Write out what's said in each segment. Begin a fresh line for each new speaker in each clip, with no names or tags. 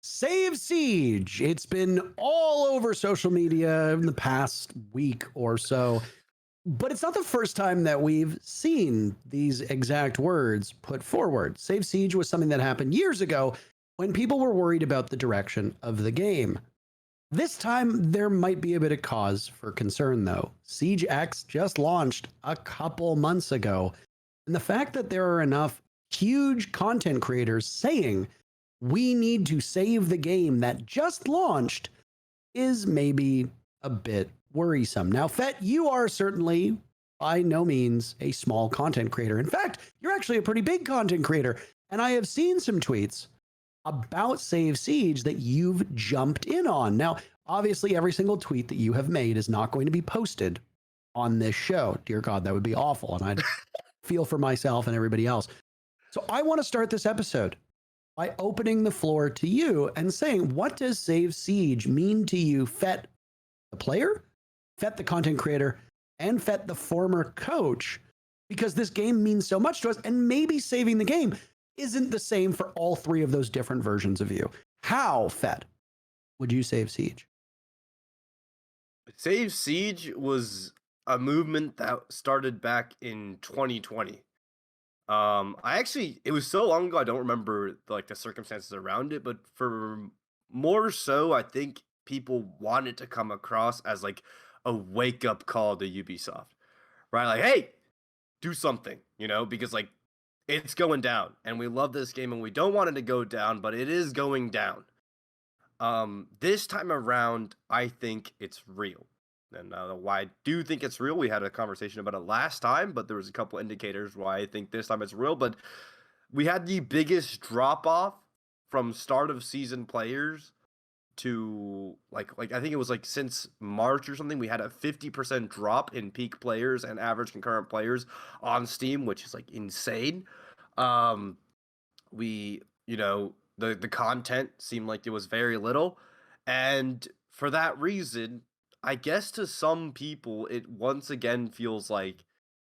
SaveSeige. It's been all over social media in the past week or so, but it's not the first time that we've seen these exact words put forward. SaveSeige was something that happened years ago when people were worried about the direction of the game. This time, there might be a bit of cause for concern, though. Siege X just launched a couple months ago, and the fact that there are enough huge content creators saying we need to save the game that just launched is maybe a bit worrisome. Now, Fett, you are certainly by no means a small content creator. In fact, you're actually a pretty big content creator, and I have seen some tweets about SaveSeige that you've jumped in on. Now, obviously, every single tweet that you have made is not going to be posted on this show. Dear God, that would be awful. And I'd feel for myself and everybody else. So I want to start this episode by opening the floor to you and saying, what does SaveSeige mean to you, Fett, the player, Fett, the content creator, and Fett, the former coach? Because this game means so much to us, and maybe saving the game isn't the same for all three of those different versions of you. How, Fett, would you save Siege?
SaveSeige was a movement that started back in 2020. It was so long ago, I don't remember the circumstances around it, but for more so, I think people wanted to come across as like a wake up call to Ubisoft, right? Like, hey, do something, because like it's going down and we love this game and we don't want it to go down, but it is going down. This time around, I think it's real. And why I do think it's real, we had a conversation about it last time, but there was a couple indicators why I think this time it's real. But we had the biggest drop-off from start of season players to like I think it was like since March or something, we had a 50% drop in peak players and average concurrent players on Steam, which is like insane. The content seemed like it was very little, and for that reason, I guess to some people, it once again feels like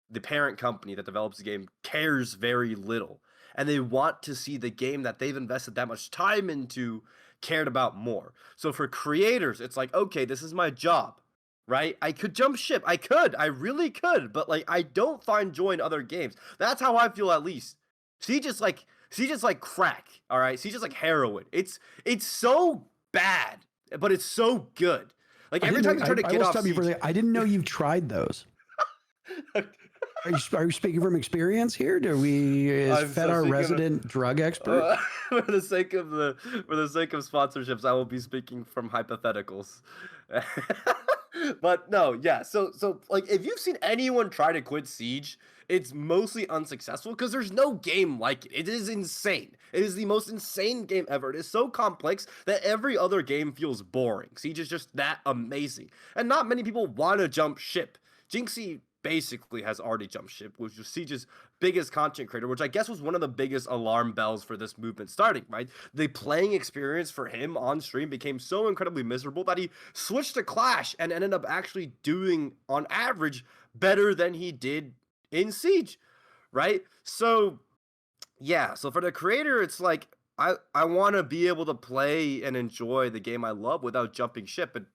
the parent company that develops the game cares very little. And they want to see the game that they've invested that much time into cared about more. So for creators, it's like, okay, this is my job, right? I could jump ship. I really could. But like, I don't find joy in other games. That's how I feel, at least. Siege is like crack, all right? Siege is like heroin. It's so bad, but it's so good. Like every time you try to get off Siege,
I didn't know you've tried those. Are you speaking from experience here? Is Fett our resident drug expert?
For the sake of sponsorships, I will be speaking from hypotheticals. But no, yeah. So like if you've seen anyone try to quit Siege, it's mostly unsuccessful because there's no game like it. It is insane. It is the most insane game ever. It is so complex that every other game feels boring. Siege is just that amazing. And not many people want to jump ship. Jinxzi basically has already jumped ship, which was Siege's biggest content creator, which I guess was one of the biggest alarm bells for this movement starting, right? The playing experience for him on stream became so incredibly miserable that he switched to Clash and ended up actually doing, on average, better than he did in Siege, right? So, yeah, so for the creator, it's like, I want to be able to play and enjoy the game I love without jumping ship, and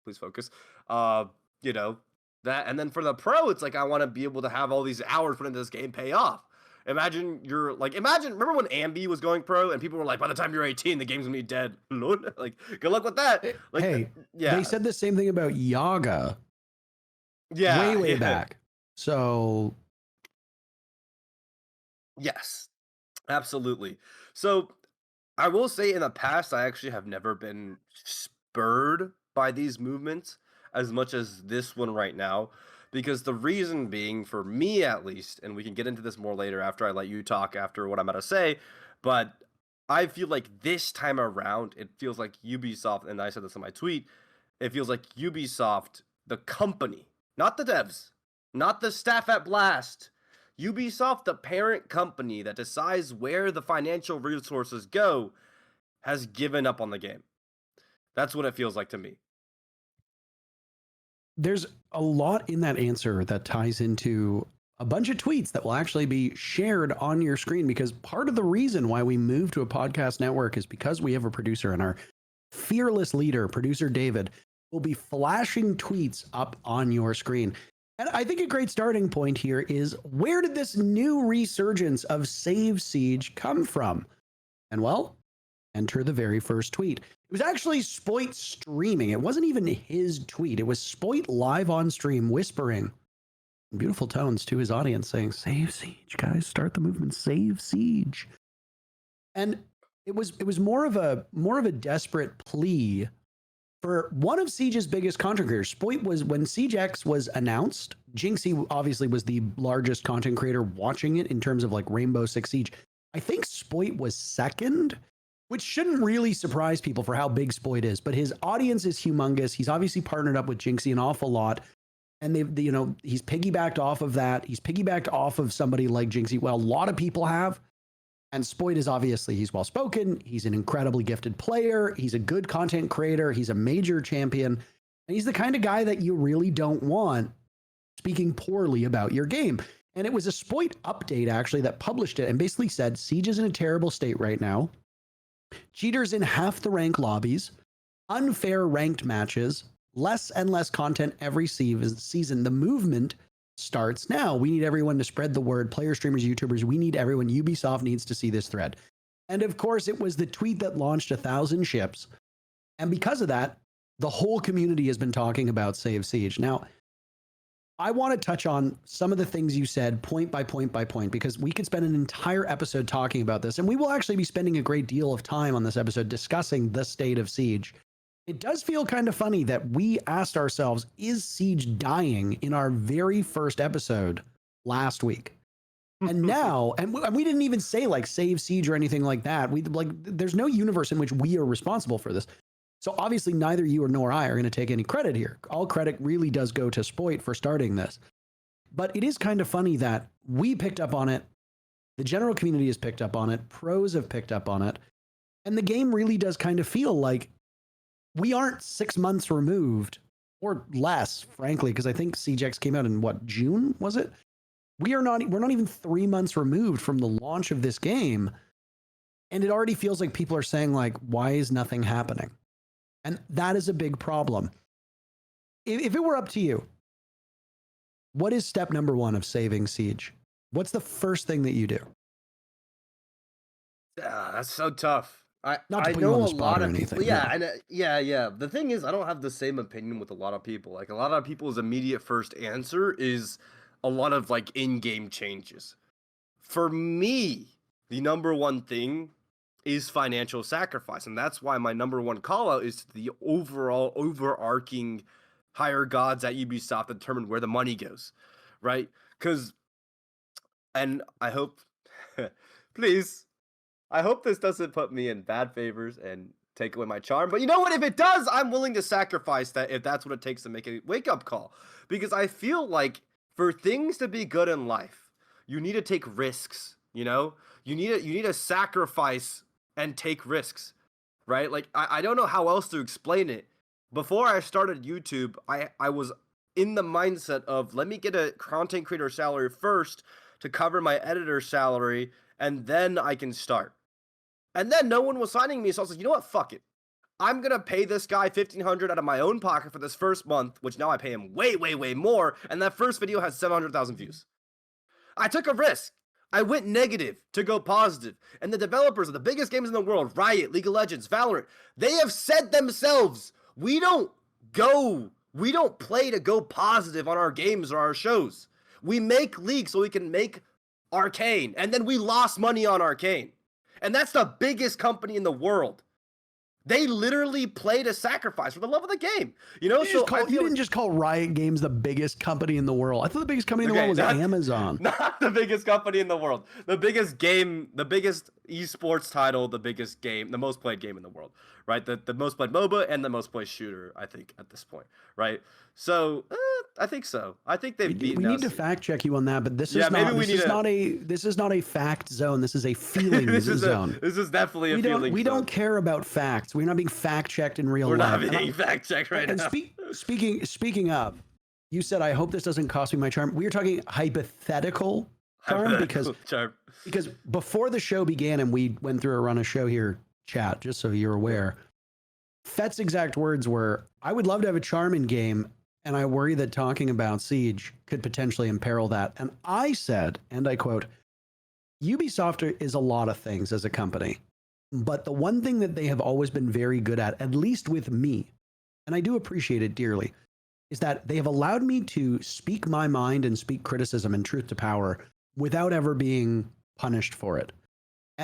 please focus, that. And then for the pro, it's like I want to be able to have all these hours put into this game pay off. Imagine remember when Ambi was going pro and people were like, by the time you're 18, the game's gonna be dead. Like, good luck with that. Like,
hey, yeah, they said the same thing about Yaga.
Yeah,
way back. So
yes, absolutely. So I will say in the past, I actually have never been spurred by these movements as much as this one right now, because the reason being, for me at least, and we can get into this more later after I let you talk after what I'm about to say, but I feel like this time around, it feels like Ubisoft, and I said this in my tweet, it feels like Ubisoft, the company, not the devs, not the staff at Blast, Ubisoft, the parent company that decides where the financial resources go, has given up on the game. That's what it feels like to me.
There's a lot in that answer that ties into a bunch of tweets that will actually be shared on your screen, because part of the reason why we moved to a podcast network is because we have a producer, and our fearless leader, producer David, will be flashing tweets up on your screen. And I think a great starting point here is, where did this new resurgence of SaveSeige come from? And well, enter the very first tweet. It was actually Spoit streaming. It wasn't even his tweet. It was Spoit live on stream whispering in beautiful tones to his audience saying, "SaveSeige, guys, start the movement, SaveSeige." And it was more of a desperate plea for one of Siege's biggest content creators. Spoit was, when SiegeX was announced, Jinxzi obviously was the largest content creator watching it in terms of like Rainbow Six Siege. I think Spoit was second, which shouldn't really surprise people for how big Spoit is, but his audience is humongous. He's obviously partnered up with Jinxzi an awful lot. And he's piggybacked off of that. He's piggybacked off of somebody like Jinxzi. Well, a lot of people have. And Spoit is obviously, he's well-spoken. He's an incredibly gifted player. He's a good content creator. He's a major champion. And he's the kind of guy that you really don't want speaking poorly about your game. And it was a Spoit update, actually, that published it and basically said, Siege is in a terrible state right now. Cheaters in half the rank lobbies, unfair ranked matches, less and less content every season. The movement starts now. We need everyone to spread the word. Players, streamers, YouTubers, we need everyone. Ubisoft needs to see this thread. And of course, it was the tweet that launched 1,000 ships. And because of that, the whole community has been talking about SaveSeige. Now, I want to touch on some of the things you said point by point by point, because we could spend an entire episode talking about this. And we will actually be spending a great deal of time on this episode discussing the state of Siege. It does feel kind of funny that we asked ourselves, is Siege dying, in our very first episode last week? And now, and we didn't even say like SaveSeige or anything like that. There's no universe in which we are responsible for this. So obviously neither you nor I are going to take any credit here. All credit really does go to Spoit for starting this. But it is kind of funny that we picked up on it. The general community has picked up on it. Pros have picked up on it. And the game really does kind of feel like we aren't 6 months removed, or less, frankly, because I think SiegeX came out in what, June, was it? We're not even 3 months removed from the launch of this game. And it already feels like people are saying, like, why is nothing happening? And that is a big problem. If it were up to you, what is step number one of saving Siege? What's the first thing that you do?
That's so tough. I
Not to put you
know
on the
a
spot
lot
or
of
anything,
people. Yeah, and yeah. The thing is, I don't have the same opinion with a lot of people. Like, a lot of people's immediate first answer is a lot of like in-game changes. For me, the number one thing is financial sacrifice, and that's why my number one call out is the overall overarching higher gods at Ubisoft that determine where the money goes, right? Because, and I hope, please, I hope this doesn't put me in bad favors and take away my charm. But you know what? If it does, I'm willing to sacrifice that if that's what it takes to make a wake-up call. Because I feel like for things to be good in life, you need to take risks, you know? You need to sacrifice and take risks, right? Like, I don't know how else to explain it. Before I started YouTube, I was in the mindset of, let me get a content creator salary first to cover my editor salary, and then I can start. And then no one was signing me, so I was like, you know what? Fuck it. I'm going to pay this guy $1,500 out of my own pocket for this first month, which now I pay him way, way, way more, and that first video has 700,000 views. I took a risk. I went negative to go positive. And the developers of the biggest games in the world, Riot, League of Legends, Valorant, they have said themselves, we don't play to go positive on our games or our shows. We make League so we can make Arcane, and then we lost money on Arcane. And that's the biggest company in the world. They literally play to sacrifice for the love of the game. You know,
you didn't just call Riot Games the biggest company in the world. I thought the biggest company in the world was Amazon.
Not the biggest company in the world. The biggest game, the biggest esports title, the biggest game, the most played game in the world, right? The most played MOBA and the most played shooter, I think, at this point, right? So I think so. I think they've beaten us.
We need to fact check you on that, but this is not a fact zone. This is a feelings zone.
This is definitely a feeling zone.
We don't care about facts. We're not being fact checked in real life.
We're not being fact checked right now.
And speaking of, you said, I hope this doesn't cost me my charm. We were talking hypothetical charm because before the show began and we went through a run of show here, chat, just so you're aware, Fett's exact words were, I would love to have a charm in game, and I worry that talking about Siege could potentially imperil that. And I said, and I quote, Ubisoft is a lot of things as a company, but the one thing that they have always been very good at least with me, and I do appreciate it dearly, is that they have allowed me to speak my mind and speak criticism and truth to power without ever being punished for it.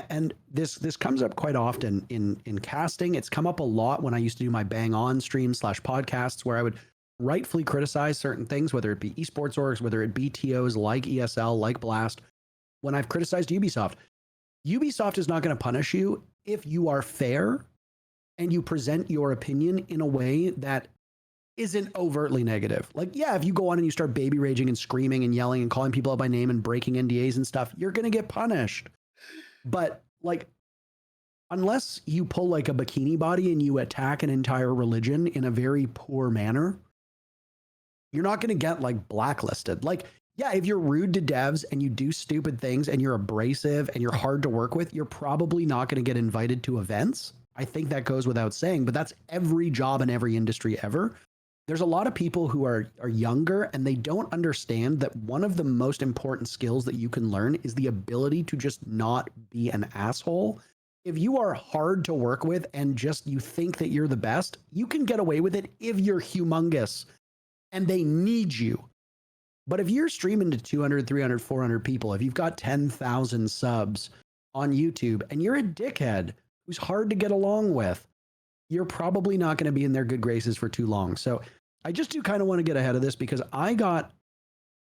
And this comes up quite often in casting. It's come up a lot when I used to do my bang on streams / podcasts where I would rightfully criticize certain things, whether it be esports orgs, whether it be TOs like ESL, like Blast. When I've criticized Ubisoft, Ubisoft is not going to punish you if you are fair and you present your opinion in a way that isn't overtly negative. Like, yeah, if you go on and you start baby raging and screaming and yelling and calling people out by name and breaking NDAs and stuff, you're going to get punished. But like, unless you pull like a bikini body and you attack an entire religion in a very poor manner, you're not going to get like blacklisted. Like, yeah, if you're rude to devs and you do stupid things and you're abrasive and you're hard to work with, you're probably not going to get invited to events. I think that goes without saying, but that's every job in every industry ever. There's a lot of people who are younger and they don't understand that one of the most important skills that you can learn is the ability to just not be an asshole. If you are hard to work with and just you think that you're the best, you can get away with it if you're humongous and they need you. But if you're streaming to 200, 300, 400 people, if you've got 10,000 subs on YouTube and you're a dickhead who's hard to get along with, you're probably not going to be in their good graces for too long. So I just do kind of want to get ahead of this because I got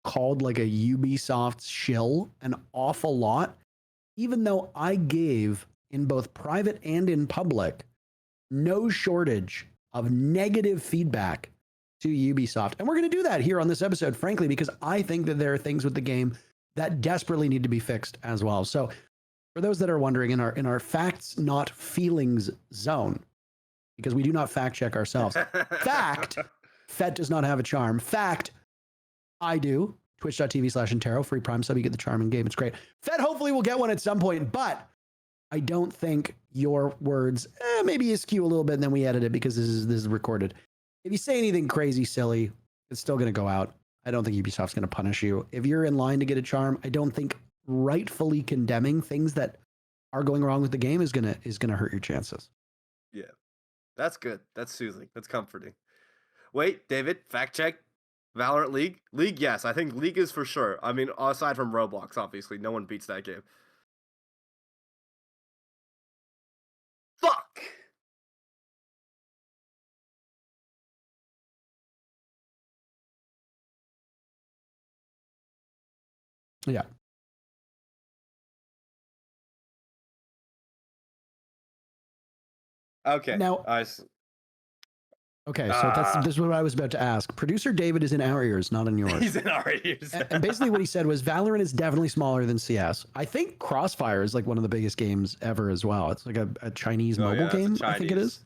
called like a Ubisoft shill an awful lot, even though I gave in both private and in public no shortage of negative feedback to Ubisoft. And we're going to do that here on this episode, frankly, because I think that there are things with the game that desperately need to be fixed as well. So for those that are wondering, in our facts, not feelings zone, because we do not fact check ourselves. Fact, Fett does not have a charm. Fact, I do. Twitch.tv/Interro, free Prime sub, you get the charm in game. It's great. Fett hopefully will get one at some point, but I don't think your words, maybe you skew a little bit and then we edit it because this is recorded. If you say anything crazy, silly, it's still going to go out. I don't think Ubisoft's going to punish you. If you're in line to get a charm, I don't think rightfully condemning things that are going wrong with the game is going to hurt your chances.
Yeah. That's good. That's soothing. That's comforting. Wait, David, fact check. Valorant League? League, yes. I think League is for sure. I mean, aside from Roblox, obviously. No one beats that game. Fuck!
Yeah.
Okay.
Now, okay, so this is what I was about to ask. Producer David is in our ears, not in yours.
He's in our ears.
And basically what he said was Valorant is definitely smaller than CS. I think Crossfire is like one of the biggest games ever as well. It's like a Chinese mobile game, I think it is.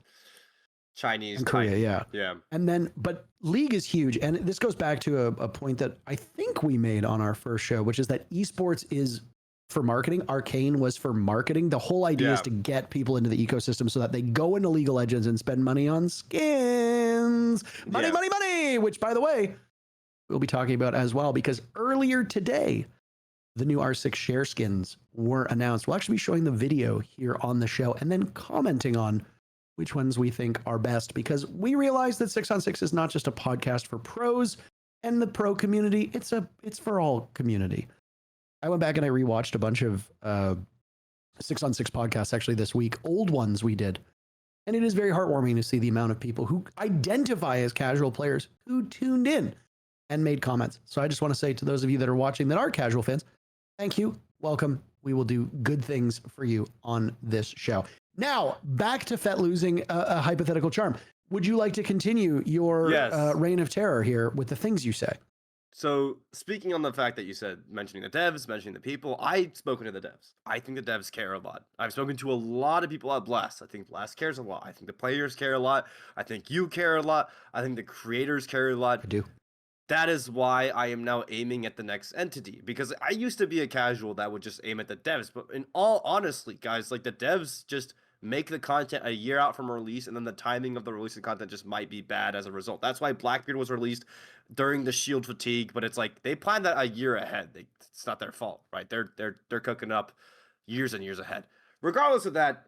Chinese.
In Korea, yeah.
Yeah.
And then, but League is huge. And this goes back to a point that I think we made on our first show, which is that esports is for marketing. Arcane was for marketing. The whole idea is to get people into the ecosystem so that they go into League of Legends and spend money on skins. Money, which, by the way, we'll be talking about as well, because earlier today, the new R6 share skins were announced. We'll actually be showing the video here on the show and then commenting on which ones we think are best, because we realize that 6on6 is not just a podcast for pros and the pro community. It's for all community. I went back and I rewatched a bunch of 6on6 podcasts actually this week, old ones we did. And it is very heartwarming to see the amount of people who identify as casual players who tuned in and made comments. So I just want to say to those of you that are watching that are casual fans, thank you. Welcome. We will do good things for you on this show. Now, back to Fett losing a hypothetical charm. Would you like to continue your reign of terror here with the things you say?
So, speaking on the fact that you said, mentioning the devs, mentioning the people, I've spoken to the devs. I think the devs care a lot. I've spoken to a lot of people at Blast. I think Blast cares a lot. I think the players care a lot. I think you care a lot. I think the creators care a lot.
I do.
that is why I am now aiming at the next entity, because I used to be a casual that would just aim at the devs. But in all honestly, guys, like the devs just make the content a year out from release, and then the timing of the release of content just might be bad as a result. That's why Blackbeard was released during the Shield fatigue, but it's like they planned that a year ahead. It's not their fault, right? They're cooking up years and years ahead. Regardless of that,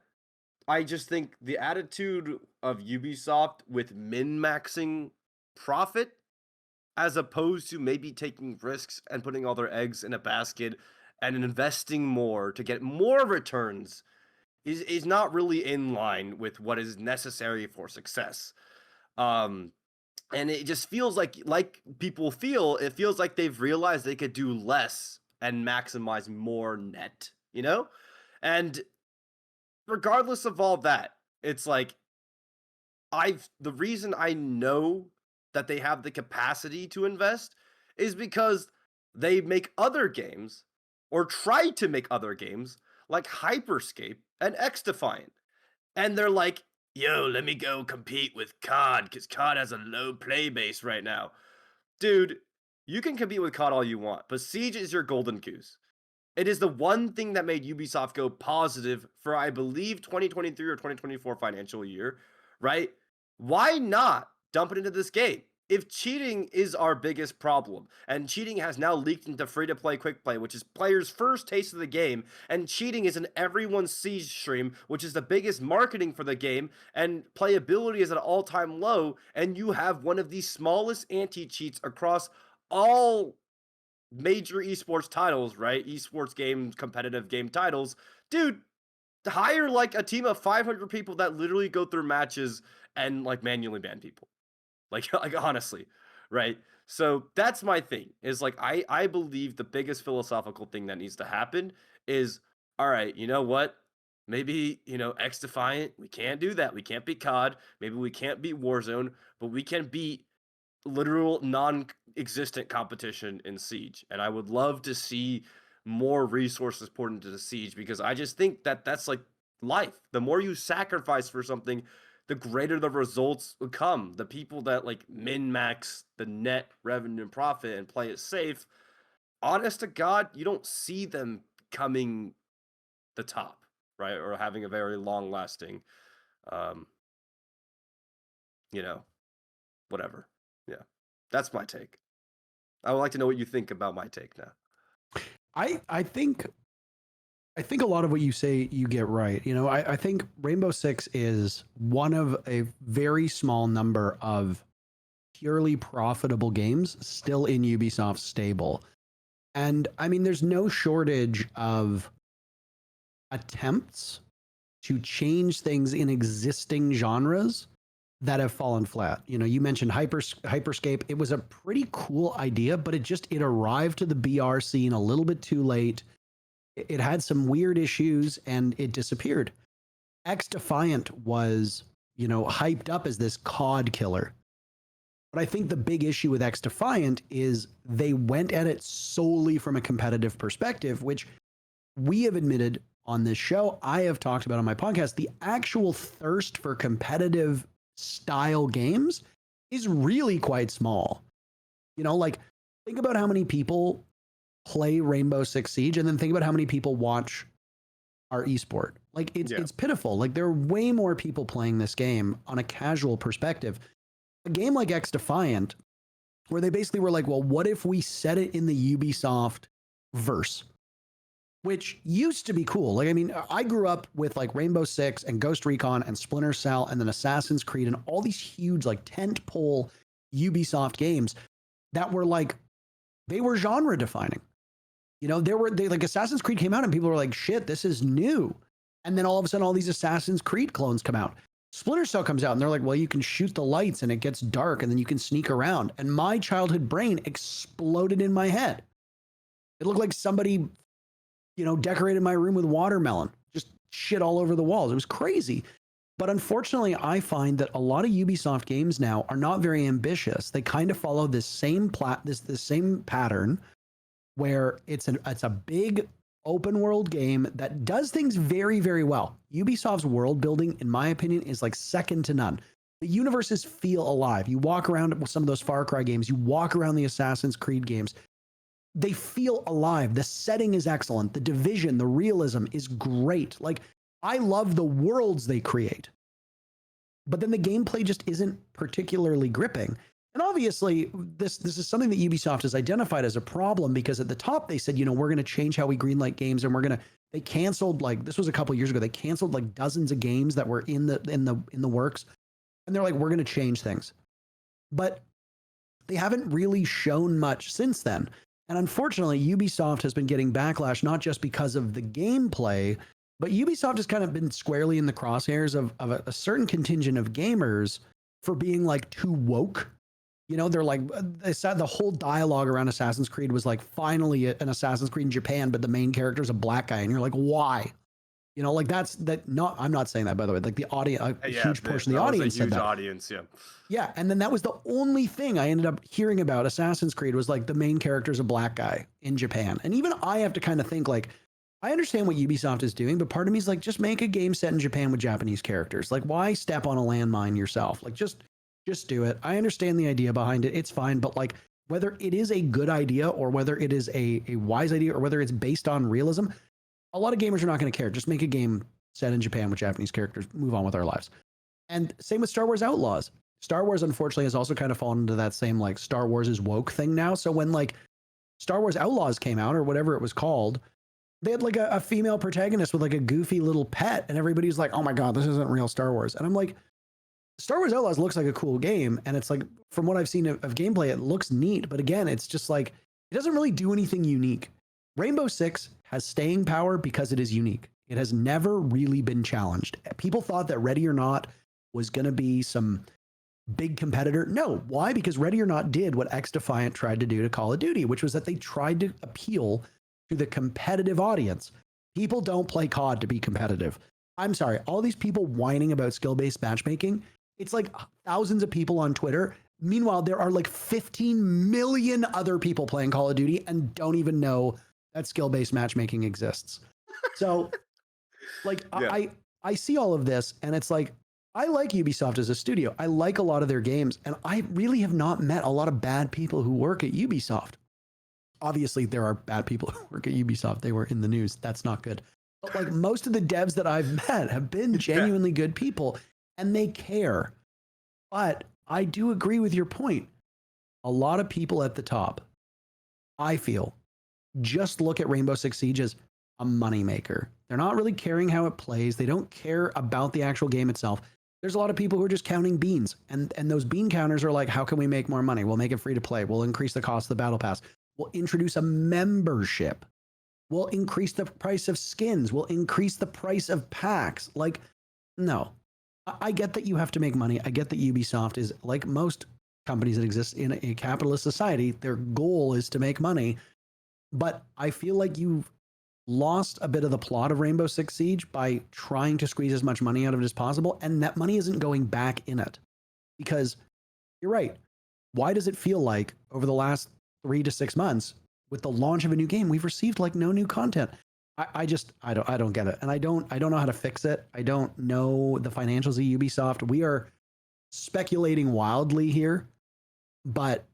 I just think the attitude of Ubisoft with min-maxing profit as opposed to maybe taking risks and putting all their eggs in a basket and investing more to get more returns is not really in line with what is necessary for success. And it just feels like people feel, it feels like they've realized they could do less and maximize more net, you know? And regardless of all that, it's like the reason I know that they have the capacity to invest is because they make other games or try to make other games like Hyperscape and X-Defiant. And they're like, yo, let me go compete with COD because COD has a low play base right now. Dude, you can compete with COD all you want, but Siege is your golden goose. It is the one thing that made Ubisoft go positive for, I believe, 2023 or 2024 financial year, right? Why not dump it into this game? If cheating is our biggest problem, and cheating has now leaked into free-to-play quick play, which is players' first taste of the game, and cheating is in everyone's Siege stream, which is the biggest marketing for the game, and playability is at an all-time low, and you have one of the smallest anti-cheats across all major esports titles, right? Esports game, competitive game titles. Dude, hire like a team of 500 people that literally go through matches and like manually ban people. Like honestly, right? So that's my thing. Is like I believe the biggest philosophical thing that needs to happen is, all right, you know what? Maybe, X Defiant, we can't do that. We can't beat COD. Maybe we can't beat Warzone, but we can beat literal non-existent competition in Siege. And I would love to see more resources poured into the Siege, because I just think that that's like life. The more you sacrifice for something, the greater the results will come. The people that like min-max the net revenue and profit and play it safe, honest to God, you don't see them coming the top, right? Or having a very long-lasting, um, whatever. Yeah, that's my take. I would like to know what you think about my take now.
I think a lot of what you say you get right. I think Rainbow Six is one of a very small number of purely profitable games still in Ubisoft's stable. And I mean, there's no shortage of attempts to change things in existing genres that have fallen flat. You mentioned Hyperscape. It was a pretty cool idea, but it arrived to the BR scene a little bit too late. It had some weird issues and it disappeared. X Defiant was, hyped up as this COD killer. But I think the big issue with X Defiant is they went at it solely from a competitive perspective, which we have admitted on this show. I have talked about on my podcast. The actual thirst for competitive style games is really quite small. Like think about how many people play Rainbow Six Siege and then think about how many people watch our esport. Like it's pitiful. Like there are way more people playing this game on a casual perspective. A game like X Defiant, where they basically were like, well, what if we set it in the Ubisoft verse? Which used to be cool. Like, I mean, I grew up with like Rainbow Six and Ghost Recon and Splinter Cell and then Assassin's Creed and all these huge like tent pole Ubisoft games that were like, they were genre defining. They like Assassin's Creed came out and people were like, shit, this is new. And then all of a sudden all these Assassin's Creed clones come out. Splinter Cell comes out and they're like, well, you can shoot the lights and it gets dark and then you can sneak around. And my childhood brain exploded in my head. It looked like somebody decorated my room with watermelon, just shit all over the walls. It was crazy. But unfortunately, I find that a lot of Ubisoft games now are not very ambitious. They kind of follow this same same pattern where it's a big open world game that does things very, very well. Ubisoft's world building, in my opinion, is like second to none. The universes feel alive. You walk around with some of those Far Cry games, you walk around the Assassin's Creed games, they feel alive. The setting is excellent. The division, the realism is great. Like, I love the worlds they create. But then the gameplay just isn't particularly gripping. And obviously, this is something that Ubisoft has identified as a problem, because at the top they said, we're going to change how we greenlight games, and they canceled, like, this was a couple years ago, they canceled like dozens of games that were in the works. And they're like, we're going to change things. But they haven't really shown much since then. And unfortunately, Ubisoft has been getting backlash, not just because of the gameplay, but Ubisoft has kind of been squarely in the crosshairs of a certain contingent of gamers for being like too woke. They're like, the whole dialogue around Assassin's Creed was like, finally an Assassin's Creed in Japan, but the main character is a black guy. And you're like, why? Like I'm not saying that, by the way, like the audience, a huge portion of the audience said that.
Audience, yeah.
Yeah. And then that was the only thing I ended up hearing about Assassin's Creed, was like the main character is a black guy in Japan. And even I have to kind of think, like, I understand what Ubisoft is doing, but part of me is like, just make a game set in Japan with Japanese characters. Like, why step on a landmine yourself? Like, just do it. I understand the idea behind it. It's fine. But like, whether it is a good idea or whether it is a wise idea or whether it's based on realism, a lot of gamers are not going to care. Just make a game set in Japan with Japanese characters, move on with our lives. And same with Star Wars Outlaws. Star Wars, unfortunately, has also kind of fallen into that same, like, Star Wars is woke thing now. So when like Star Wars Outlaws came out, or whatever it was called, they had like a female protagonist with like a goofy little pet, and everybody's like, oh my God, this isn't real Star Wars. And I'm like, Star Wars Outlaws looks like a cool game. And it's like, from what I've seen of gameplay, it looks neat. But again, it's just like, it doesn't really do anything unique. Rainbow Six has staying power because it is unique. It has never really been challenged. People thought that Ready or Not was going to be some big competitor. No. Why? Because Ready or Not did what X Defiant tried to do to Call of Duty, which was that they tried to appeal to the competitive audience. People don't play COD to be competitive. I'm sorry. All these people whining about skill-based matchmaking, it's like thousands of people on Twitter. Meanwhile, there are like 15 million other people playing Call of Duty and don't even know that skill-based matchmaking exists. So like, yeah. I see all of this, and it's like, I like Ubisoft as a studio. I like a lot of their games, and I really have not met a lot of bad people who work at Ubisoft. Obviously, there are bad people who work at Ubisoft. They were in the news. That's not good. But like, most of the devs that I've met have been genuinely good people, and they care. But I do agree with your point. A lot of people at the top, I feel, just look at Rainbow Six Siege as a moneymaker. They're not really caring how it plays. They don't care about the actual game itself. There's a lot of people who are just counting beans, and those bean counters are like, how can we make more money? We'll make it free to play. We'll increase the cost of the battle pass. We'll introduce a membership. We'll increase the price of skins. We'll increase the price of packs. Like, no. I get that you have to make money. I get that Ubisoft is, like most companies that exist in a capitalist society, their goal is to make money. But I feel like you've lost a bit of the plot of Rainbow Six Siege by trying to squeeze as much money out of it as possible, and that money isn't going back in it. Because you're right. Why does it feel like over the last 3 to 6 months, with the launch of a new game, we've received like no new content? I don't get it. And I don't know how to fix it. I don't know the financials of Ubisoft. We are speculating wildly here, but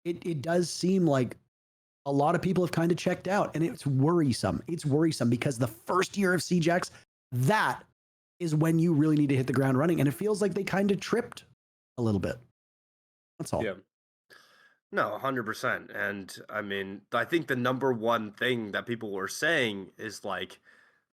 it does seem like a lot of people have kind of checked out, and it's worrisome. It's worrisome because the first year of Siege X, that is when you really need to hit the ground running. And it feels like they kind of tripped a little bit. That's all.
Yeah. No, 100%. And I mean, I think the number one thing that people were saying is like,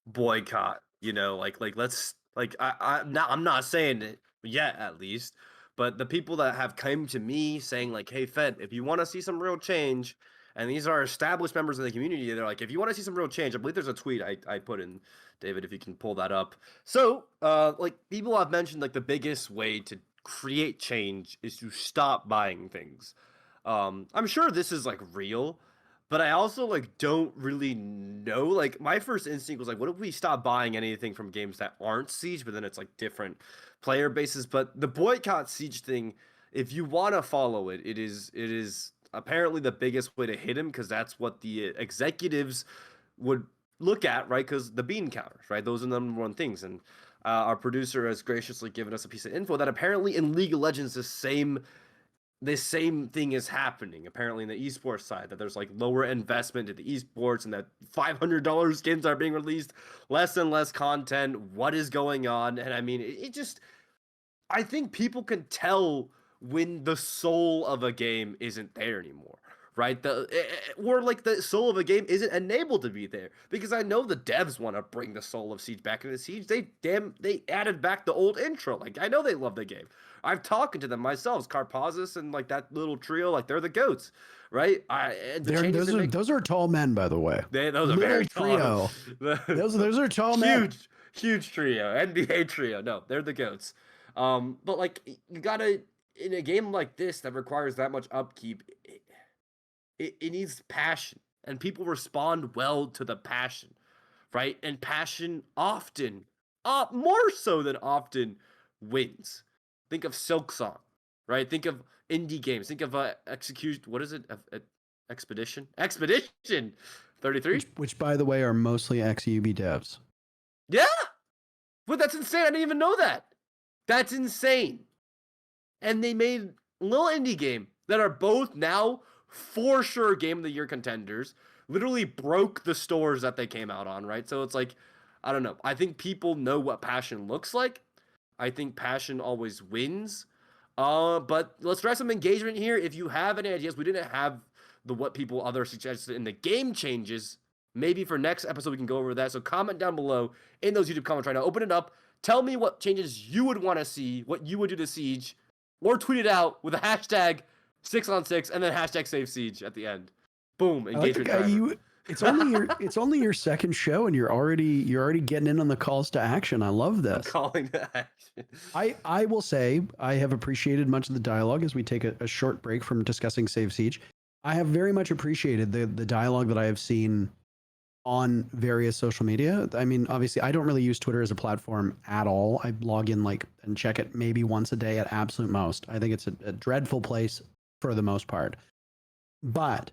boycott, like let's, like, I'm not saying it yet, at least, but the people that have come to me saying like, hey, Fett, if you want to see some real change, and these are established members of the community, they're like, if you want to see some real change, I believe there's a tweet I put in, David, if you can pull that up. So, like, people have mentioned like the biggest way to create change is to stop buying things. I'm sure this is like real, but I also like don't really know. Like, my first instinct was like, what if we stop buying anything from games that aren't Siege, but then it's like different player bases. But the boycott Siege thing, if you want to follow it, it is apparently the biggest way to hit him, because that's what the executives would look at, right? Because the bean counters, right? Those are the number one things. And our producer has graciously given us a piece of info that apparently in League of Legends, this same thing is happening. Apparently in the esports side, that there's like lower investment in the esports, and that $500 skins are being released, less and less content. What is going on? And I mean, it just, I think people can tell when the soul of a game isn't there anymore, right? Or like the soul of a game isn't enabled to be there, because I know the devs want to bring the soul of Siege back into Siege. They added back the old intro. Like, I know they love the game. I've talked to them myself, Carpazis and like that little trio, like they're the goats, right?
Those are tall men, by the way.
Those are very tall.
those are tall men.
Huge trio, NBA trio. No, they're the goats. But like, you gotta, in a game like this that requires that much upkeep, it needs passion, and people respond well to the passion, right? And passion often, more so than often, wins. Think of Silksong, right? Think of indie games. Think of Execution. What is it? Expedition 33,
which by the way are mostly ex-UB devs.
Yeah, but that's insane. I didn't even know that. That's insane. And they made a little indie game that are both now for sure Game of the Year contenders. Literally broke the stores that they came out on, right? So it's like, I don't know. I think people know what passion looks like. I think passion always wins. But let's try some engagement here. If you have any ideas, we didn't have what people others suggested in the game changes. Maybe for next episode we can go over that. So comment down below in those YouTube comments right now. Open it up. Tell me what changes you would want to see, what you would do to Siege, or tweet it out with a hashtag 6on6 and then hashtag SaveSeige at the end. Boom, engagement.
It's only your second show, and you're already getting in on the calls to action. I love this.
I'm calling to action.
I will say I have appreciated much of the dialogue as we take a short break from discussing SaveSeige. I have very much appreciated the dialogue that I have seen on various social media. I mean, obviously, I don't really use Twitter as a platform at all. I log in and check it maybe once a day at absolute most. I think it's a dreadful place for the most part. But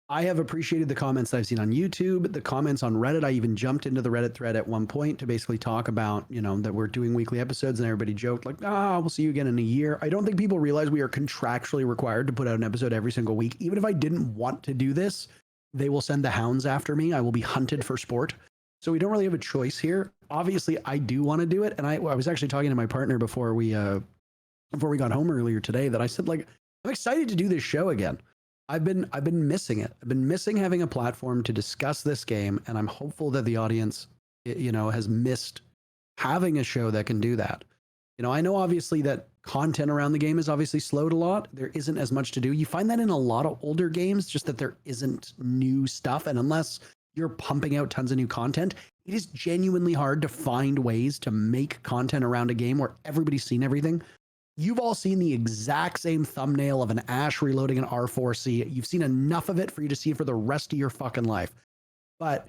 I have appreciated the comments that I've seen on YouTube, the comments on Reddit. I even jumped into the Reddit thread at one point to basically talk about, that we're doing weekly episodes, and everybody joked like, we'll see you again in a year. I don't think people realize we are contractually required to put out an episode every single week. Even if I didn't want to do this, they will send the hounds after me. I will be hunted for sport. So we don't really have a choice here. Obviously, I do want to do it. And I was actually talking to my partner before we got home earlier today, that I said, like, I'm excited to do this show again. I've been missing it. I've been missing having a platform to discuss this game, and I'm hopeful that the audience, has missed having a show that can do that. I know obviously that content around the game is obviously slowed a lot. There isn't as much to do. You find that in a lot of older games, just that there isn't new stuff. And unless you're pumping out tons of new content, it is genuinely hard to find ways to make content around a game where everybody's seen everything. You've all seen the exact same thumbnail of an Ashe reloading an R4C. You've seen enough of it for you to see it for the rest of your fucking life. But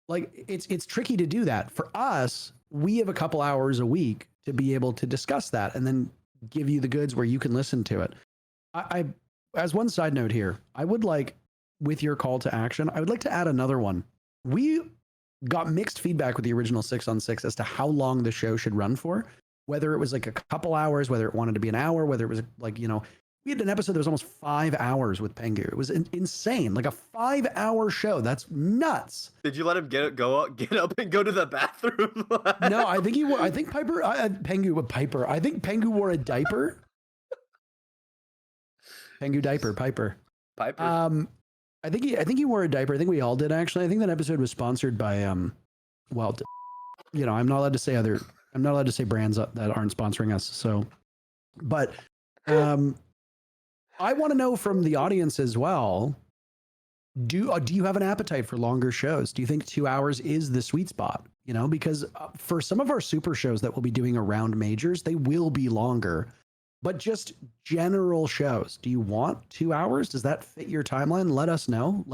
like, it's tricky to do that. For us, we have a couple hours a week to be able to discuss that and then give you the goods where you can listen to it. I as one side note here, I would like, with your call to action, I would like to add another one. We got mixed feedback with the original 6on6 as to how long the show should run for. Whether it was like a couple hours, whether it wanted to be an hour, whether it was like, we had an episode that was almost 5 hours with Pengu. It was insane, like a 5-hour show. That's nuts.
Did you let him get up and go to the bathroom?
No, I think Pengu wore a diaper. Pengu diaper, Piper.
Piper.
I think he wore a diaper. I think we all did, actually. I think that episode was sponsored by I'm not allowed to say brands that aren't sponsoring us. So, but I want to know from the audience as well. Do you have an appetite for longer shows? Do you think 2 hours is the sweet spot? Because for some of our super shows that we'll be doing around majors, they will be longer. But just general shows, do you want 2 hours? Does that fit your timeline? Let us know.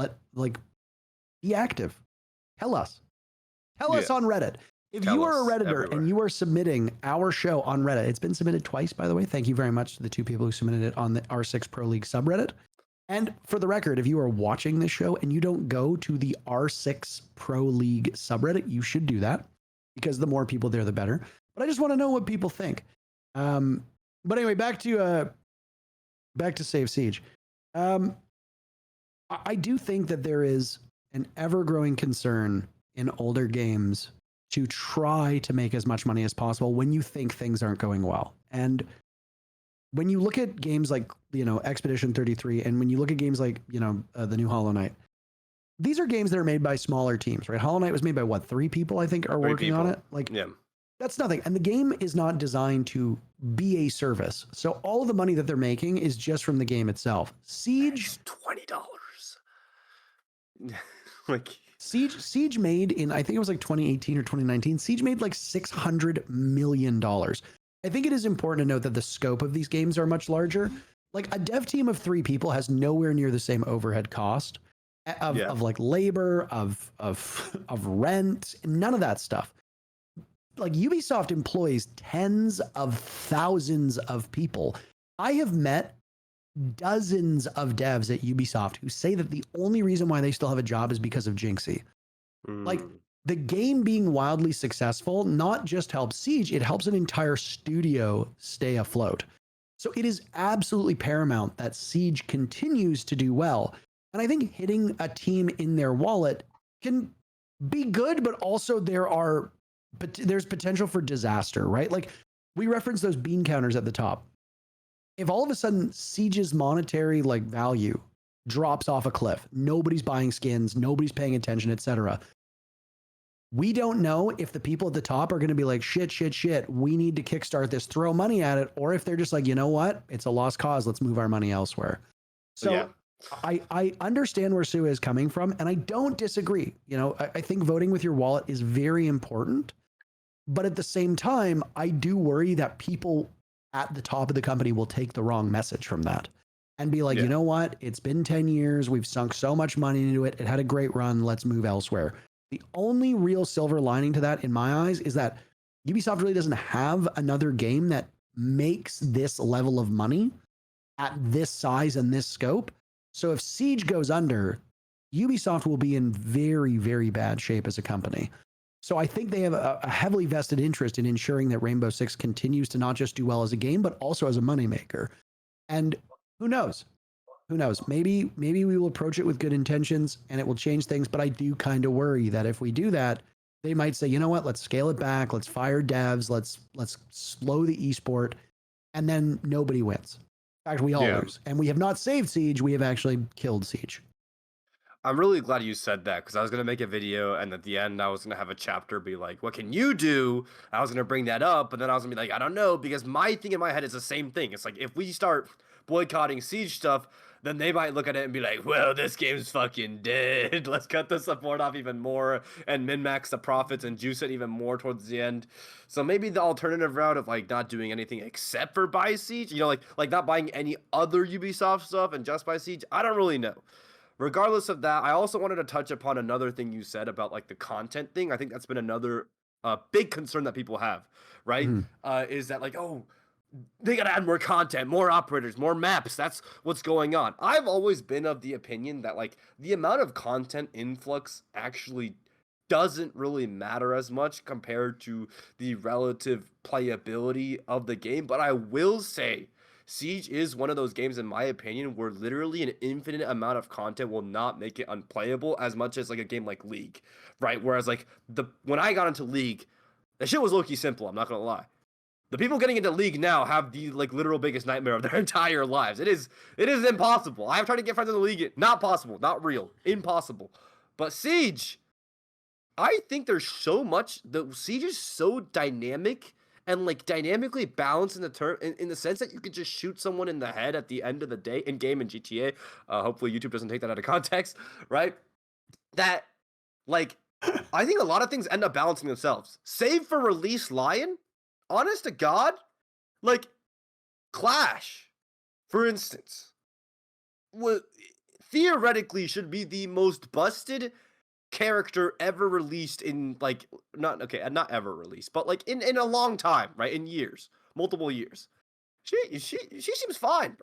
Be active. Tell us on Reddit. If you are a Redditor everywhere, and you are submitting our show on Reddit, it's been submitted twice, by the way. Thank you very much to the two people who submitted it on the R6 Pro League subreddit. And for the record, if you are watching this show and you don't go to the R6 Pro League subreddit, you should do that. because the more people there, the better. But I just want to know what people think. But anyway, back to SaveSeige. I do think that there is an ever-growing concern in older games to try to make as much money as possible when you think things aren't going well. And when you look at games like, Expedition 33, and when you look at games like, the new Hollow Knight, these are games that are made by smaller teams, right? Hollow Knight was made by what, 3 people, I think, are working on it? Like, yeah. That's nothing. And the game is not designed to be a service. So all of the money that they're making is just from the game itself. Siege,
$20. Like
Siege made in, I think it was like 2018 or 2019, Siege made like $600 million. I think it is important to note that the scope of these games are much larger. Like a dev team of 3 people has nowhere near the same overhead cost of like labor, of rent, none of that stuff. Like Ubisoft employs tens of thousands of people. I have met dozens of devs at Ubisoft who say that the only reason why they still have a job is because of Jinxzi. Like the game being wildly successful not just helps Siege, it helps an entire studio stay afloat. So it is absolutely paramount that Siege continues to do well. And I think hitting a team in their wallet can be good, but also there's potential for disaster, right? Like we referenced those bean counters at the top. If all of a sudden Siege's monetary like value drops off a cliff, nobody's buying skins, nobody's paying attention, etc. We don't know if the people at the top are going to be like, shit, we need to kickstart this, throw money at it, or if they're just like, you know what, it's a lost cause, let's move our money elsewhere. So yeah. I understand where Sue is coming from, and I don't disagree. I think voting with your wallet is very important, but at the same time, I do worry that people at the top of the company will take the wrong message from that and be like, you know what, it's been 10 years, we've sunk so much money into it, it had a great run, let's move elsewhere. The only real silver lining to that in my eyes is that Ubisoft really doesn't have another game that makes this level of money at this size and this scope. So if Siege goes under, Ubisoft will be in very, very bad shape as a company. So I think they have a heavily vested interest in ensuring that Rainbow Six continues to not just do well as a game, but also as a moneymaker. And who knows? Who knows? Maybe we will approach it with good intentions and it will change things. But I do kind of worry that if we do that, they might say, you know what, let's scale it back. Let's fire devs. Let's slow the esport. And then nobody wins. In fact, we all lose. And we have not saved Siege. We have actually killed Siege.
I'm really glad you said that, because I was going to make a video and at the end I was going to have a chapter be like, what can you do? I was going to bring that up, but then I was going to be like, I don't know, because my thing in my head is the same thing. It's like, if we start boycotting Siege stuff, then they might look at it and be like, well, this game's fucking dead. Let's cut the support off even more and min-max the profits and juice it even more towards the end. So maybe the alternative route of like not doing anything except for buy Siege, like not buying any other Ubisoft stuff and just buy Siege, I don't really know. Regardless of that, I also wanted to touch upon another thing you said about like the content thing. I think that's been another big concern that people have, right? Is that like, oh, they got to add more content, more operators, more maps. That's what's going on. I've always been of the opinion that like the amount of content influx actually doesn't really matter as much compared to the relative playability of the game. But I will say, Siege is one of those games, in my opinion, where literally an infinite amount of content will not make it unplayable as much as like a game like League, right? Whereas like when I got into League, that shit was low-key simple, I'm not gonna lie. The people getting into League now have the like literal biggest nightmare of their entire lives. It is impossible. I've tried to get friends in the League, not possible, not real, impossible. But Siege, I think there's so much, the Siege is so dynamic and like dynamically balanced in the sense that you could just shoot someone in the head at the end of the day in game in GTA. Hopefully YouTube doesn't take that out of context, right? That like I think a lot of things end up balancing themselves. Save for Release Lion, honest to God, like Clash, for instance, theoretically should be the most busted character ever released in like not ever released, but like in a long time, right? In years, multiple years. She seems fine,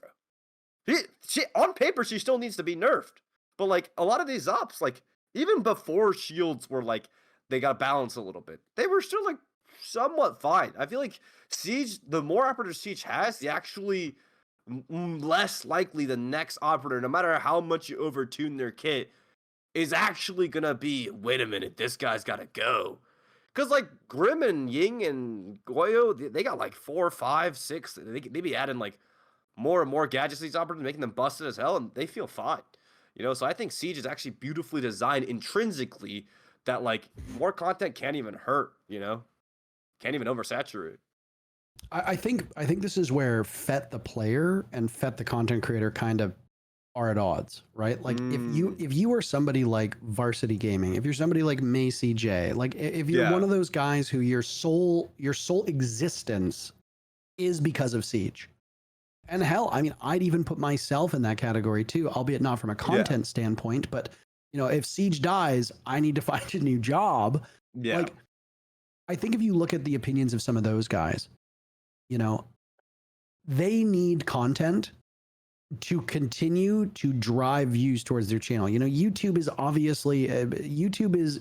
bro. She on paper she still needs to be nerfed, but like a lot of these ops, like even before shields were like they got balanced a little bit. They were still like somewhat fine. I feel like Siege, the more operators Siege has, the actually less likely the next operator, no matter how much you overtune their kit, is actually gonna be, wait a minute, this guy's gotta go. Because like Grim and Ying and Goyo, they got like 4, 5, 6. They be adding like more and more gadgets to these operators, making them busted as hell, and they feel fine. So I think Siege is actually beautifully designed intrinsically that like more content can't even hurt, can't even oversaturate.
I think this is where Fett the player and Fett the content creator kind of are at odds, right? Like if you are somebody like Varsity Gaming, if you're somebody like Macy J, like if you're one of those guys who your sole existence is because of Siege. And hell, I mean, I'd even put myself in that category too, albeit not from a content standpoint, but if Siege dies, I need to find a new job.
Yeah.
Like, I think if you look at the opinions of some of those guys, they need content to continue to drive views towards their channel. YouTube is obviously YouTube is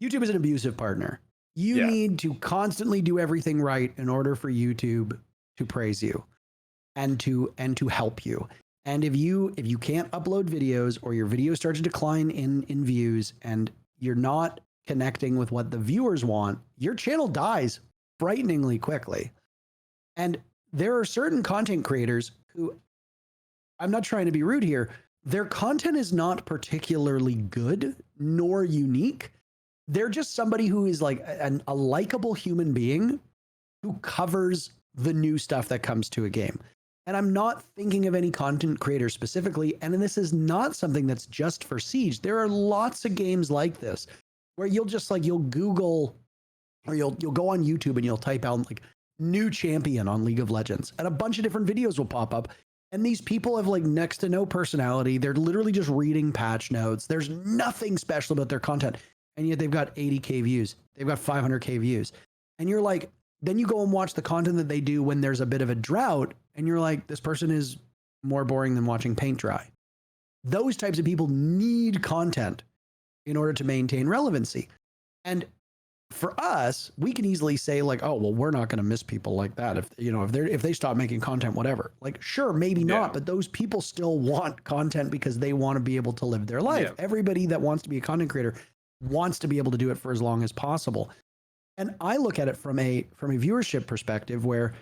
an abusive partner. You need to constantly do everything right in order for YouTube to praise you and to help you. And if you can't upload videos, or your videos start to decline in views, and you're not connecting with what the viewers want, your channel dies frighteningly quickly. And there are certain content creators who, I'm not trying to be rude here, their content is not particularly good nor unique. They're just somebody who is like a likable human being who covers the new stuff that comes to a game. And I'm not thinking of any content creator specifically. And this is not something that's just for Siege. There are lots of games like this where you'll Google, or you'll go on YouTube and you'll type out like new champion on League of Legends, and a bunch of different videos will pop up. And these people have like next to no personality. They're literally just reading patch notes. There's nothing special about their content. And yet they've got 80K views. They've got 500K views. And you're like, then you go and watch the content that they do when there's a bit of a drought, and you're like, this person is more boring than watching paint dry. Those types of people need content in order to maintain relevancy. And for us, we can easily say like, oh, well, we're not going to miss people like that. If they stop making content, whatever, like, sure, maybe not, but those people still want content because they want to be able to live their life. Everybody that wants to be a content creator wants to be able to do it for as long as possible. And I look at it from a viewership perspective, where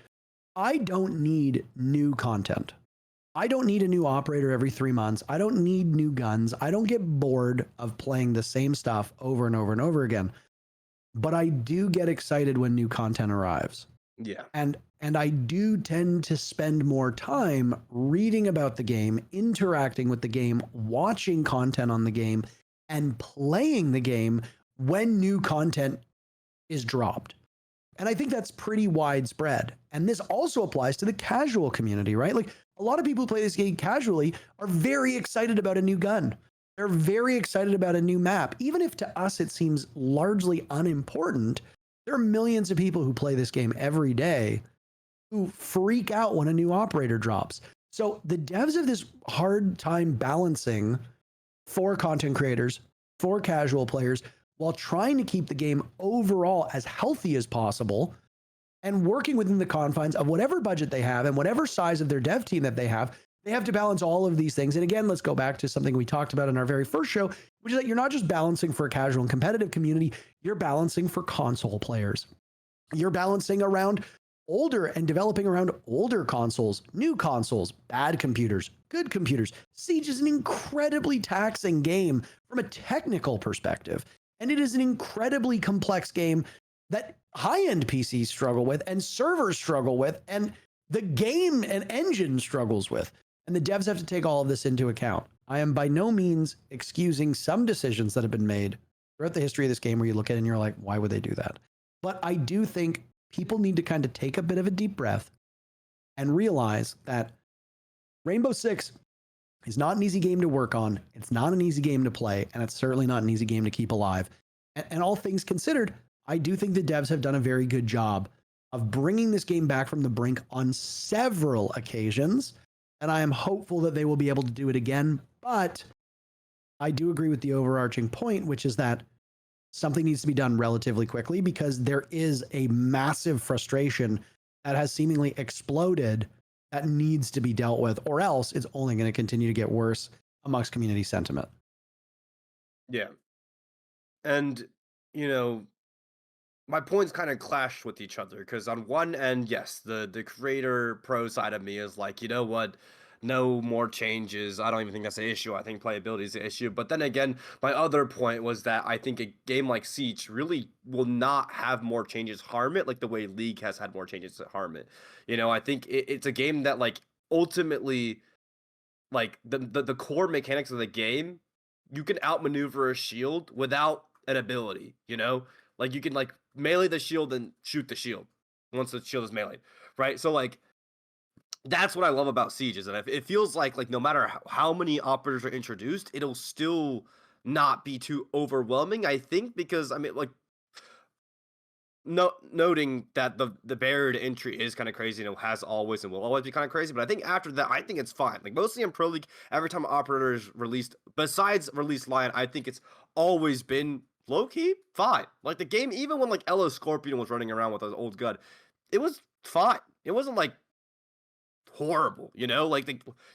I don't need new content. I don't need a new operator every 3 months. I don't need new guns. I don't get bored of playing the same stuff over and over and over again. But I do get excited when new content arrives.
Yeah.
And I do tend to spend more time reading about the game, interacting with the game, watching content on the game, and playing the game when new content is dropped. And I think that's pretty widespread. And this also applies to the casual community, right? Like, a lot of people who play this game casually are very excited about a new gun. They're very excited about a new map. Even if to us it seems largely unimportant, there are millions of people who play this game every day who freak out when a new operator drops. So the devs have this hard time balancing for content creators, for casual players, while trying to keep the game overall as healthy as possible and working within the confines of whatever budget they have and whatever size of their dev team that they have. They have to balance all of these things. And again, let's go back to something we talked about in our very first show, which is that you're not just balancing for a casual and competitive community, you're balancing for console players. You're balancing around older and developing around older consoles, new consoles, bad computers, good computers. Siege is an incredibly taxing game from a technical perspective. And it is an incredibly complex game that high-end PCs struggle with, and servers struggle with, and the game and engine struggles with. And the devs have to take all of this into account. I am by no means excusing some decisions that have been made throughout the history of this game where you look at it and you're like, why would they do that? But I do think people need to kind of take a bit of a deep breath and realize that Rainbow Six is not an easy game to work on. It's not an easy game to play, and it's certainly not an easy game to keep alive. And all things considered, I do think the devs have done a very good job of bringing this game back from the brink on several occasions. And I am hopeful that they will be able to do it again. But I do agree with the overarching point, which is that something needs to be done relatively quickly because there is a massive frustration that has seemingly exploded that needs to be dealt with, or else it's only going to continue to get worse amongst community sentiment.
Yeah. And, you know, my points kind of clash with each other because on one end, yes, the creator pro side of me is like, you know what, no more changes. I don't even think that's an issue. I think playability is the issue. But then again, my other point was that I think a game like Siege really will not have more changes harm it like the way League has had more changes to harm it. You know, I think it's a game that like ultimately like the core mechanics of the game, you can outmaneuver a shield without an ability, you know? Like you can like melee the shield and shoot the shield once the shield is melee, right? So like that's what I love about Siege is that it feels like no matter how many operators are introduced, it'll still not be too overwhelming. I think because I mean like noting that the barrier to entry is kind of crazy and it has always and will always be kind of crazy, but I think after that, I think it's fine. Like mostly in Pro League, every time operator is released, besides release Lion, I think it's always been low key fine. Like the game, even when like Elo Scorpion was running around with an old gun, it was fine. It wasn't like horrible, you know? Like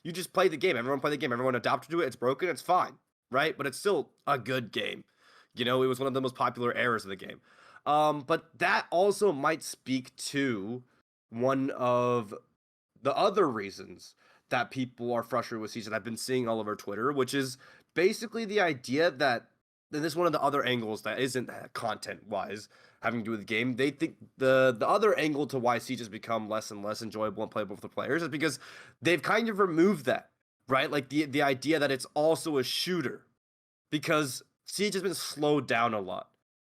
you just play the game. Everyone play the game. Everyone adapted to it. It's broken. It's fine, right? But it's still a good game. You know, it was one of the most popular eras of the game. But that also might speak to one of the other reasons that people are frustrated with Siege that I've been seeing all over Twitter, which is basically the idea that, and this is one of the other angles that isn't content-wise having to do with the game. They think the other angle to why Siege has become less and less enjoyable and playable for the players is because they've kind of removed that, right? Like the idea that it's also a shooter, because Siege has been slowed down a lot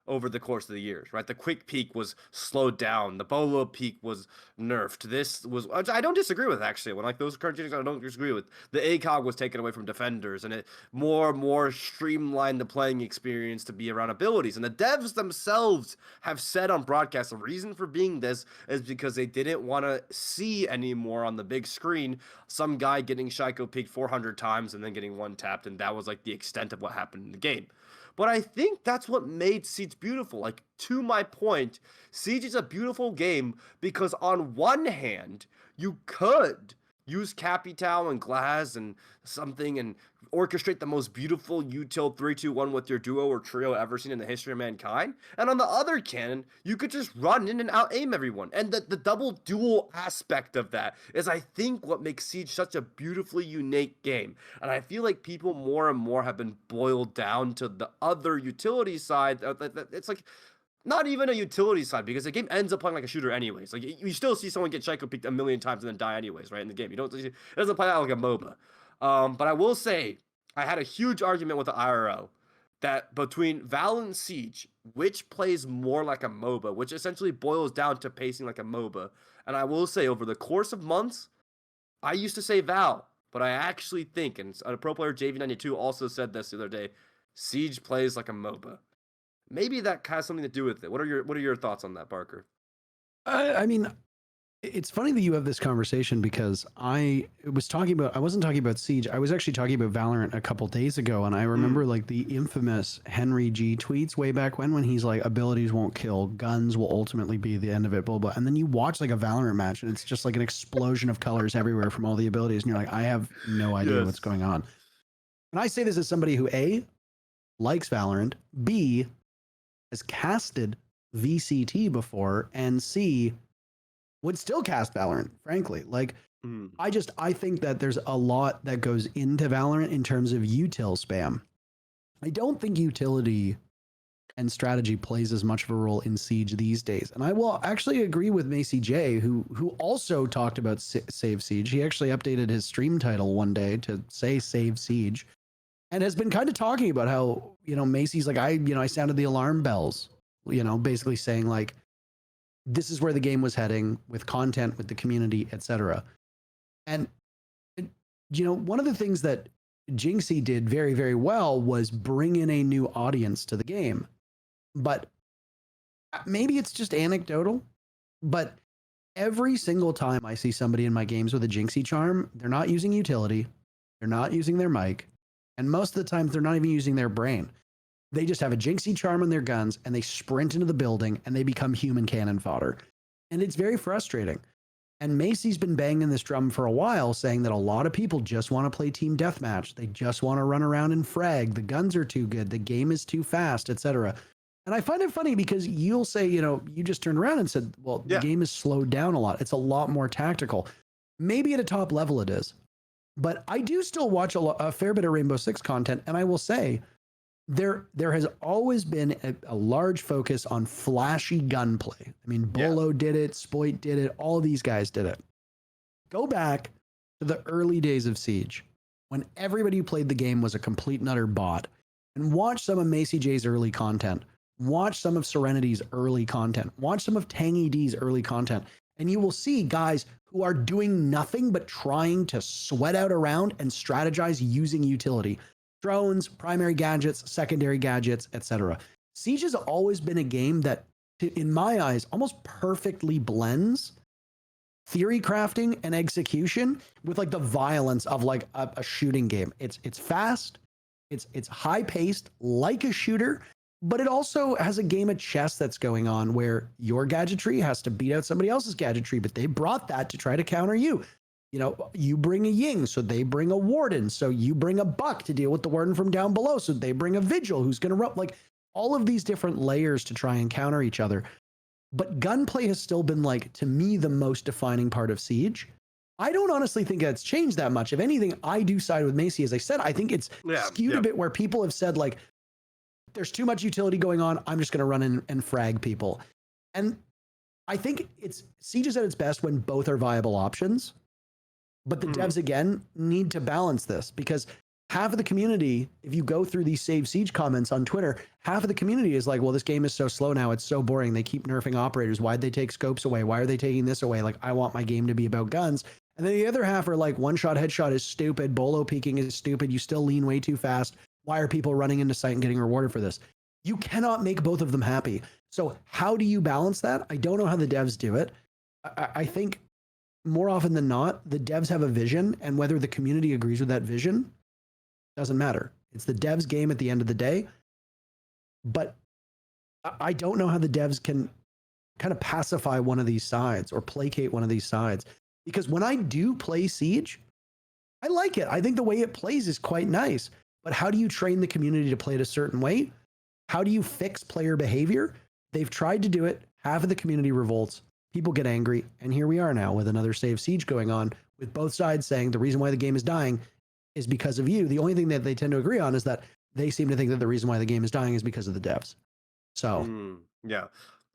over the course of the years, right? The quick peak was slowed down. The bolo peak was nerfed. This was, which I don't disagree with actually. When like those current changes, I don't disagree with. The ACOG was taken away from defenders, and it more and more streamlined the playing experience to be around abilities. And the devs themselves have said on broadcast the reason for being this is because they didn't want to see anymore on the big screen some guy getting Shaiko peaked 400 times and then getting one tapped, and that was like the extent of what happened in the game. But I think that's what made Siege beautiful. Like, to my point, Siege is a beautiful game because on one hand, you could use Capital and Glass and something and orchestrate the most beautiful util 3-2-1 with your duo or trio ever seen in the history of mankind. And on the other cannon, you could just run in and out aim everyone. And the double dual aspect of that is, I think, what makes Siege such a beautifully unique game. And I feel like people more and more have been boiled down to the other utility side. It's like not even a utility side, because the game ends up playing like a shooter anyways. Like you still see someone get Shaiko peeked a million times and then die anyways, right? In the game, it doesn't play out like a MOBA. But I will say, I had a huge argument with the IRL that between Val and Siege, which plays more like a MOBA, which essentially boils down to pacing like a MOBA. And I will say, over the course of months, I used to say Val, but I actually think, and a pro player JV92 also said this the other day, Siege plays like a MOBA. Maybe that has something to do with it. What are your thoughts on that, Barker?
I mean, it's funny that you have this conversation because I wasn't talking about Siege. I was actually talking about Valorant a couple days ago, and I remember like the infamous Henry G tweets way back when he's like, abilities won't kill, guns will ultimately be the end of it, blah blah. And then you watch like a Valorant match, and it's just like an explosion of colors everywhere from all the abilities, and you're like, I have no idea what's going on. And I say this as somebody who A, likes Valorant, B, has casted VCT before, and C, would still cast Valorant, frankly. Like, I think that there's a lot that goes into Valorant in terms of util spam. I don't think utility and strategy plays as much of a role in Siege these days. And I will actually agree with Macy J, who also talked about SaveSeige. He actually updated his stream title one day to say SaveSeige, and has been kind of talking about how, Macy's like, I sounded the alarm bells, basically saying like, this is where the game was heading with content, with the community, etc. And, one of the things that Jinxzi did very, very well was bring in a new audience to the game. But maybe it's just anecdotal, but every single time I see somebody in my games with a Jinxzi charm, they're not using utility, they're not using their mic, and most of the times they're not even using their brain. They just have a Jinxzi charm on their guns and they sprint into the building and they become human cannon fodder. And it's very frustrating. And Macy's been banging this drum for a while, saying that a lot of people just want to play team deathmatch. They just want to run around and frag. The guns are too good. The game is too fast, etc. And I find it funny because you'll say, you just turned around and said, well, the game is slowed down a lot. It's a lot more tactical. Maybe at a top level it is. But I do still watch a fair bit of Rainbow Six content. And I will say, there has always been a large focus on flashy gunplay. I mean, Bolo did it, Spoit did it, all of these guys did it. Go back to the early days of Siege, when everybody who played the game was a complete and utter bot, and watch some of Macy J's early content, watch some of Serenity's early content, watch some of Tangy D's early content, and you will see guys who are doing nothing but trying to sweat out around and strategize using utility. Drones, primary gadgets, secondary gadgets, etc. Siege has always been a game that, in my eyes, almost perfectly blends theory crafting and execution with like the violence of like a shooting game. It's fast, it's high paced like a shooter, but it also has a game of chess that's going on where your gadgetry has to beat out somebody else's gadgetry, but they brought that to try to counter you. You bring a Ying, so they bring a Warden. So you bring a Buck to deal with the Warden from down below. So they bring a Vigil who's going to run, like all of these different layers to try and counter each other. But gunplay has still been, like, to me, the most defining part of Siege. I don't honestly think that's changed that much. If anything, I do side with Macy. As I said, I think it's skewed a bit where people have said, like, there's too much utility going on. I'm just going to run in and frag people. And I think Siege is at its best when both are viable options. But the devs, again, need to balance this, because half of the community, if you go through these SaveSeige comments on Twitter, half of the community is like, well, this game is so slow now. It's so boring. They keep nerfing operators. Why'd they take scopes away? Why are they taking this away? Like, I want my game to be about guns. And then the other half are like, one-shot headshot is stupid. Bolo peeking is stupid. You still lean way too fast. Why are people running into sight and getting rewarded for this? You cannot make both of them happy. So how do you balance that? I don't know how the devs do it. I think more often than not, the devs have a vision, and whether the community agrees with that vision doesn't matter. It's the devs' game at the end of the day. But I don't know how the devs can kind of pacify one of these sides or placate one of these sides. Because when I do play Siege, I like it. I think the way it plays is quite nice. But how do you train the community to play it a certain way? How do you fix player behavior? They've tried to do it. Half of the community revolts. People get angry, and here we are now with another SaveSeige going on, with both sides saying the reason why the game is dying is because of you. The only thing that they tend to agree on is that they seem to think that the reason why the game is dying is because of the devs. So,
yeah.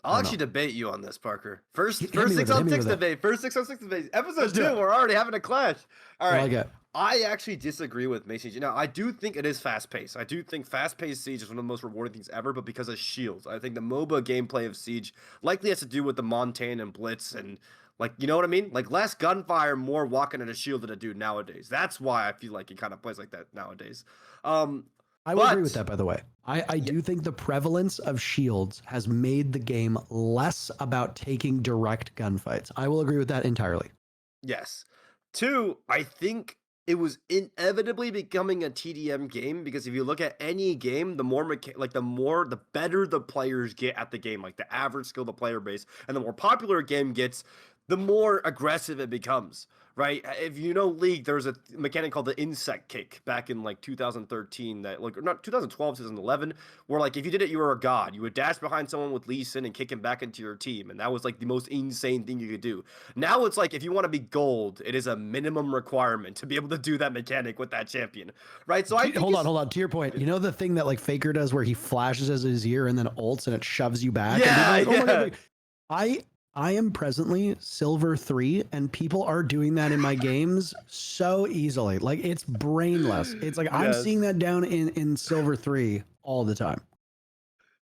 I'll actually debate you on this, Parker. First
Hit me with
6
it, hit
on
me
6
with it.
debate. First 6 on 6 debate. Episode
Let's do
2,
it.
we're already having a clash. All right.
I like it.
I actually disagree with Macy. Now, I do think it is fast-paced. I do think fast-paced Siege is one of the most rewarding things ever, but because of shields. I think the MOBA gameplay of Siege likely has to do with the Montane and Blitz and, like, you know what I mean? Like, less gunfire, more walking in a shield than a dude nowadays. That's why I feel like it kind of plays like that nowadays.
I would agree with that, by the way. I do think the prevalence of shields has made the game less about taking direct gunfights. I will agree with that entirely.
Yes. 2, I think it was inevitably becoming a TDM game, because if you look at any game, the better the players get at the game, like the average skill the player base, and the more popular a game gets, the more aggressive it becomes, right? If you know League, there's a mechanic called the insect kick back in like 2013, that like, or not 2012, 2011, where like if you did it, you were a god. You would dash behind someone with Lee Sin and kick him back into your team, and that was like the most insane thing you could do. Now it's like if you want to be gold, it is a minimum requirement to be able to do that mechanic with that champion, right? So I
hold on. To your point, you know the thing that like Faker does where he flashes as his ear and then ults and it shoves you back?
Yeah,
and like, oh
yeah.
my God. I am presently Silver 3, and people are doing that in my games so easily. Like, it's brainless. It's like I'm seeing that down in Silver 3 all the time.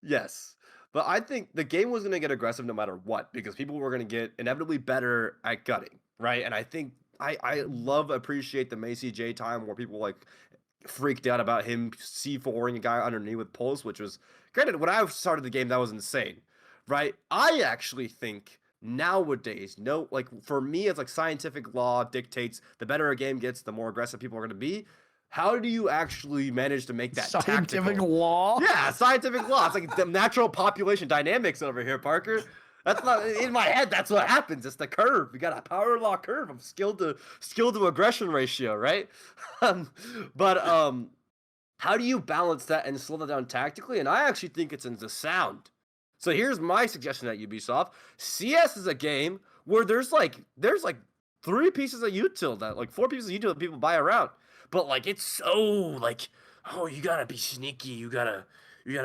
Yes. But I think the game was going to get aggressive no matter what, because people were going to get inevitably better at gutting, right? And I think I appreciate the Macy J time where people like freaked out about him C4ing a guy underneath with pulse, which was, granted, when I started the game, that was insane, right? I actually think nowadays, like for me, it's like scientific law dictates the better a game gets, the more aggressive people are going to be. how do you actually manage to make that
Scientific
tactical?
law.
Yeah, scientific law. It's like the natural population dynamics over here, Parker. That's not in my head. That's what happens. It's the curve. We got a power law curve of skill to aggression ratio, right? Um, but how do you balance that and slow that down tactically? And I actually think it's in the sound. So here's my suggestion at Ubisoft. CS is a game where there's like 3 pieces of util that like 4 pieces of util that people buy around. But like it's so like, oh, you gotta be sneaky, you gotta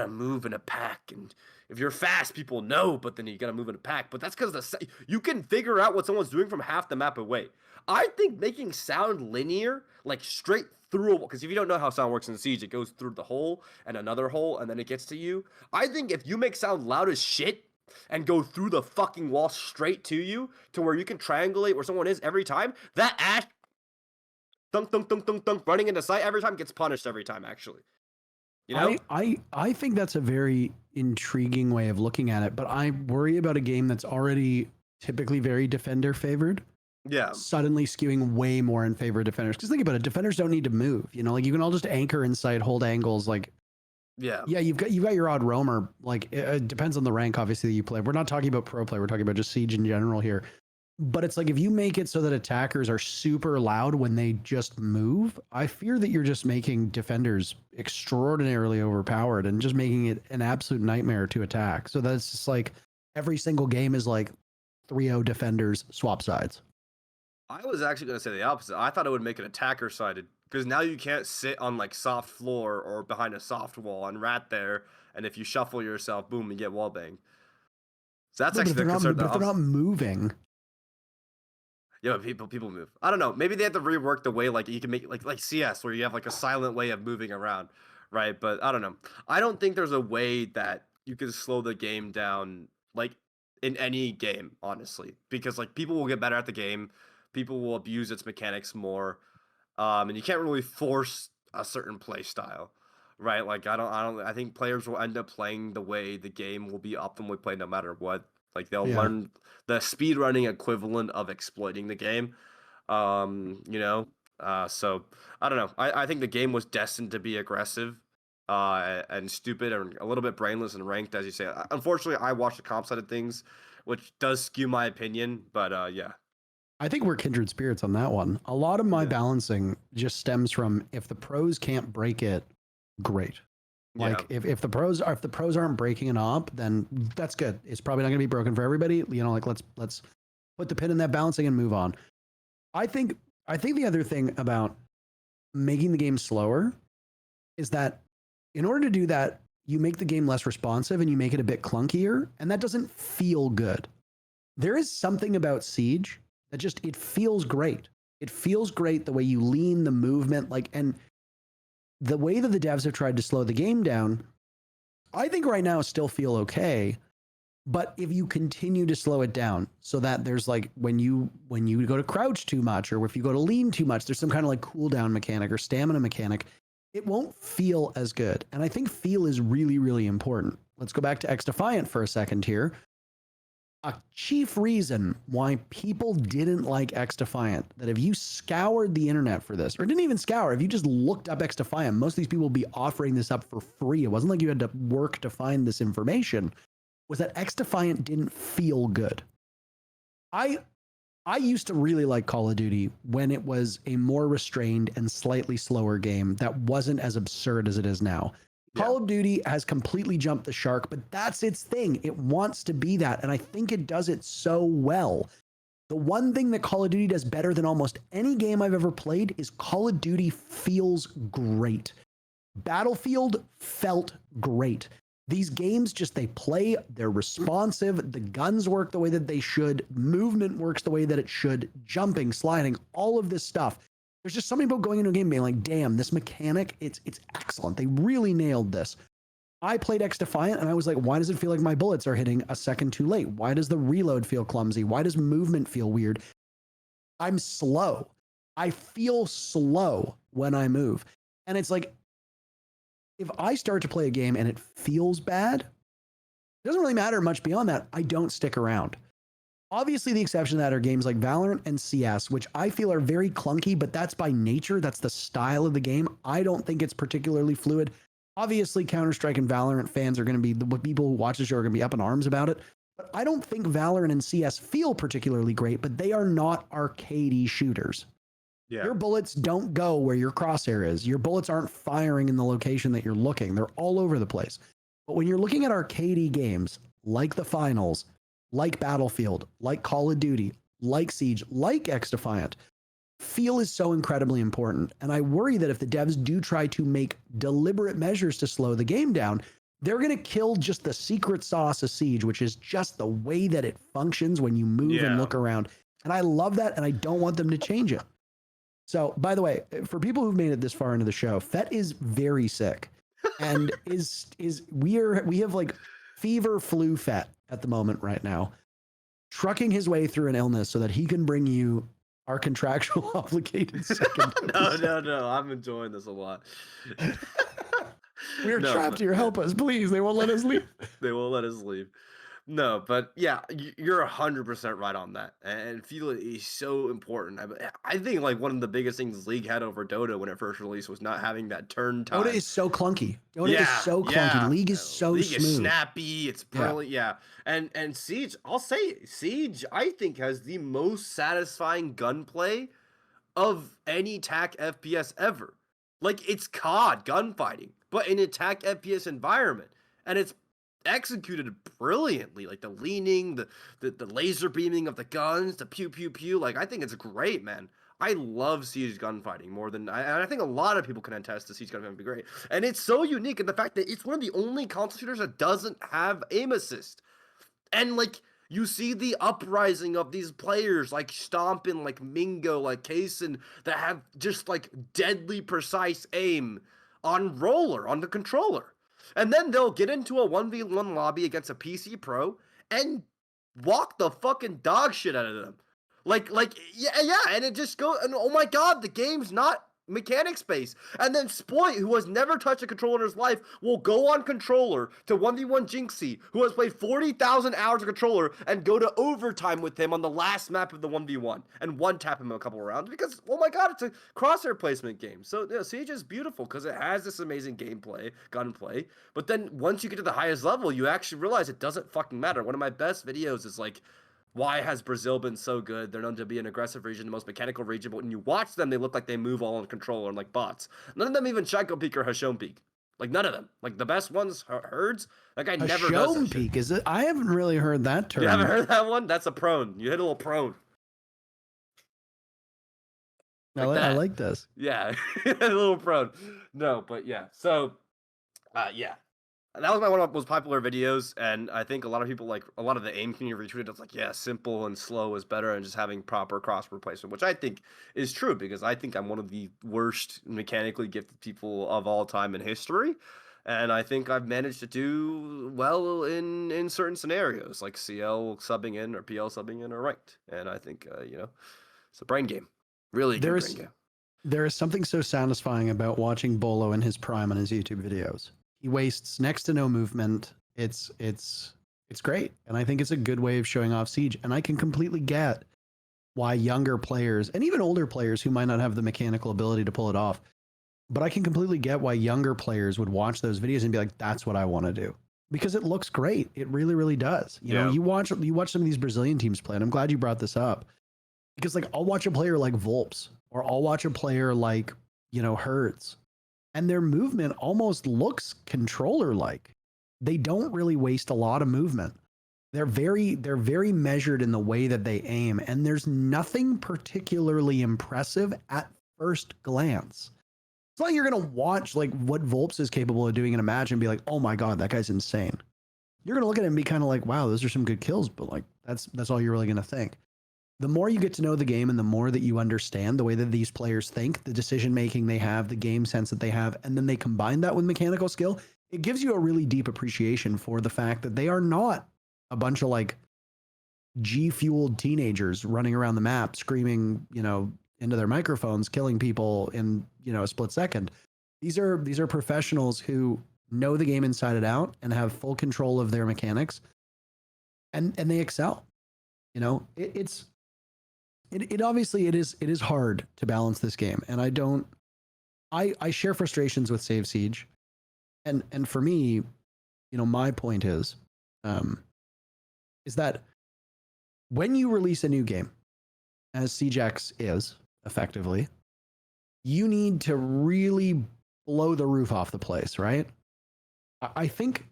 move in a pack, and if you're fast, people know, but then you gotta move in a pack. But that's because you can figure out what someone's doing from half the map away. I think making sound linear, like straight through, because if you don't know how sound works in Siege, it goes through the hole and another hole, and then it gets to you. I think if you make sound loud as shit and go through the fucking wall straight to you, to where you can triangulate where someone is every time, that ash thunk thunk thunk thunk thunk running into sight every time gets punished every time, actually. You know?
I think that's a very intriguing way of looking at it, but I worry about a game that's already typically very defender favored.
Yeah.
Suddenly skewing way more in favor of defenders. Because think about it, defenders don't need to move. You know, like you can all just anchor in sight, hold angles. Like,
yeah,
you've got your odd roamer. Like it depends on the rank, obviously, that you play. We're not talking about pro play. We're talking about just Siege in general here. But it's like if you make it so that attackers are super loud when they just move, I fear that you're just making defenders extraordinarily overpowered and just making it an absolute nightmare to attack. So that's just like every single game is like 3-0 defenders swap sides.
I was actually going to say the opposite. I thought it would make it attacker-sided, because now you can't sit on like soft floor or behind a soft wall and rat there, and if you shuffle yourself, boom, you get wall banged. So that's actually the concern.
But if they're not moving.
Yeah, but people move. I don't know. Maybe they have to rework the way like you can make like CS, where you have like a silent way of moving around, right? But I don't know. I don't think there's a way that you can slow the game down like in any game, honestly, because like people will get better at the game, people will abuse its mechanics more, and you can't really force a certain play style, right? Like I think players will end up playing the way the game will be optimally played no matter what. Like they'll learn the speedrunning equivalent of exploiting the game. So I don't know. I think the game was destined to be aggressive and stupid and a little bit brainless and ranked, as you say. Unfortunately, I watched the comp side of things, which does skew my opinion, but yeah.
I think we're kindred spirits on that one. A lot of my balancing just stems from if the pros can't break it, great. Like if the pros aren't breaking it up, then that's good. It's probably not going to be broken for everybody. You know, like let's put the pin in that balancing and move on. I think the other thing about making the game slower is that in order to do that, you make the game less responsive and you make it a bit clunkier, and that doesn't feel good. There is something about Siege that just it feels great. It feels great the way you lean, the movement, and the way that the devs have tried to slow the game down, I think right now still feel okay. But if you continue to slow it down so that there's like when you go to crouch too much, or if you go to lean too much, there's some kind of like cooldown mechanic or stamina mechanic, it won't feel as good. And I think feel is really, really important. Let's go back to XDefiant for a second here. A chief reason why people didn't like XDefiant, that if you scoured the internet for this, or didn't even scour, if you just looked up XDefiant, most of these people will be offering this up for free. It wasn't like you had to work to find this information, was that XDefiant didn't feel good. I used to really like Call of Duty when it was a more restrained and slightly slower game that wasn't as absurd as it is now. Call of Duty has completely jumped the shark, but that's its thing. It wants to be that, and I think it does it so well. The one thing that Call of Duty does better than almost any game I've ever played is Call of Duty feels great. Battlefield felt great. These games they play, they're responsive, the guns work the way that they should, movement works the way that it should, jumping, sliding, all of this stuff. There's just something about going into a game being like, damn, this mechanic, it's excellent. They really nailed this. I played XDefiant and I was like, why does it feel like my bullets are hitting a second too late? Why does the reload feel clumsy? Why does movement feel weird? I'm slow. I feel slow when I move. And it's like, if I start to play a game and it feels bad, it doesn't really matter much beyond that. I don't stick around. Obviously, the exception to that are games like Valorant and CS, which I feel are very clunky, but that's by nature. That's the style of the game. I don't think it's particularly fluid. Obviously, Counter-Strike and Valorant fans are going to be the people who watch the show are going to be up in arms about it. But I don't think Valorant and CS feel particularly great, but they are not arcadey shooters.
Yeah.
Your bullets don't go where your crosshair is. Your bullets aren't firing in the location that you're looking. They're all over the place. But when you're looking at arcadey games like the Finals, like Battlefield, like Call of Duty, like Siege, like XDefiant, feel is so incredibly important. And I worry that if the devs do try to make deliberate measures to slow the game down, they're going to kill just the secret sauce of Siege, which is just the way that it functions when you move and look around. And I love that, and I don't want them to change it. So, by the way, for people who've made it this far into the show, Fett is very sick, and we have like fever flu Fett at the moment right now, trucking his way through an illness so that he can bring you our contractual obligated second episode.
No, I'm enjoying this a lot.
We're trapped here. Help us, please. They won't let us leave.
They won't let us leave. No, but yeah, you're 100% right on that. And feel is so important. I think like one of the biggest things League had over Dota when it first released was not having that turn time.
Dota is so clunky. Dota is so clunky. League is so
League
smooth.
is snappy. It's brilliant. Yeah. And Siege, I'll say Siege, I think has the most satisfying gunplay of any attack FPS ever. Like it's COD gunfighting, but in an attack FPS environment. And it's executed brilliantly, like the leaning, the laser beaming of the guns, the pew pew pew. Like I think it's great, man. I love Siege gunfighting more than and I think a lot of people can attest to Siege gunfighting be great. And it's so unique in the fact that it's one of the only console shooters that doesn't have aim assist. And like you see the uprising of these players like Stompin, like Mingo, like Kaysen, that have just like deadly precise aim on roller, on the controller. And then they'll get into a 1v1 lobby against a PC pro and walk the fucking dog shit out of them. Like, yeah, and it just goes, and oh my god, the game's not mechanics based. And then Spoit, who has never touched a controller in his life, will go on controller to 1v1 Jinxzi, who has played 40,000 hours of controller, and go to overtime with him on the last map of the 1v1 and one-tap him a couple of rounds because, oh my god, it's a crosshair placement game. So, yeah, Siege is beautiful because it has this amazing gameplay, gunplay, but then once you get to the highest level, you actually realize it doesn't fucking matter. One of my best videos is like, why has Brazil been so good? They're known to be an aggressive region, the most mechanical region, but when you watch them, they look like they move all on controller and like bots. None of them even Shaco Peak or Hashom Peak. Like, none of them. Like, the best ones, Herds, that guy never does that
Peak, is it? I haven't really heard that term.
You haven't heard that one? That's a prone. You hit a little prone.
Like I like this.
Yeah, a little prone. No, but yeah. So, yeah. That was one of my most popular videos, and I think a lot of people, like, a lot of the AIM community retweeted. It's like, yeah, simple and slow is better, and just having proper cross replacement, which I think is true, because I think I'm one of the worst mechanically gifted people of all time in history, and I think I've managed to do well in certain scenarios, like CL subbing in, or PL subbing in, or ranked, and I think, it's a brain game. Really good brain game.
There is something so satisfying about watching Bolo in his prime on his YouTube videos. He wastes next to no movement. It's great. And I think it's a good way of showing off Siege. And I can completely get why younger players and even older players who might not have the mechanical ability to pull it off, but I can completely get why younger players would watch those videos and be like, that's what I want to do. Because it looks great. It really, really does. You know, you watch some of these Brazilian teams play, and I'm glad you brought this up. Because like I'll watch a player like Volps, or I'll watch a player like, Herds. And their movement almost looks controller-like. They don't really waste a lot of movement. They're very measured in the way that they aim, and there's nothing particularly impressive at first glance. It's not like you're gonna watch like what Volps is capable of doing in a match and be like, oh my god, that guy's insane. You're gonna look at it and be kind of like, wow, those are some good kills, but like that's all you're really gonna think. The more you get to know the game and the more that you understand the way that these players think, the decision making they have, the game sense that they have, and then they combine that with mechanical skill, it gives you a really deep appreciation for the fact that they are not a bunch of like G-fueled teenagers running around the map screaming, into their microphones, killing people in, a split second. These are professionals who know the game inside and out and have full control of their mechanics, and they excel. You know, it obviously it is hard to balance this game, and I share frustrations with SaveSeige, and for me, you know, my point is that when you release a new game, as Siege X is effectively, you need to really blow the roof off the place, right? I think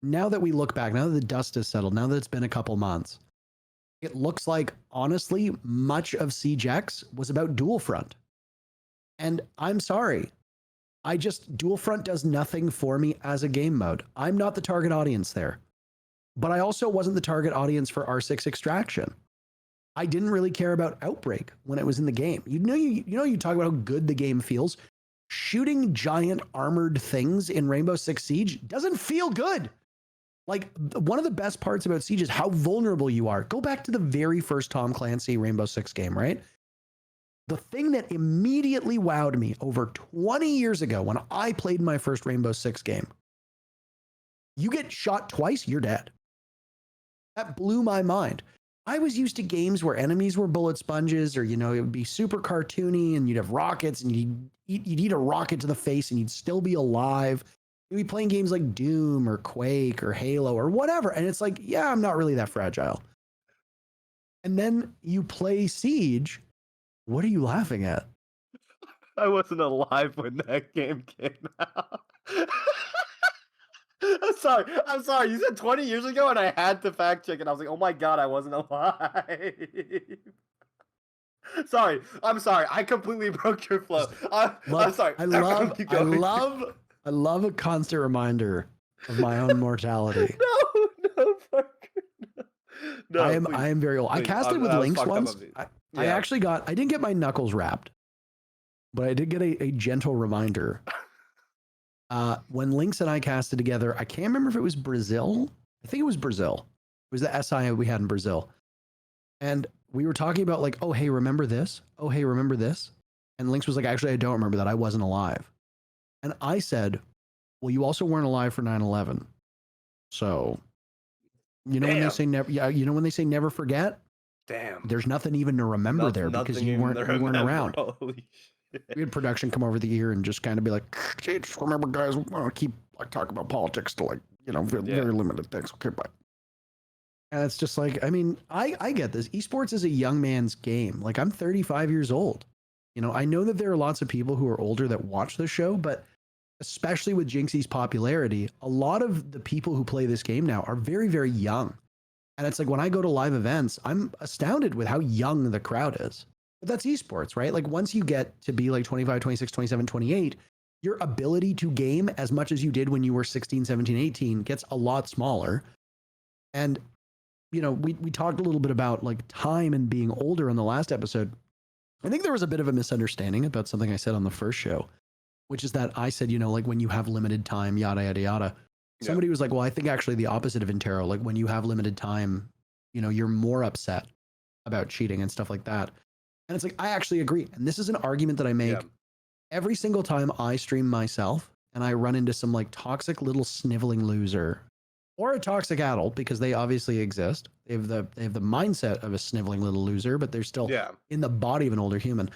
now that we look back, now that the dust has settled, now that it's been a couple months, it looks like, honestly, much of Siege X was about dual front. And I'm sorry, dual front does nothing for me as a game mode. I'm not the target audience there. But I also wasn't the target audience for R6 Extraction. I didn't really care about Outbreak when it was in the game. You talk about how good the game feels. Shooting giant armored things in Rainbow Six Siege doesn't feel good. Like, one of the best parts about Siege is how vulnerable you are. Go back to the very first Tom Clancy Rainbow Six game, right? The thing that immediately wowed me over 20 years ago when I played my first Rainbow Six game, you get shot twice, you're dead. That blew my mind. I was used to games where enemies were bullet sponges, or, you know, it would be super cartoony and you'd have rockets and you'd eat a rocket to the face and you'd still be alive. You'd be playing games like Doom or Quake or Halo or whatever. And it's like, yeah, I'm not really that fragile. And then you play Siege. What are you laughing at?
I wasn't alive when that game came out. I'm sorry. You said 20 years ago, and I had to fact check, and I was like, "Oh my god, I wasn't alive." Sorry, I'm sorry. I completely broke your flow. I'm sorry.
I love a constant reminder of my own mortality.
No, no.
I am very old. I casted with Lynx once. I didn't get my knuckles wrapped, but I did get a gentle reminder. When Lynx and I casted together, I can't remember if it was Brazil. I think it was Brazil. It was the SI we had in Brazil. And we were talking about, like, oh, hey, remember this? Oh, hey, remember this? And Lynx was like, actually, I don't remember that. I wasn't alive. And I said, well, you also weren't alive for 9/11. So, you know, when they say never, when they say never forget,
damn,
there's nothing even to remember there because you weren't around.
Holy shit.
We had production come over the ear and just kind of be like, hey, just remember, guys, we want to keep talking about politics to very limited things. Okay, bye. And it's just like, I mean, I get this. Esports is a young man's game. Like, I'm 35 years old. You know, I know that there are lots of people who are older that watch the show, but especially with Jinxzi's popularity, a lot of the people who play this game now are very, very young. And it's like, when I go to live events, I'm astounded with how young the crowd is. But that's esports, right? Like, once you get to be like 25, 26, 27, 28, your ability to game as much as you did when you were 16, 17, 18 gets a lot smaller. And, you know, we talked a little bit about like time and being older in the last episode. I think there was a bit of a misunderstanding about something I said on the first show, which is that I said, you know, like, when you have limited time, yada, yada, yada. Somebody was like, well, I think actually the opposite of Interro, like, when you have limited time, you know, you're more upset about cheating and stuff like that. And it's like, I actually agree. And this is an argument that I make every single time I stream myself and I run into some like toxic little sniveling loser or a toxic adult, because they obviously exist. They have the mindset of a sniveling little loser, but they're still in the body of an older human.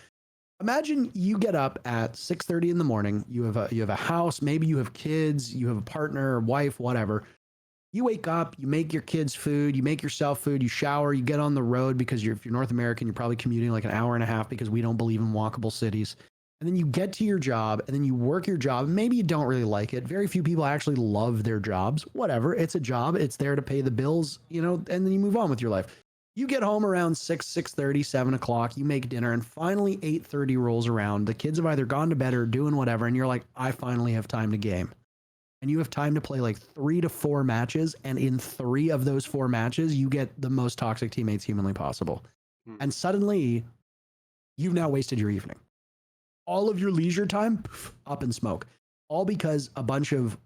Imagine you get up at 6:30 in the morning. You have a house, maybe you have kids, you have a partner, wife, whatever. You wake up, you make your kids food, you make yourself food, you shower, you get on the road because if you're North American, you're probably commuting like an hour and a half because we don't believe in walkable cities. And then you get to your job and then you work your job. Maybe you don't really like it. Very few people actually love their jobs. Whatever. It's a job. It's there to pay the bills, you know, and then you move on with your life. You get home around 6:30, 7 o'clock, you make dinner, and finally 8:30 rolls around. The kids have either gone to bed or doing whatever, and you're like, I finally have time to game. And you have time to play like 3 to 4 matches, and in 3 of those 4 matches, you get the most toxic teammates humanly possible. And suddenly, you've now wasted your evening. All of your leisure time, up in smoke. All because a bunch of,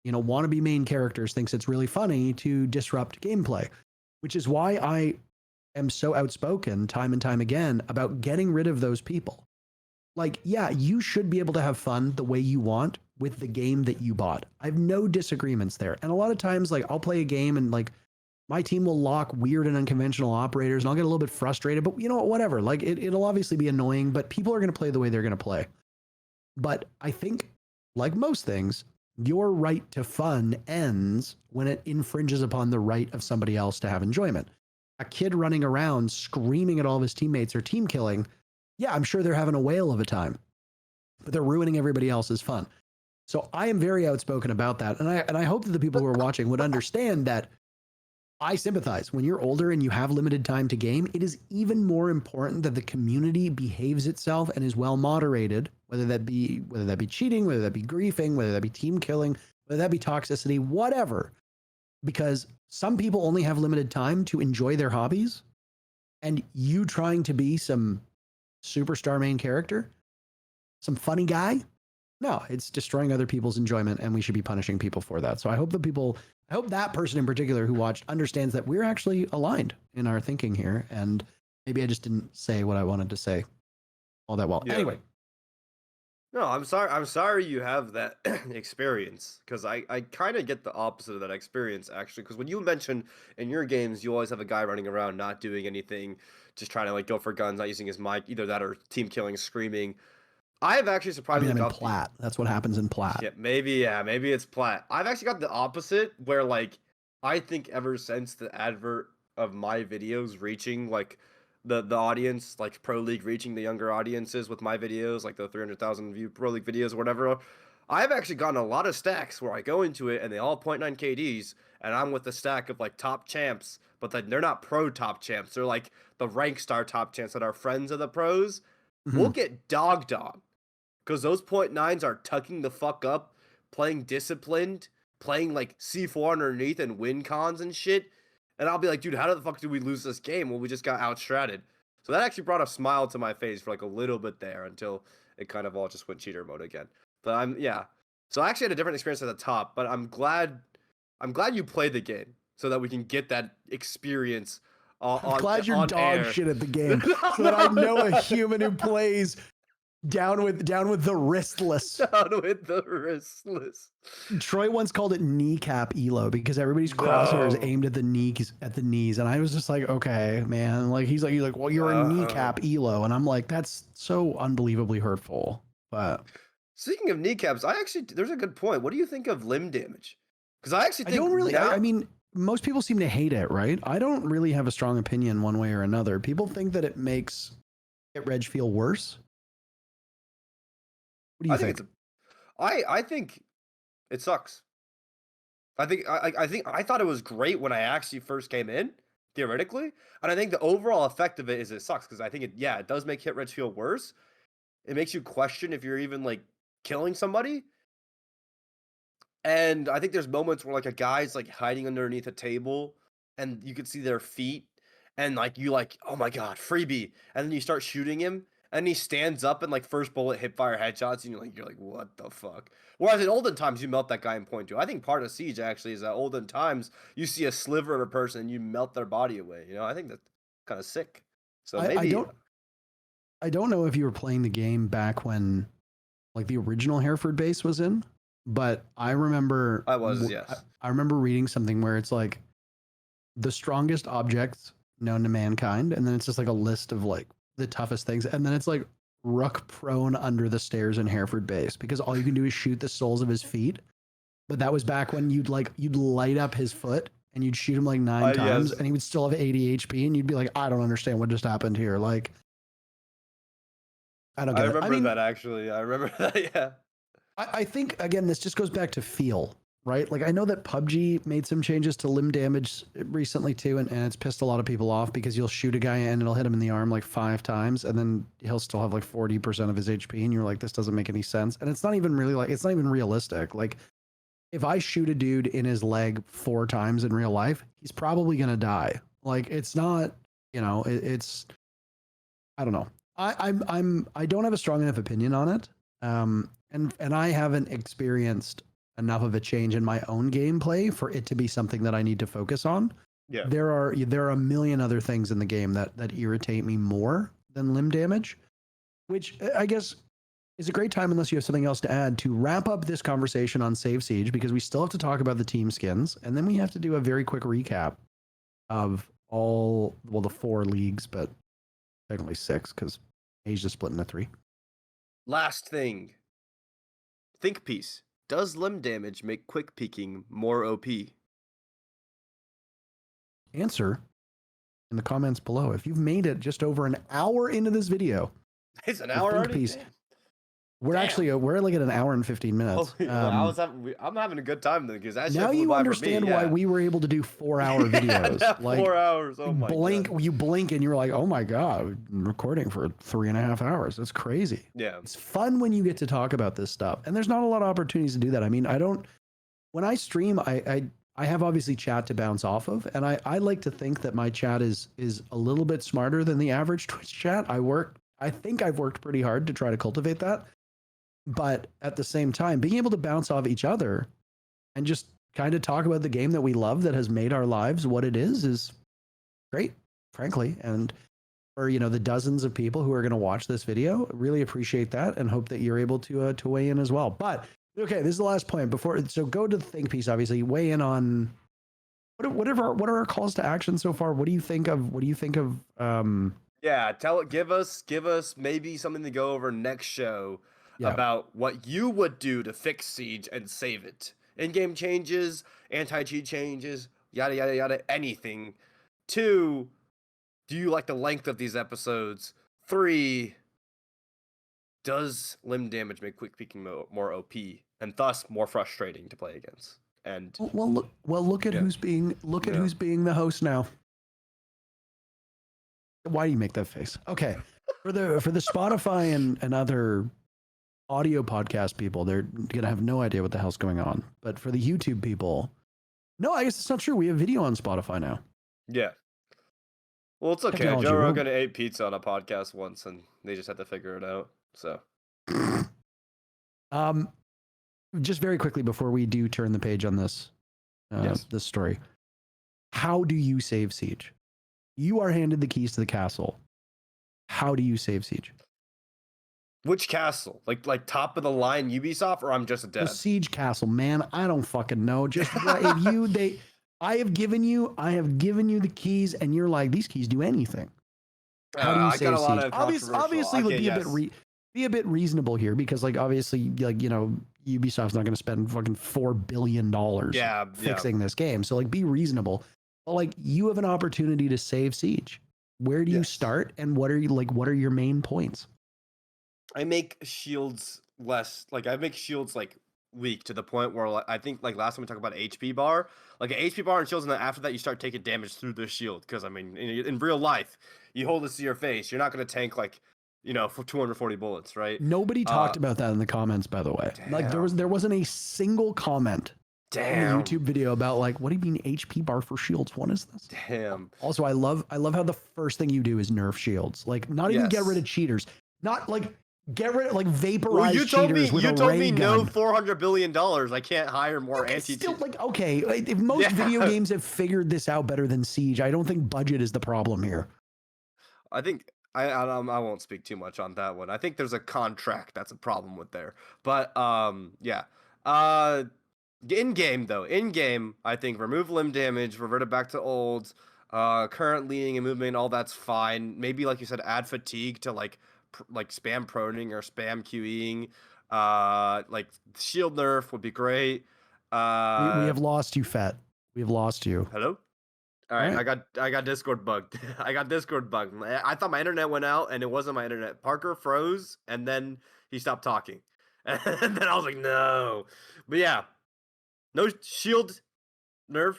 you know, wannabe main characters thinks it's really funny to disrupt gameplay, which is why I am so outspoken time and time again about getting rid of those people. Like, yeah, you should be able to have fun the way you want with the game that you bought. I have no disagreements there. And a lot of times, like, I'll play a game and like my team will lock weird and unconventional operators, and I'll get a little bit frustrated, but you know what, whatever. Like it'll obviously be annoying, but people are going to play the way they're going to play. But I think, like most things, your right to fun ends when it infringes upon the right of somebody else to have enjoyment. A kid running around screaming at all of his teammates or team killing, yeah, I'm sure they're having a whale of a time, but they're ruining everybody else's fun. So I am very outspoken about that. And I hope that the people who are watching would understand that I sympathize. When you're older and you have limited time to game, it is even more important that the community behaves itself and is well moderated, whether that be cheating, whether that be griefing, whether that be team killing, whether that be toxicity, whatever. Because some people only have limited time to enjoy their hobbies, and you trying to be some superstar main character, some funny guy, no, it's destroying other people's enjoyment, and we should be punishing people for that. So I hope that person in particular who watched understands that we're actually aligned in our thinking here. And maybe I just didn't say what I wanted to say all that well. Yeah. Anyway.
No, I'm sorry you have that experience, because I kind of get the opposite of that experience, actually. Because when you mention in your games, you always have a guy running around not doing anything, just trying to like go for guns, not using his mic, either that or team killing, screaming. I have actually surprisingly
got Plat. That's what happens in Plat.
Yeah, maybe it's Plat. I've actually got the opposite, where like I think ever since the advert of my videos reaching like the audience, like Pro League reaching the younger audiences with my videos, like the 300,000 view Pro League videos or whatever, I've actually gotten a lot of stacks where I go into it and they all 0.9 KDs, and I'm with a stack of like top champs, but then they're not pro top champs. They're like the rank star top champs that are friends of the pros. We'll get dogged on. Because those 0.9s are tucking the fuck up, playing disciplined, playing like C4 underneath and win cons and shit. And I'll be like, dude, how the fuck did we lose this game? Well, we just got outstratted. So that actually brought a smile to my face for like a little bit there until it kind of all just went cheater mode again. But So I actually had a different experience at the top, but I'm glad you played the game so that we can get that experience
I'm glad you're dog
air.
Shit at the game so that I know a human who plays down with the wristless.
Down with the wristless.
Troy once called it kneecap elo because everybody's crosshairs aimed at the knees, and I was just like, okay, man. Like he's like, well, you're a kneecap elo, and I'm like, that's so unbelievably hurtful. But
speaking of kneecaps, there's a good point. What do you think of limb damage? Because I actually think
I don't really. I mean, most people seem to hate it, right? I don't really have a strong opinion one way or another. People think that it makes hit reg feel worse. What do you think?
I think it sucks. I thought it was great when I actually first came in, theoretically, and I think the overall effect of it is it sucks because I think it does make hit reg feel worse. It makes you question if you're even like killing somebody. And I think there's moments where like a guy's like hiding underneath a table and you can see their feet and like you like, oh my god, freebie, and then you start shooting him and he stands up and like first bullet hip fire headshots and you're like what the fuck. Whereas in olden times you melt that guy in point two. I think part of Siege actually is that olden times you see a sliver of a person and you melt their body away. You know, I think that's kind of sick. So maybe
I don't know if you were playing the game back when like the original Hereford base was in, but I remember
yes.
I remember reading something where it's like the strongest objects known to mankind, and then it's just like a list of like the toughest things, and then it's like Rook prone under the stairs in Hereford base because all you can do is shoot the soles of his feet. But that was back when you'd light up his foot and you'd shoot him like 9 times and he would still have 80 HP and you'd be like, I don't understand what just happened here. Like, I don't get it.
I remember that actually. I remember that, yeah.
I think, again, this just goes back to feel, right? Like, I know that PUBG made some changes to limb damage recently too, and it's pissed a lot of people off because you'll shoot a guy and it'll hit him in the arm like 5 times, and then he'll still have like 40% of his HP, and you're like, this doesn't make any sense. And it's not even really like, it's not even realistic. Like, if I shoot a dude in his leg 4 times in real life, he's probably going to die. Like, it's not, you know, it's, I don't know. I don't have a strong enough opinion on it. And I haven't experienced enough of a change in my own gameplay for it to be something that I need to focus on.
Yeah.
There are a million other things in the game that irritate me more than limb damage, which I guess is a great time, unless you have something else to add, to wrap up this conversation on SaveSeige, because we still have to talk about the team skins, and then we have to do a very quick recap of all, well, the 4 leagues, but technically 6 because Asia's split into 3.
Last thing. Think piece. Does limb damage make quick peeking more OP?
Answer in the comments below. If you've made it just over an hour into this video,
It's an
the
hour
think
already?
piece-
Damn.
we're
Damn.
actually we're like at an hour and 15 minutes.
I'm having a good time then because that shit
Now
flew
you
by for me,
understand
yeah.
why we were able to do 4-hour videos.
Yeah,
like
4 hours. Oh my god.
you blink and you're like, oh my god, I'm recording for 3.5 hours. That's crazy.
Yeah.
It's fun when you get to talk about this stuff, and there's not a lot of opportunities to do that. I mean, when I stream, I have obviously chat to bounce off of, and I like to think that my chat is a little bit smarter than the average Twitch chat. I think I've worked pretty hard to try to cultivate that. But at the same time, being able to bounce off each other and just kind of talk about the game that we love that has made our lives what it is great, frankly. And for, the dozens of people who are going to watch this video, really appreciate that and hope that you're able to weigh in as well. But okay, this is the last point so go to the think piece, obviously weigh in on what are our calls to action so far? What do you think of
Yeah, give us maybe something to go over next show about what you would do to fix Siege and save it. In-game changes, anti-cheat changes, yada yada yada, anything. 2, do you like the length of these episodes? 3, does limb damage make quick peeking more OP and thus more frustrating to play against? And
look at who's being the host now. Why do you make that face? Okay. For the Spotify and other audio podcast people, they're gonna have no idea what the hell's going on. But for the YouTube people, no, I guess it's not true. We have video on Spotify now.
Yeah. Well, it's okay.
Technology,
Joe Rogan ate pizza on a podcast once, and they just had to figure it out. So,
just very quickly before we do turn the page on this, this story, how do you save Siege? You are handed the keys to the castle. How do you save Siege?
Which castle? Like top of the line Ubisoft, or I'm just a dead?
The Siege castle, man. I don't fucking know. Just I have given you the keys, and you're like, these keys do anything. How do you save Siege? Obviously, be a bit reasonable here, because obviously, Ubisoft's not going to spend fucking $4 billion fixing this game. So be reasonable. But you have an opportunity to save Siege. Where do you start, and what are your main points?
I make shields less, I make shields weak to the point where I think last time we talked about HP bar, an HP bar and shields, and then after that you start taking damage through the shield, because I mean in real life you hold this to your face, you're not going to tank for 240 bullets, right?
Nobody talked about that in the comments, by the way.
Damn.
There wasn't a single comment in the YouTube video about what do you mean HP bar for shields? What is this?
Damn.
Also, I love how the first thing you do is nerf shields. Not even get rid of cheaters. Not get rid of vaporize cheaters with a ray gun. You told me no
$400 billion. I can't hire more
still okay. If most video games have figured this out better than Siege, I don't think budget is the problem here.
I think I won't speak too much on that one. I think there's a contract that's a problem with there. But in game, I think remove limb damage, revert it back to old, current leading and movement, all that's fine. Maybe like you said, add fatigue to spam proning or spam QEing. Shield nerf would be great.
We have lost you, Fett. We have lost you.
Hello? All right. I got Discord bugged. I got Discord bugged. I thought my internet went out, and it wasn't my internet. Parker froze, and then he stopped talking. And then I was like, no. But yeah, no shield nerf.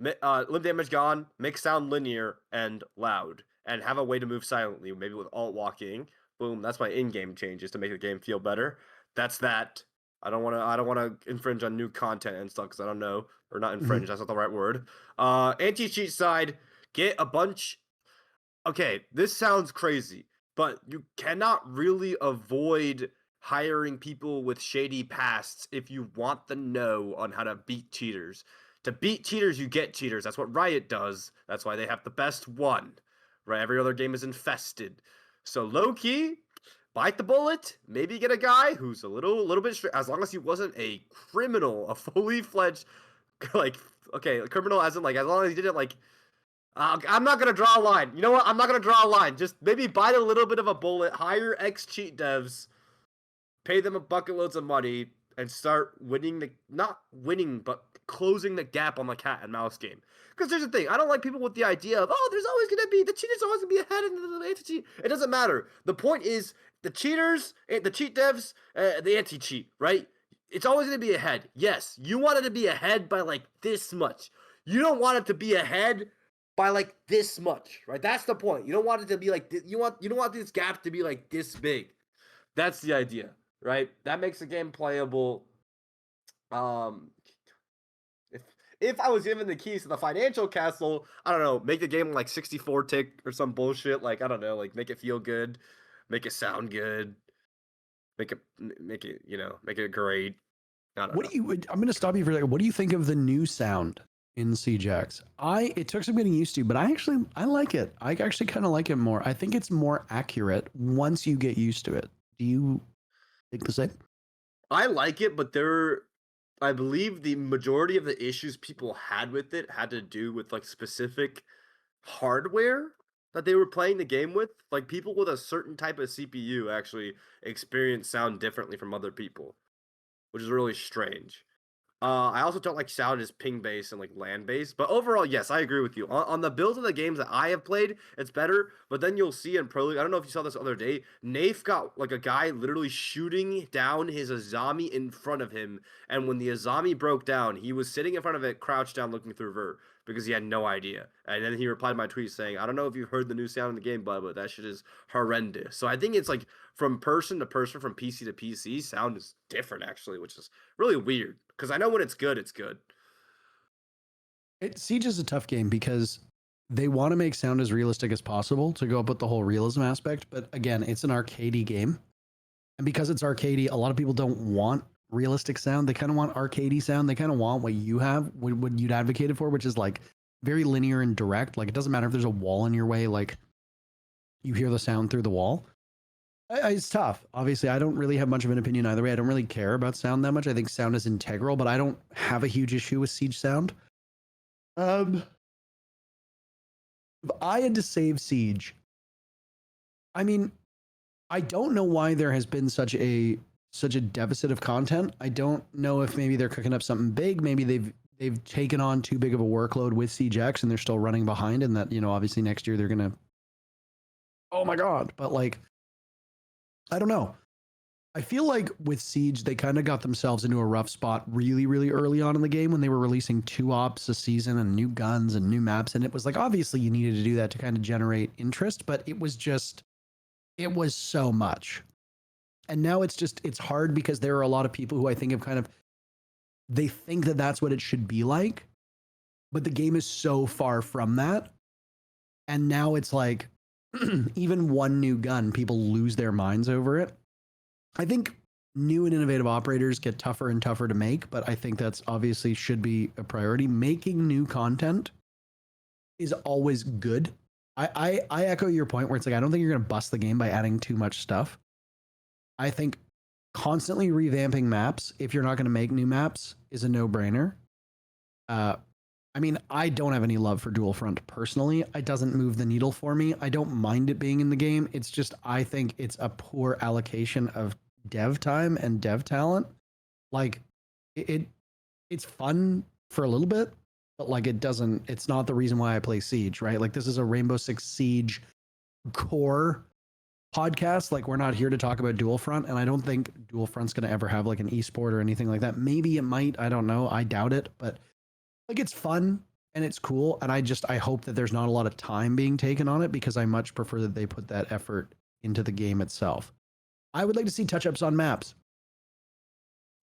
Limb damage gone. Make sound linear and loud, and have a way to move silently, maybe with alt walking. Boom. That's my in-game changes to make the game feel better. That's that. I don't want to infringe on new content and stuff, because I don't know, or not infringe. That's not the right word. Anti-cheat side, get a bunch. Okay, this sounds crazy, but you cannot really avoid hiring people with shady pasts if you want the know on how to beat cheaters. To beat cheaters, you get cheaters. That's what Riot does. That's why they have the best one. Right? Every other game is infested. So low key, bite the bullet. Maybe get a guy who's a little bit straight, as long as he wasn't a criminal, a fully fledged criminal, as in as long as he didn't I'm not gonna draw a line. You know what? I'm not gonna draw a line. Just maybe bite a little bit of a bullet, hire ex cheat devs, pay them a bucket loads of money, and start winning not winning, but closing the gap on the cat and mouse game. Because there's the thing, I don't like people with the idea of, oh, there's always gonna be the cheaters always gonna be ahead of the anti-cheat. It doesn't matter. The point is the cheaters, the cheat devs, the anti-cheat, right? It's always gonna be ahead. Yes, you want it to be ahead by like this much. You don't want it to be ahead by like this much, right? That's the point. You don't want it to be like you don't want this gap to be like this big. That's the idea, right? That makes the game playable. If I was given the keys to the financial castle, I don't know, make the game like 64 tick or some bullshit. Like I don't know, like make it feel good, make it sound good, make it make it great. I don't know.
I'm going to stop you for a second. What do you think of the new sound in SaveSeige? It took some getting used to, but I like it. I actually kind of like it more. I think it's more accurate once you get used to it. Do you think the same?
I like it, but I believe the majority of the issues people had with it had to do with like specific hardware that they were playing the game with. Like people with a certain type of CPU actually experience sound differently from other people, which is really strange. I also don't like sound as ping based and like land based, but overall, yes, I agree with you. On the builds of the games that I have played, it's better. But then you'll see in Pro League, I don't know if you saw this the other day, Nafe got like a guy literally shooting down his Azami in front of him, and when the Azami broke down, he was sitting in front of it, crouched down, looking through vert because he had no idea. And then he replied to my tweet saying, "I don't know if you've heard the new sound in the game, bud, but that shit is horrendous." So I think it's like from person to person, from PC to PC, sound is different actually, which is really weird. Because I know when it's good, it's good.
Siege is a tough game because they want to make sound as realistic as possible to go up with the whole realism aspect. But again, it's an arcadey game. And because it's arcadey, a lot of people don't want realistic sound. They kind of want arcadey sound. They kind of want what you have, what you'd advocated for, which is like very linear and direct. Like it doesn't matter if there's a wall in your way, like you hear the sound through the wall. It's tough. Obviously, I don't really have much of an opinion either way. I don't really care about sound that much. I think sound is integral, but I don't have a huge issue with Siege sound. If I had to save Siege, I mean, I don't know why there has been such a deficit of content. I don't know if maybe they're cooking up something big. Maybe they've taken on too big of a workload with Siege X and they're still running behind, and that, obviously next year they're gonna, oh my god, but like, I don't know. I feel like with Siege, they kind of got themselves into a rough spot really, really early on in the game when they were releasing 2 ops a season and new guns and new maps. And it was like, obviously you needed to do that to kind of generate interest, but it was so much. And now it's hard because there are a lot of people who I think have they think that that's what it should be like, but the game is so far from that. And now it's like, even one new gun, people lose their minds over it. I think new and innovative operators get tougher and tougher to make, but I think that's obviously should be a priority. Making new content is always good. I echo your point where it's like, I don't think you're going to bust the game by adding too much stuff. I think constantly revamping maps, if you're not going to make new maps, is a no-brainer. I mean, I don't have any love for Dual Front personally. It doesn't move the needle for me. I don't mind it being in the game. It's just, I think it's a poor allocation of dev time and dev talent. Like, it's fun for a little bit, but like it's not the reason why I play Siege, right? Like, this is a Rainbow Six Siege core podcast. Like, we're not here to talk about Dual Front, and I don't think Dual Front's going to ever have like an esport or anything like that. Maybe it might. I don't know. I doubt it, but like, it's fun and it's cool. And I hope that there's not a lot of time being taken on it, because I much prefer that they put that effort into the game itself. I would like to see touch-ups on maps.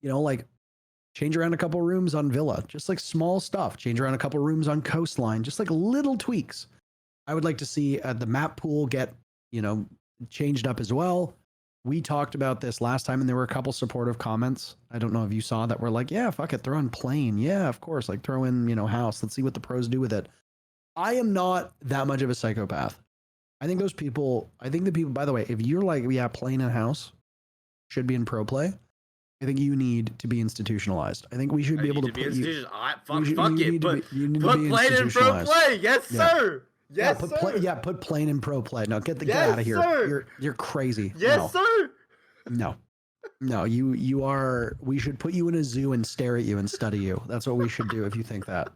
Like change around a couple rooms on Villa, just like small stuff. Change around a couple rooms on Coastline, just like little tweaks. I would like to see the map pool get, changed up as well. We talked about this last time, and there were a couple supportive comments. I don't know if you saw that. We're like, yeah, fuck it, throw in plane. Yeah, of course. Like, throw in, house. Let's see what the pros do with it. I am not that much of a psychopath. I think the people, by the way, if you're like, yeah, plane and house should be in pro play, I think you need to be institutionalized. I think we should
I
be able
need
to
to be
put you.
institutionalized. Fuck
You
it.
need to be.
Put
You need to be
plain and pro
institutionalized.
play. Yes,
Yeah.
sir.
Yeah.
Yes, sir.
Put plain and pro play. No, get
Yes,
out of here.
sir.
You're crazy.
Yes, sir.
No. You are. We should put you in a zoo and stare at you and study you. That's what we should do if you think that.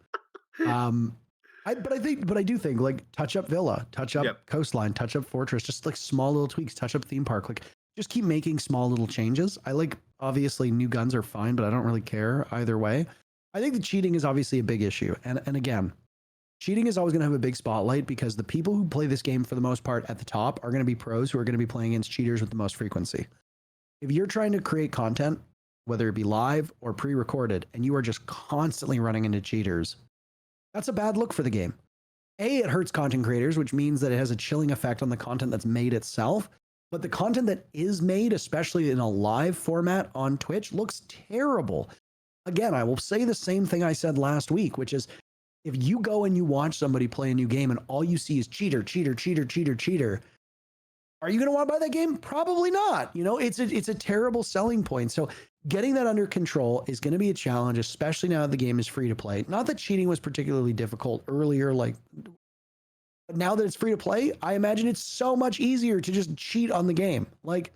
But I do think like touch up Villa, touch up Coastline, touch up Fortress, just like small little tweaks, touch up Theme Park, like just keep making small little changes. I like, obviously new guns are fine, but I don't really care either way. I think the cheating is obviously a big issue. And again, cheating is always going to have a big spotlight because the people who play this game for the most part at the top are going to be pros who are going to be playing against cheaters with the most frequency. If you're trying to create content, whether it be live or pre-recorded, and you are just constantly running into cheaters, that's a bad look for the game. It hurts content creators, which means that it has a chilling effect on the content that's made itself. But the content that is made, especially in a live format on Twitch, looks terrible. Again, I will say the same thing I said last week, which is if you go and you watch somebody play a new game and all you see is cheater, are you going to want to buy that game? Probably not. You know, it's a terrible selling point. So getting that under control is going to be a challenge, especially now that the game is free to play. Not that cheating was particularly difficult earlier, but now that it's free to play, I imagine it's so much easier to just cheat on the game. Like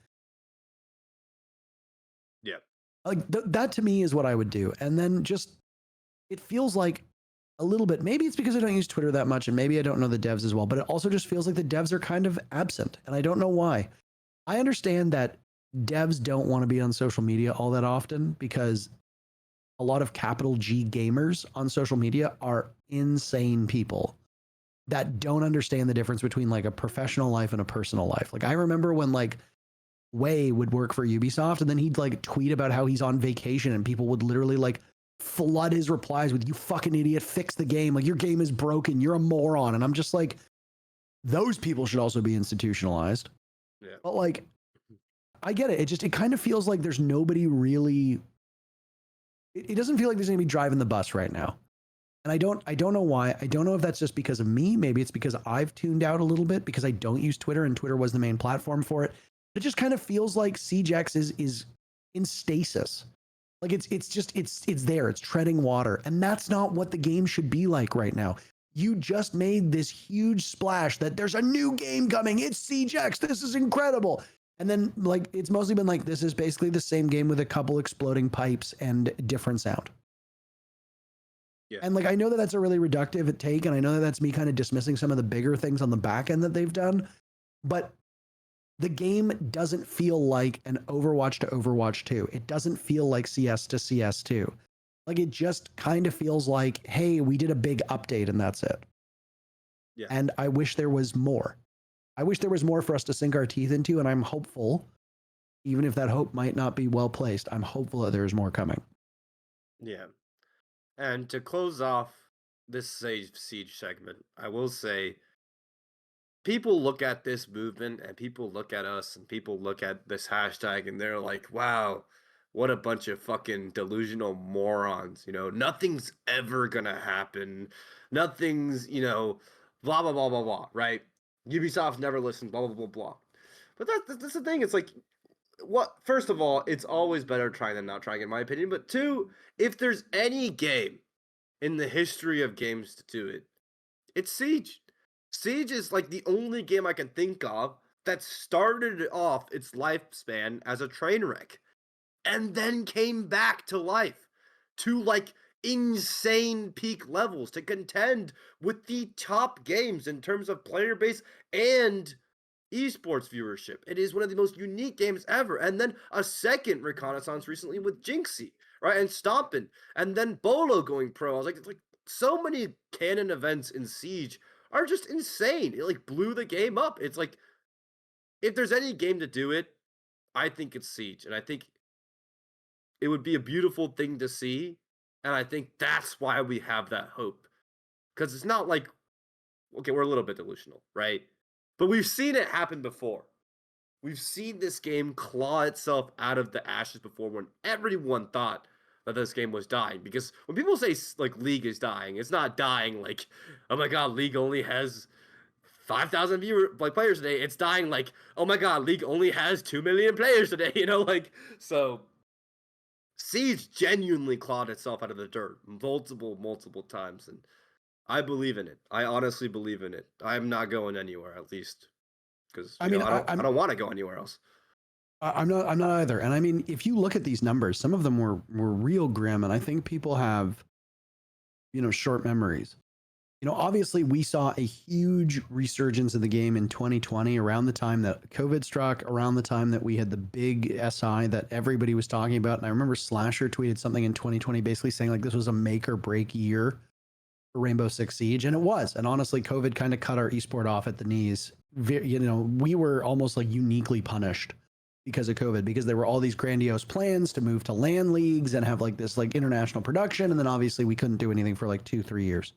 that to me is what I would do. And then just, it feels like a little bit, maybe it's because I don't use Twitter that much and maybe I don't know the devs as well, but it also just feels like the devs are kind of absent and I don't know why. I understand that devs don't want to be on social media all that often because a lot of capital G gamers on social media are insane people that don't understand the difference between like a professional life and a personal life. Like I remember when like Way would work for Ubisoft and then he'd like tweet about how he's on vacation and people would literally like flood his replies with, "You fucking idiot, fix the game. Like your game is broken. You're a moron." And I'm just like, those people should also be institutionalized. Yeah. But like, I get it. It kind of feels like there's nobody really, it doesn't feel like there's anybody driving the bus right now. And I don't know why. I don't know if that's just because of me. Maybe it's because I've tuned out a little bit because I don't use Twitter and Twitter was the main platform for it. It just kind of feels like SaveSeige is in stasis. Like it's there, it's treading water. And that's not what the game should be like right now. You just made this huge splash that there's a new game coming. It's SaveSeige. This is incredible. And then like, it's mostly been like, this is basically the same game with a couple exploding pipes and different sound. Yeah. And like, I know that that's a really reductive take. And I know that that's me kind of dismissing some of the bigger things on the back end that they've done, but the game doesn't feel like an Overwatch to Overwatch 2. It doesn't feel like CS to CS2. Like it just kind of feels like, hey, we did a big update and that's it. Yeah. And I wish there was more. I wish there was more for us to sink our teeth into, and I'm hopeful, even if that hope might not be well placed, I'm hopeful that there's more coming.
Yeah. And to close off this SaveSeige segment, I will say, people look at this movement and people look at us and people look at this hashtag and they're like, wow, what a bunch of fucking delusional morons. You know, nothing's ever going to happen. Nothing's, you know, blah, blah, blah, blah, blah, right? Ubisoft never listened, blah, blah, blah, blah. But that's the thing. It's like, what? First of all, it's always better trying than not trying, in my opinion. But two, if there's any game in the history of games to do it, it's Siege. Siege is like the only game I can think of that started off its lifespan as a train wreck and then came back to life to like insane peak levels to contend with the top games in terms of player base and esports viewership. It is one of the most unique games ever. And then a second reconnaissance recently with Jinxzi, right? And Stompin', and then Bolo going pro. I was like, it's like so many canon events in Siege are just insane. It like blew the game up. It's like, if there's any game to do it, I think it's Siege. And I think it would be a beautiful thing to see. And I think that's why we have that hope. Because it's not like, okay, we're a little bit delusional, right? But we've seen it happen before. We've seen this game claw itself out of the ashes before when everyone thought that this game was dying. Because when people say like League is dying, it's not dying like, oh my god, League only has 5,000 players today. It's dying like, oh my god, League only has 2 million players today. You know, like, so Siege genuinely clawed itself out of the dirt multiple times, and I believe in it. I honestly believe in it. I'm not going anywhere, at least, because
I mean,
I don't want to go anywhere else.
I'm not either. And I mean, if you look at these numbers, some of them were real grim, and I think people have, short memories. Obviously we saw a huge resurgence of the game in 2020 around the time that COVID struck, around the time that we had the big SI that everybody was talking about. And I remember Slasher tweeted something in 2020 basically saying like this was a make or break year for Rainbow Six Siege, and it was. And honestly, COVID kind of cut our esport off at the knees. We were almost like uniquely punished because of COVID, because there were all these grandiose plans to move to LAN leagues and have like this like international production. And then obviously we couldn't do anything for like 2-3 years.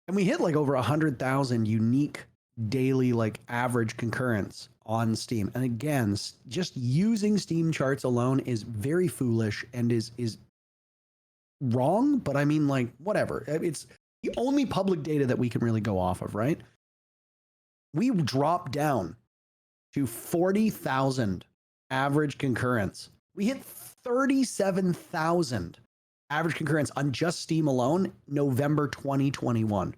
And we hit like over 100,000 unique daily like average concurrence on Steam. And again, just using Steam charts alone is very foolish and is wrong. But I mean, like, whatever. It's the only public data that we can really go off of, right? We dropped down to 40,000 average concurrence. We hit 37,000 average concurrence on just Steam alone, November 2021.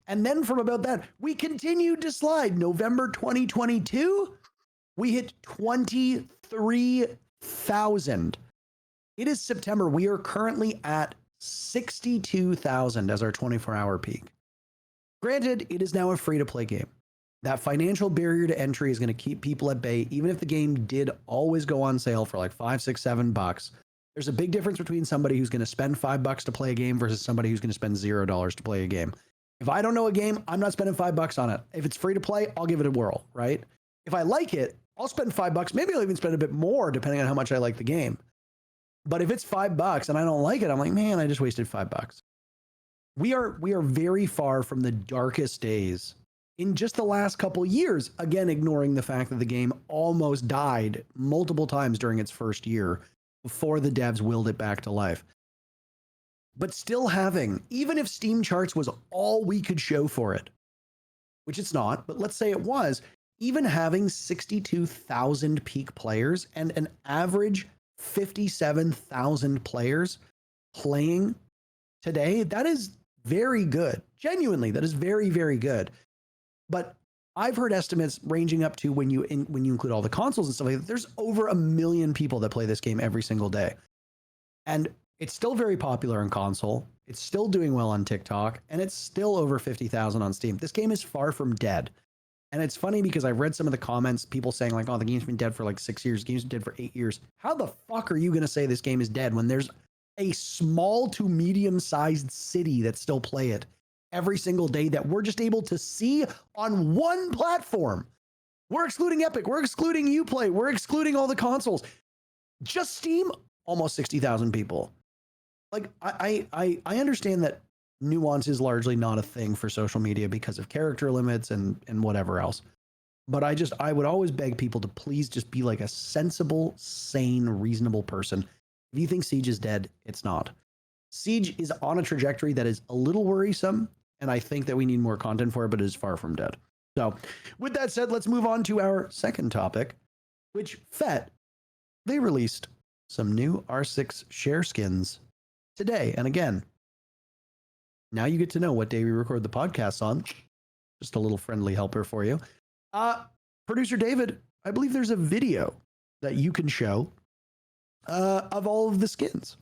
And then from about that, we continued to slide. November 2022, we hit 23,000. It is September. We are currently at 62,000 as our 24-hour peak. Granted, it is now a free-to-play game. That financial barrier to entry is going to keep people at bay, even if the game did always go on sale for like $5, $6, $7. There's a big difference between somebody who's going to spend $5 to play a game versus somebody who's going to spend $0 to play a game. If I don't know a game, I'm not spending $5 on it. If it's free to play, I'll give it a whirl, right? If I like it, I'll spend $5. Maybe I'll even spend a bit more depending on how much I like the game. But if it's $5 and I don't like it, I'm like, man, I just wasted $5. We are very far from the darkest days in just the last couple years, again, ignoring the fact that the game almost died multiple times during its first year before the devs willed it back to life. But still having, even if Steam charts was all we could show for it, which it's not, but let's say it was, even having 62,000 peak players and an average 57,000 players playing today, that is very good. Genuinely, that is very, very good. But I've heard estimates ranging up to when you include all the consoles and stuff like that, there's over 1 million people that play this game every single day. And it's still very popular on console. It's still doing well on TikTok, and it's still over 50,000 on Steam. This game is far from dead. And it's funny because I've read some of the comments, people saying like, oh, the game's been dead for like 6 years. The game's been dead for 8 years. How the fuck are you going to say this game is dead when there's a small to medium-sized city that still play it every single day that we're just able to see on one platform? We're excluding Epic. We're excluding Uplay. We're excluding all the consoles. Just Steam, almost 60,000 people. Like, I understand that nuance is largely not a thing for social media because of character limits and whatever else. But I would always beg people to please just be like a sensible, sane, reasonable person. If you think Siege is dead, it's not. Siege is on a trajectory that is a little worrisome, and I think that we need more content for it, but it is far from dead. So with that said, let's move on to our second topic, which Fett, they released some new R6 share skins today. And again, now you get to know what day we record the podcast on. Just a little friendly helper for you. Producer David, I believe there's a video that you can show of all of the skins.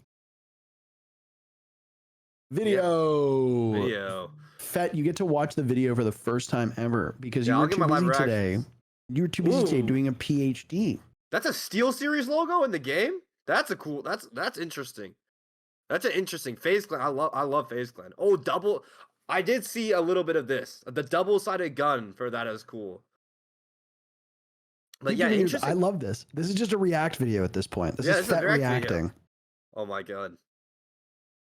Video. Fett, you get to watch the video for the first time ever because you were too busy today. You were too busy today doing a PhD.
That's a SteelSeries logo in the game? That's a cool, that's interesting. That's an interesting FaZe Clan. I love FaZe Clan. Oh, double. I did see a little bit of this. The double-sided gun for that is cool. But yeah, interesting.
I love this. This is just a react video at this point. This is Fett reacting. Video.
Oh my god.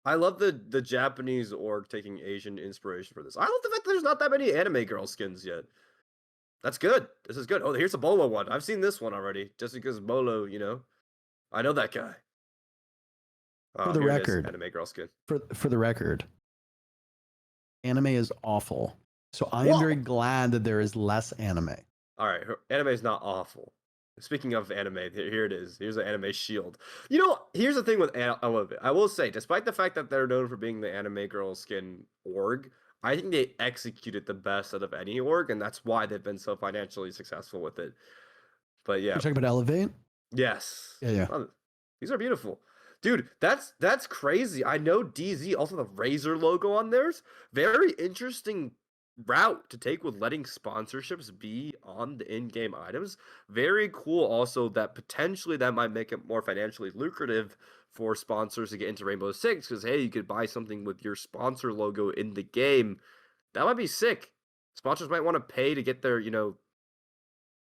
I love the Japanese org taking Asian inspiration for this. I love the fact that there's not that many anime girl skins yet. That's good. This is good. Oh, here's a Bolo one. I've seen this one already. Just because Bolo, I know that guy.
For the record,
anime girl skin.
For the record, anime is awful. So I am very glad that there is less anime.
All right, anime is not awful. Speaking of anime, here it is. Here's an anime shield. You know, here's the thing with Elevate. I will say, despite the fact that they're known for being the anime girl skin org, I think they executed the best out of any org, and that's why they've been so financially successful with it. But yeah.
You're talking about Elevate?
Yes.
Yeah.
Oh, these are beautiful. Dude, that's crazy. I know DZ, also the Razor logo on theirs. Very interesting route to take with letting sponsorships be on the in-game items. Very cool also that potentially that might make it more financially lucrative for sponsors to get into Rainbow Six, because hey, you could buy something with your sponsor logo in the game. That might be sick. Sponsors might want to pay to get their,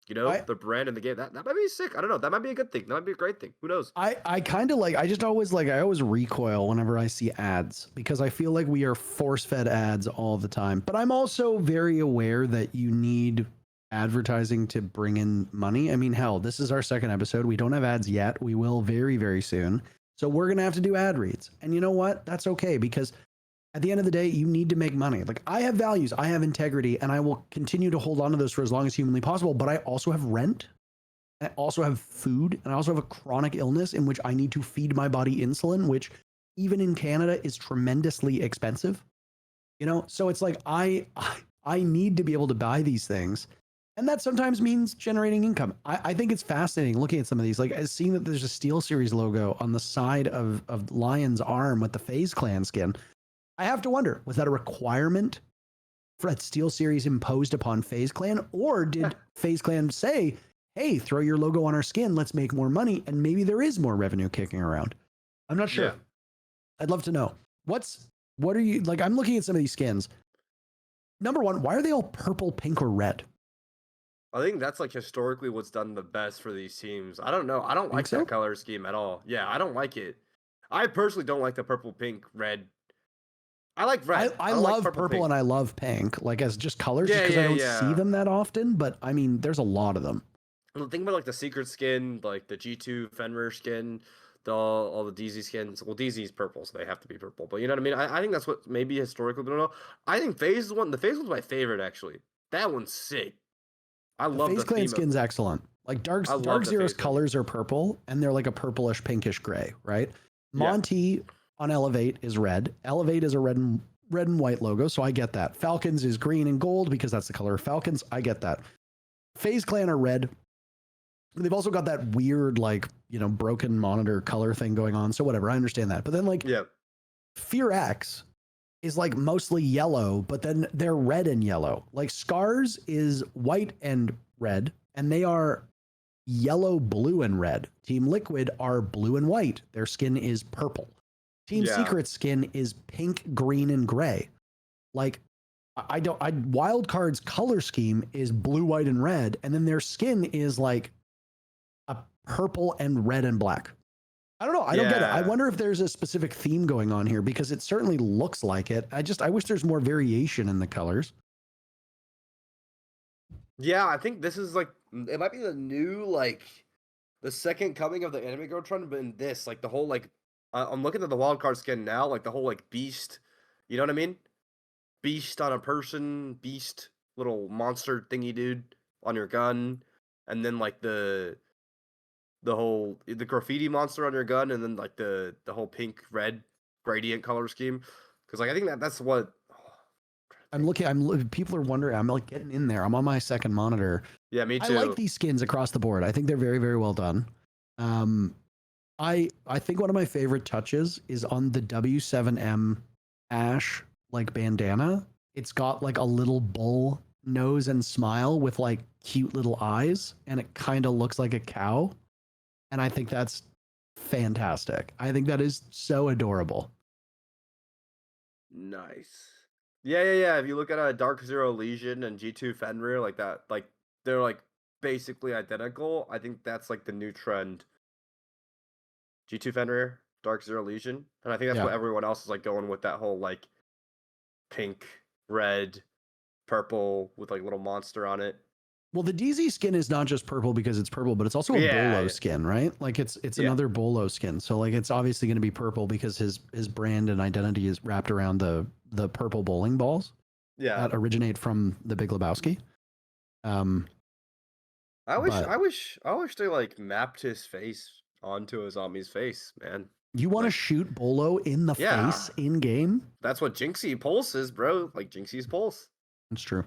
the brand in the game. That might be sick. I don't know. That might be a good thing. That might be a great thing. Who knows?
I kind of like, I always recoil whenever I see ads because I feel like we are force-fed ads all the time. But I'm also very aware that you need advertising to bring in money. I mean, hell, this is our second episode. We don't have ads yet. We will very, very soon. So we're going to have to do ad reads. And you know what? That's okay, because at the end of the day, you need to make money. Like, I have values, I have integrity, and I will continue to hold on to those for as long as humanly possible. But I also have rent. I also have food, and I also have a chronic illness in which I need to feed my body insulin, which even in Canada is tremendously expensive. So it's like I need to be able to buy these things. And that sometimes means generating income. I think it's fascinating looking at some of these, like seeing that there's a Steel Series logo on the side of Lion's arm with the FaZe Clan skin. I have to wonder, was that a requirement for that Steel Series imposed upon FaZe Clan? Or did FaZe Clan say, hey, throw your logo on our skin, let's make more money, and maybe there is more revenue kicking around? I'm not sure.
Yeah.
I'd love to know. What are you, like, I'm looking at some of these skins. Number one, why are they all purple, pink, or red?
I think that's like historically what's done the best for these teams. I don't know. I don't like that color scheme at all. Yeah, I don't like it. I personally don't like the purple, pink, red. I like red.
I love like purple and I love pink, like as just colors, because I don't see them that often. But I mean, there's a lot of them.
Think about like the secret skin, like the G2 Fenrir skin, all the DZ skins. Well, DZ's purple, so they have to be purple. But you know what I mean? I think that's what maybe historically, but I don't know. I think FaZe one. The FaZe one's my favorite actually. That one's sick. I love the
FaZe Clan skin's excellent. Like Dark Zero's colors are purple, and they're like a purplish pinkish gray, right? Monty on Elevate is red. Elevate is a red and white logo, so I get that. Falcons is green and gold because that's the color of Falcons. I get that. FaZe Clan are red. They've also got that weird, like, broken monitor color thing going on. So whatever, I understand that. But then like Fear X is like mostly yellow, but then they're red and yellow. Like Scars is white and red, and they are yellow, blue, and red. Team Liquid are blue and white. Their skin is purple. Team Secret's skin is pink, green, and gray. Like Wildcard's color scheme is blue, white, and red, and then their skin is like a purple and red and black. I don't know. I don't get it. I wonder if there's a specific theme going on here, because it certainly looks like it. I wish there's more variation in the colors.
Yeah, I think this is like, it might be the new, like, the second coming of the anime girl trend, but in this, like, the whole, like, I'm looking at the wildcard skin now, like, the whole, like, beast, you know what I mean? Beast on a person, beast, little monster thingy dude on your gun, and then, like, the graffiti monster on your gun, and then like the whole pink red gradient color scheme, because like I think that's what people are wondering. I'm like getting in there. I'm on my second monitor. Yeah, me too.
I like these skins across the board. I think they're very, very well done. I think one of my favorite touches is on the W7M Ash like bandana. It's got like a little bull nose and smile with like cute little eyes, and it kind of looks like a cow. And I think that's fantastic. I think that is so adorable.
Nice. Yeah. If you look at Dark Zero Legion and G2 Fenrir, like that, like they're like basically identical. I think that's like the new trend. G2 Fenrir, Dark Zero Legion. And I think that's what everyone else is like going with, that whole like pink, red, purple with like little monster on it.
Well, the DZ skin is not just purple because it's purple, but it's also a Bolo skin, right? Like it's another Bolo skin. So like it's obviously going to be purple because his brand and identity is wrapped around the purple bowling balls. Yeah. That originate from the Big Lebowski. But
I wish they like mapped his face onto a zombie's face, man.
you want to
Like,
shoot Bolo in the
yeah,
face in game?
that's what Jinxzi Pulse is, bro. Like Jinxi's Pulse.
That's true.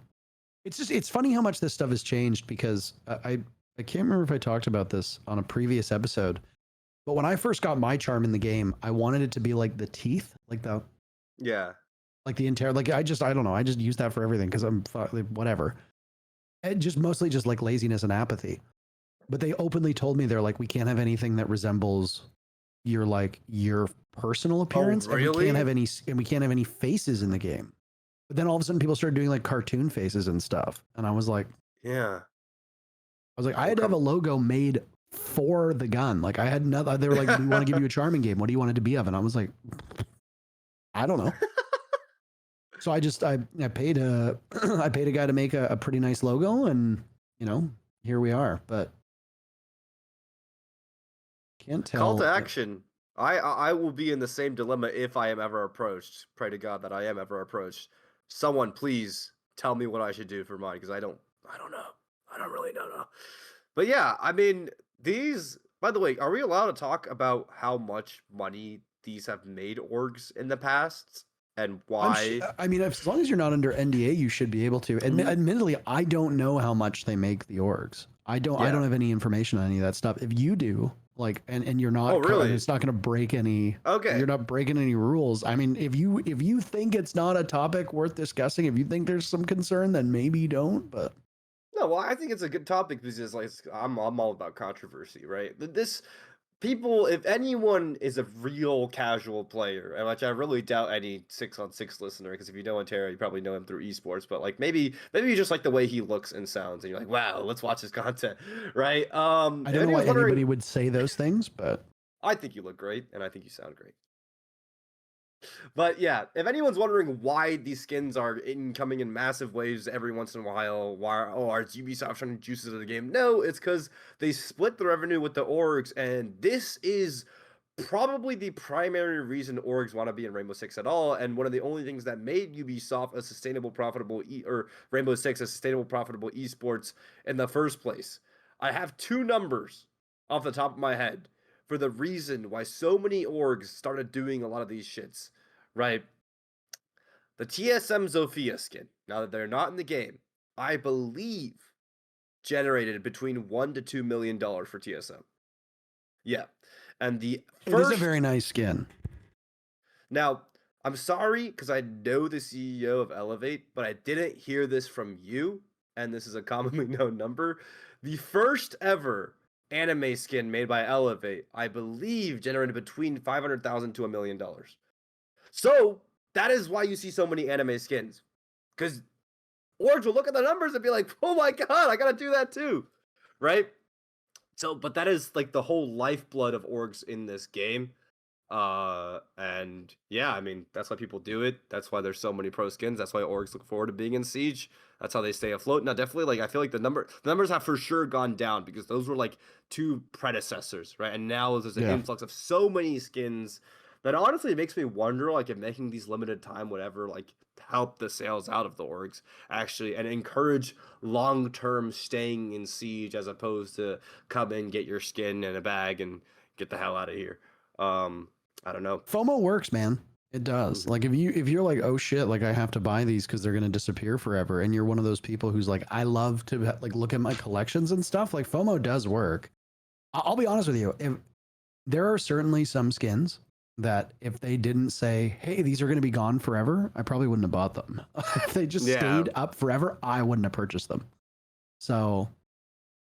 It's funny how much this stuff has changed because I can't remember if I talked about this on a previous episode, but when I first got my charm in the game, I wanted it to be like the teeth,
Yeah.
like the entire like I don't know, I just use that for everything because whatever. And just mostly just like laziness and apathy. But they openly told me they're like, we can't have anything that resembles your personal appearance,
Oh, really?
and we can't have any faces in the game. But then all of a sudden people started doing like cartoon faces and stuff. And I was like,
Yeah.
I had to have a logo made for the gun. Like I had nothing. They were like, we want to give you a charming game. What do you want it to be of? And I was like, I don't know. So I paid a I paid a guy to make a pretty nice logo, and here we are. But can't tell.
Call to action. I will be in the same dilemma if I am ever approached. Pray to God that I am ever approached. Someone please tell me what I should do for mine because I don't know. I don't really know. But yeah, I mean, these, by the way, are we allowed to talk about how much money these have made orgs in the past and why?
I mean, as long as you're not under NDA, you should be able to. Admittedly, I don't know how much they make the orgs. I don't have any information on any of that stuff. If you do, like, and you're not,
really?
It's not going to break any.
Okay.
You're not breaking any rules. I mean, if you think it's not a topic worth discussing, if you think there's some concern, then maybe you don't. But
no, well, I think it's a good topic because like I'm all about controversy, right? This people, if anyone is a real casual player, and which I really doubt any 6-on-6 listener, because if you know Interro, you probably know him through esports, but like maybe you just like the way he looks and sounds, and you're like, wow, let's watch his content, right?
I don't know why anybody would say those things, but
I think you look great, and I think you sound great. But yeah, if anyone's wondering why these skins are coming in massive waves every once in a while, are Ubisoft trying to juice into the game? No, it's because they split the revenue with the orgs, and this is probably the primary reason orgs want to be in Rainbow Six at all, and one of the only things that made Ubisoft a sustainable, profitable or Rainbow Six a sustainable, profitable esports in the first place. I have two numbers off the top of my head for the reason why so many orgs started doing a lot of these shits, right? The TSM Zofia skin, now that they're not in the game, I believe generated between $1 to $2 million for TSM. Yeah. And the first...
It is a very nice skin.
Now, I'm sorry, because I know the CEO of Elevate, but I didn't hear this from you, and this is a commonly known number. The first ever anime skin made by Elevate, I believe, generated between $500,000 to $1 million. So that is why you see so many anime skins, because orgs will look at the numbers and be like, "Oh my god, I gotta do that too," right? So, but that is like the whole lifeblood of orgs in this game. And yeah, I mean, that's why people do it. That's why there's so many pro skins. That's why orgs look forward to being in Siege. That's how they stay afloat. Now, definitely, like, I feel like the numbers have for sure gone down because those were like two predecessors, right? And now there's an influx of so many skins that honestly makes me wonder, like, if making these limited time whatever, like, help the sales out of the orgs actually and encourage long-term staying in Siege as opposed to come in, get your skin in a bag and get the hell out of here. I don't know.
FOMO works, man. It does. Like if you're like, oh shit, like I have to buy these because they're gonna disappear forever, and you're one of those people who's like, I love to like look at my collections and stuff. Like FOMO does work. I'll be honest with you. If there are certainly some skins that if they didn't say, hey, these are gonna be gone forever, I probably wouldn't have bought them. If they just stayed up forever, I wouldn't have purchased them. So,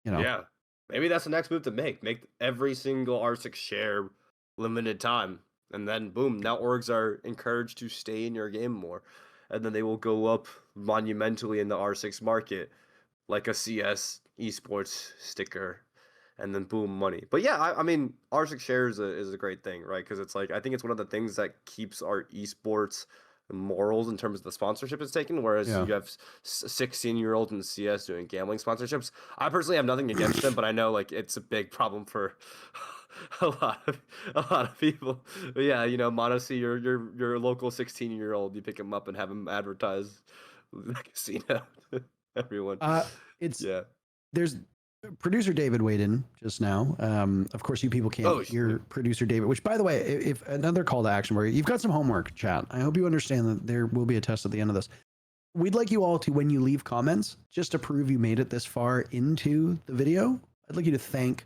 Yeah, maybe that's the next move to make. Make every single R6 share limited time. And then, boom, now orgs are encouraged to stay in your game more. And then they will go up monumentally in the R6 market, like a CS esports sticker. And then, boom, money. But yeah, I mean, R6 share is a great thing, right? Because it's like, I think it's one of the things that keeps our esports morals in terms of the sponsorship it's taken. Whereas you have 16-year-olds in CS doing gambling sponsorships. I personally have nothing against them, but I know like it's a big problem for a lot of people. But yeah, Mono C, your local 16-year-old, you pick him up and have him advertise the casino. Everyone.
There's producer David weighed in just now. Of course, you people can't hear producer David, which, by the way, if another call to action where you've got some homework, chat. I hope you understand that there will be a test at the end of this. We'd like you all to, when you leave comments, just to prove you made it this far into the video, I'd like you to thank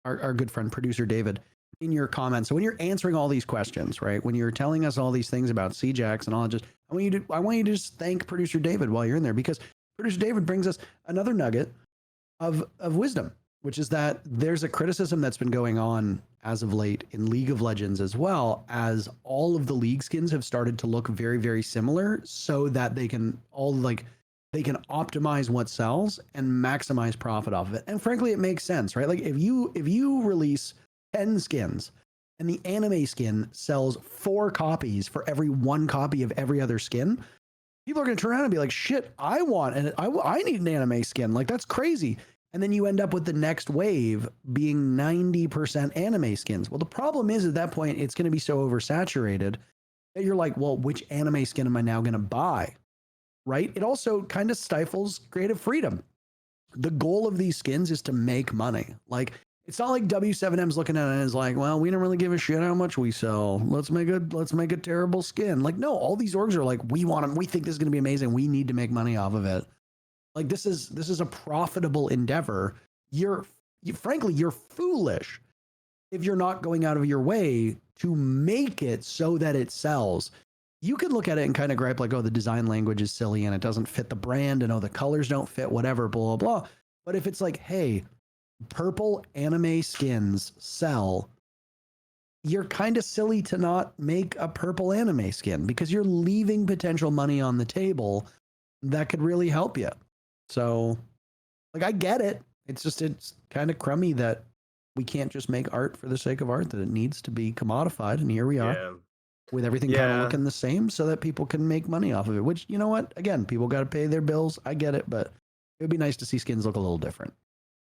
our good friend, producer David, in your comments. So when you're answering all these questions, right, when you're telling us all these things about CJAX and all, I want you to just thank producer David while you're in there, because producer David brings us another nugget of wisdom, which is that there's a criticism that's been going on as of late in League of Legends, as well as all of the league skins have started to look very, very similar, so that they can optimize what sells and maximize profit off of it. And frankly, it makes sense, right? Like if you release 10 skins and the anime skin sells 4 copies for every 1 copy of every other skin, people are going to turn around and be like, shit, I need an anime skin. Like, that's crazy. And then you end up with the next wave being 90% anime skins. Well, the problem is at that point, it's going to be so oversaturated that you're like, well, which anime skin am I now going to buy? Right? It also kind of stifles creative freedom. The goal of these skins is to make money. Like, it's not like W7M's looking at it and is like, well, we don't really give a shit how much we sell. Let's make a terrible skin. Like, no, all these orgs are like, we want them. We think this is going to be amazing. We need to make money off of it. Like, this is a profitable endeavor. Frankly, you're foolish if you're not going out of your way to make it so that it sells. You could look at it and kind of gripe like, oh, the design language is silly and it doesn't fit the brand, and oh, the colors don't fit, whatever, blah, blah, blah. But if it's like, hey, purple anime skins sell, you're kind of silly to not make a purple anime skin, because you're leaving potential money on the table that could really help you. So, like, I get it. It's kind of crummy that we can't just make art for the sake of art, that it needs to be commodified. And here we are with everything kind of looking the same so that people can make money off of it, which, you know what? Again, people got to pay their bills. I get it, but it would be nice to see skins look a little different.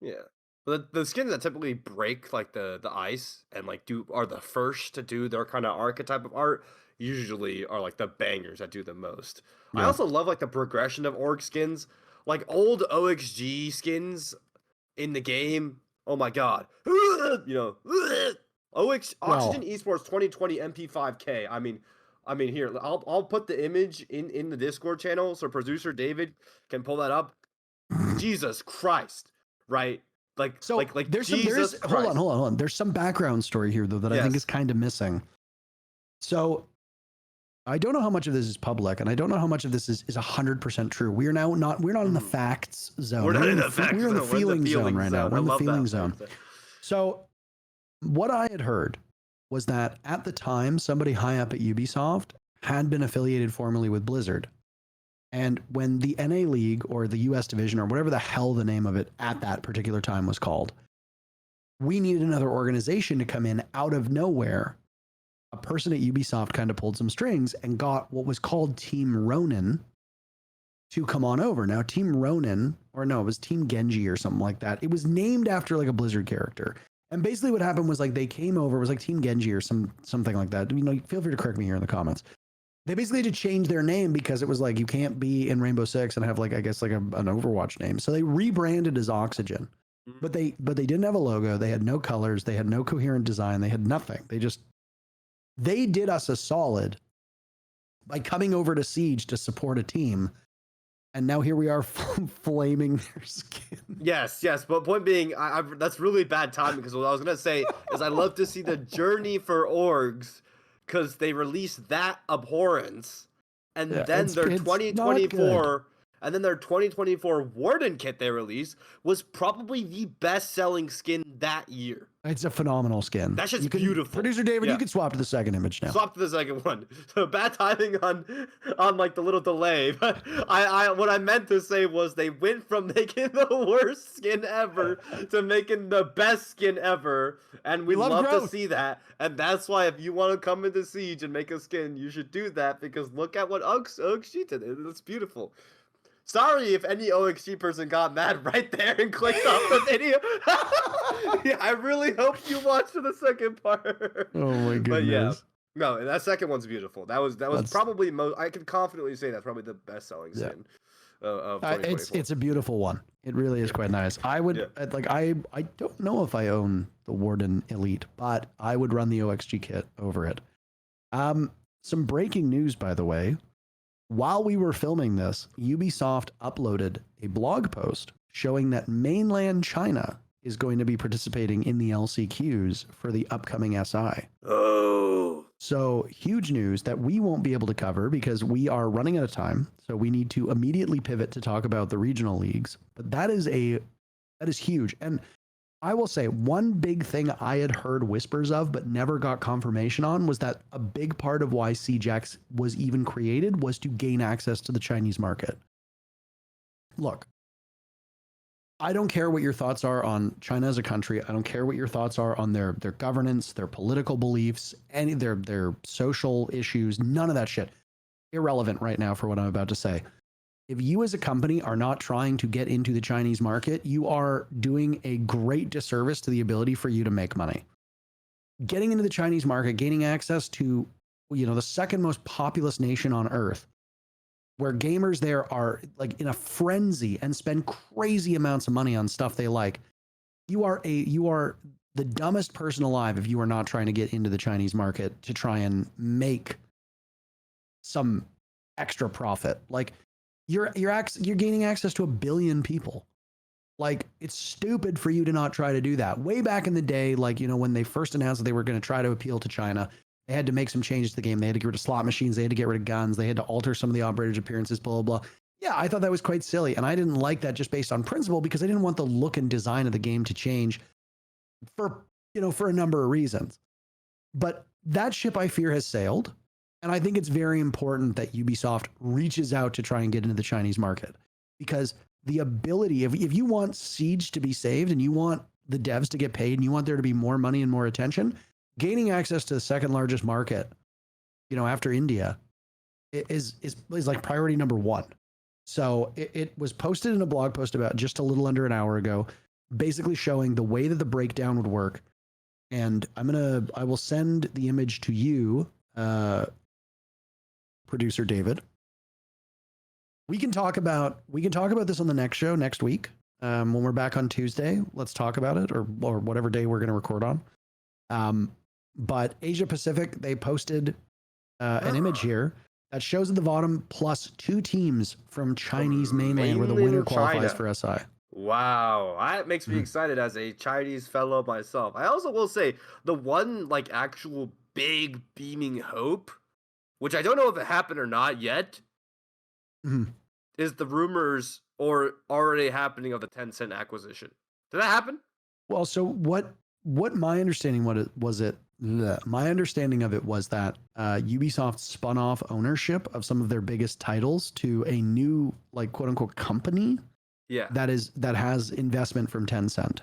Yeah. The skins that typically break like the ice and like are the first to do their kind of archetype of art usually are like the bangers that do the most. Yeah. I also love like the progression of org skins, like old OXG skins in the game. Oh my god, you know, Oxygen Esports 2020 MP5K. I mean here, I'll put the image in the Discord channel so producer David can pull that up. Jesus Christ, right? Like there's hold on. There's some background
story here though that I think is kind of missing. So I don't know how much of this is public, and I don't know how much of this is 100% true. We're not in the facts zone. We're in the feeling zone right now. We're in the feeling zone. So what I had heard was that at the time, somebody high up at Ubisoft had been affiliated formerly with Blizzard. And when the NA League or the US division or whatever the hell the name of it at that particular time was called, we needed another organization to come in out of nowhere. A person at Ubisoft kind of pulled some strings and got what was called Team Ronin to come on over. Now, Team Ronin, or no, it was Team Genji or something like that. It was named after like a Blizzard character. And basically what happened was like they came over, it was like Team Genji or something like that. You know, feel free to correct me here in the comments. They basically had to change their name because it was like, you can't be in Rainbow Six and have like, I guess like an Overwatch name. So they rebranded as Oxygen, but they didn't have a logo. They had no colors. They had no coherent design. They had nothing. They did us a solid by coming over to Siege to support a team. And now here we are flaming their skin.
Yes. But point being, that's really bad timing, because what I was going to say is I love to see the journey for orgs, because they released that abhorrence, and then their 2024 and then their 2024 Warden kit they released was probably the best-selling skin that year.
It's a phenomenal skin.
That's just beautiful.
Producer David, you can swap to the second image now.
Swap to the second one. So bad timing on like the little delay. But what I meant to say was they went from making the worst skin ever to making the best skin ever, and we love to see that. And that's why if you want to come into Siege and make a skin, you should do that, because look at what OXG did. It's beautiful. Sorry if any OXG person got mad right there and clicked off the video. Yeah, I really hope you watched the second part.
Oh my goodness.
But yeah, no, that second one's beautiful. That's probably I can confidently say that's probably the best selling skin. of
It's
2024.
it's a beautiful one. It really is quite nice. I would like I don't know if I own the Warden Elite, but I would run the OXG kit over it. Some breaking news, by the way. While we were filming this, Ubisoft uploaded a blog post showing that mainland China is going to be participating in the LCQs for the upcoming SI.
Oh.
So huge news that we won't be able to cover because we are running out of time. So we need to immediately pivot to talk about the regional leagues. But that is huge. And I will say one big thing I had heard whispers of, but never got confirmation on, was that a big part of why SaveSeige was even created was to gain access to the Chinese market. Look, I don't care what your thoughts are on China as a country. I don't care what your thoughts are on their governance, their political beliefs, any their social issues. None of that shit. Irrelevant right now for what I'm about to say. If you as a company are not trying to get into the Chinese market, you are doing a great disservice to the ability for you to make money. Getting into the Chinese market, gaining access to, the second most populous nation on earth, where gamers there are like in a frenzy and spend crazy amounts of money on stuff they like. You are the dumbest person alive if you are not trying to get into the Chinese market to try and make some extra profit. Like you're gaining access to 1 billion people. Like it's stupid for you to not try to do that. Way back in the day, like, when they first announced that they were going to try to appeal to China, they had to make some changes to the game. They had to get rid of slot machines. They had to get rid of guns. They had to alter some of the operators' appearances, blah, blah, blah. Yeah, I thought that was quite silly. And I didn't like that just based on principle because I didn't want the look and design of the game to change for a number of reasons. But that ship, I fear, has sailed. And I think it's very important that Ubisoft reaches out to try and get into the Chinese market. Because the ability, if you want Siege to be saved and you want the devs to get paid and you want there to be more money and more attention, gaining access to the second largest market, after India, is like priority number one. So it was posted in a blog post about just a little under an hour ago, basically showing the way that the breakdown would work. And I will send the image to you, producer David. We can talk about this on the next show next week. When we're back on Tuesday, let's talk about it, or whatever day we're going to record on. But Asia Pacific, they posted an image here that shows at the bottom plus 2 teams from Chinese mainland where the winner qualifies for SI.
Wow, that makes me excited as a Chinese fellow myself. I also will say the one like actual big beaming hope, which I don't know if it happened or not yet, is the rumors or already happening of the Tencent acquisition. Did that happen?
Well, so what my understanding my understanding of it was that Ubisoft spun off ownership of some of their biggest titles to a new, like, quote unquote company.
Yeah.
That has investment from Tencent.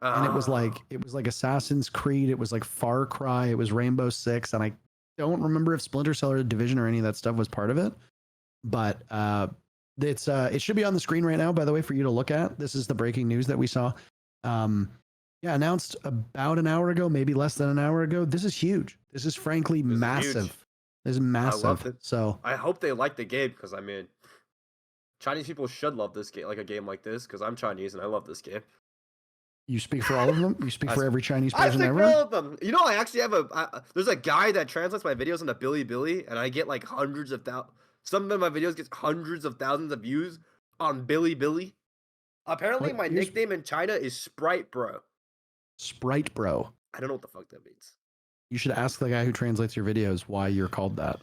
And it was like Assassin's Creed, it was like Far Cry, it was Rainbow Six, and I don't remember if Splinter Cell or Division or any of that stuff was part of it. But it should be on the screen right now, by the way, for you to look at. This is the breaking news that we saw. Announced about an hour ago, maybe less than an hour ago. This is huge. This is frankly massive. This is massive. I love it. So
I hope they like the game because Chinese people should love this game, like a game like this, because I'm Chinese and I love this game.
You speak for all of them? You speak for every Chinese person ever?
I speak for all of them. I actually have there's a guy that translates my videos into Bilibili, and I get like hundreds of thousands. Some of my videos get hundreds of thousands of views on Bilibili. Apparently, my nickname in China is Sprite Bro.
Sprite Bro.
I don't know what the fuck that means.
You should ask the guy who translates your videos why you're called that.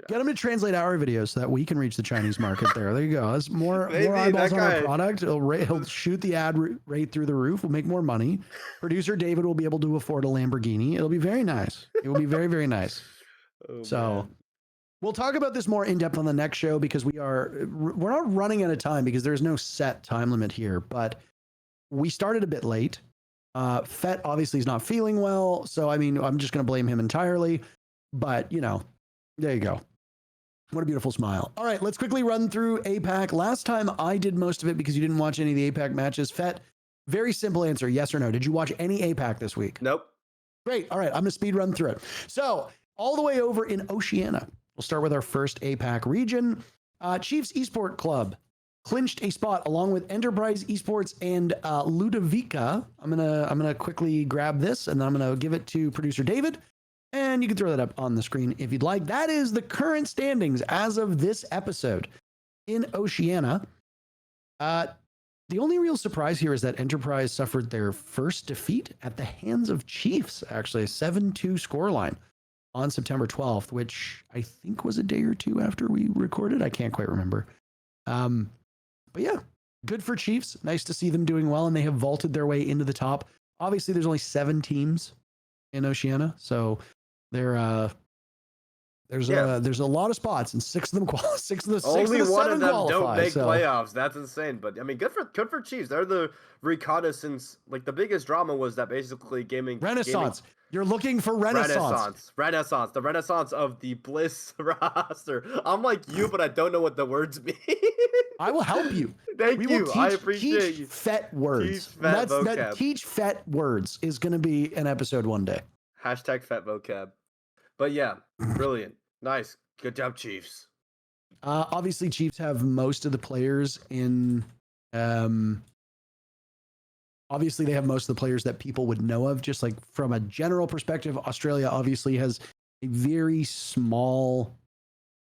Get him to translate our videos so that we can reach the Chinese market there. There you go. That's more eyeballs on our product. He'll shoot the ad rate through the roof. We'll make more money. Producer David will be able to afford a Lamborghini. It'll be very nice. It will be very, very nice. Man. We'll talk about this more in depth on the next show because we're not running out of time because there's no set time limit here, but we started a bit late. Fett obviously is not feeling well. So, I'm just going to blame him entirely, but there you go. What a beautiful smile. All right, let's quickly run through APAC. Last time I did most of it because you didn't watch any of the APAC matches. Fett, very simple answer, yes or no. Did you watch any APAC this week?
Nope.
Great. All right, I'm going to speed run through it. So, all the way over in Oceania, we'll start with our first APAC region. Chiefs Esports Club clinched a spot along with Enterprise Esports and Ludovica. I'm gonna quickly grab this and then I'm gonna give it to producer David, and you can throw that up on the screen if you'd like. That is the current standings as of this episode in Oceania. The only real surprise here is that Enterprise suffered their first defeat at the hands of Chiefs, actually a 7-2 scoreline on September 12th, which I think was a day or two after we recorded. I can't quite remember. But yeah, good for Chiefs. Nice to see them doing well, and they have vaulted their way into the top. Obviously, there's only 7 teams in Oceania, so there's a lot of spots, and 6 of them
only one of them
qualify,
don't make playoffs. That's insane. But I mean, good for Chiefs. They're the reconnaissance. Like the biggest drama was that basically
Renaissance. You're looking for Renaissance.
The Renaissance of the Bliss roster. I'm like you, but I don't know what the words mean.
I will help you.
Thank you. I appreciate you.
Fett words. Teach Fett words is going to be an episode one day.
Hashtag Fett vocab. But yeah, brilliant. Nice. Good job, Chiefs.
Obviously, Chiefs have most of the players in. Obviously, they have most of the players that people would know of. Just like from a general perspective, Australia obviously has a very small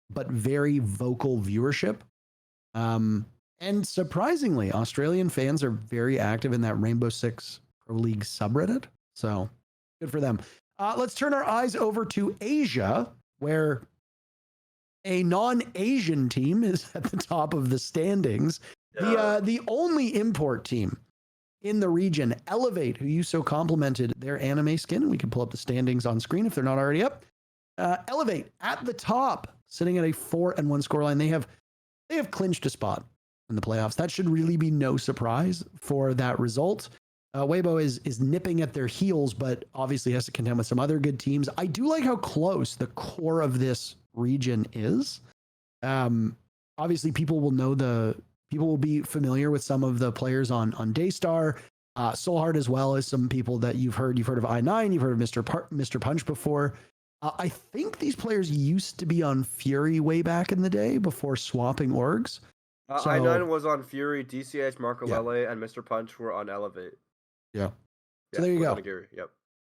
but very vocal viewership. And surprisingly, Australian fans are very active in that Rainbow Six Pro League subreddit. So good for them. Let's turn our eyes over to Asia, where a non-Asian team is at the top of the standings. The only import team in the region, Elevate, who you so complimented their anime skin, and we can pull up the standings on screen if they're not already up. Elevate at the top, sitting at a 4-1 scoreline. They have clinched a spot in the playoffs. That should really be no surprise for that result. Weibo is nipping at their heels, but obviously has to contend with some other good teams. I do like how close the core of this region is. Obviously, people will be familiar with some of the players on Daystar, Soulheart, as well as some people that you've heard. You've heard of I9, you've heard of Mr. Punch before. I think these players used to be on Fury way back in the day before swapping orgs.
I9 was on Fury, DCH, Marcolele, and Mr. Punch were on Elevate.
Yeah. So there you go.
Onigiri. Yep.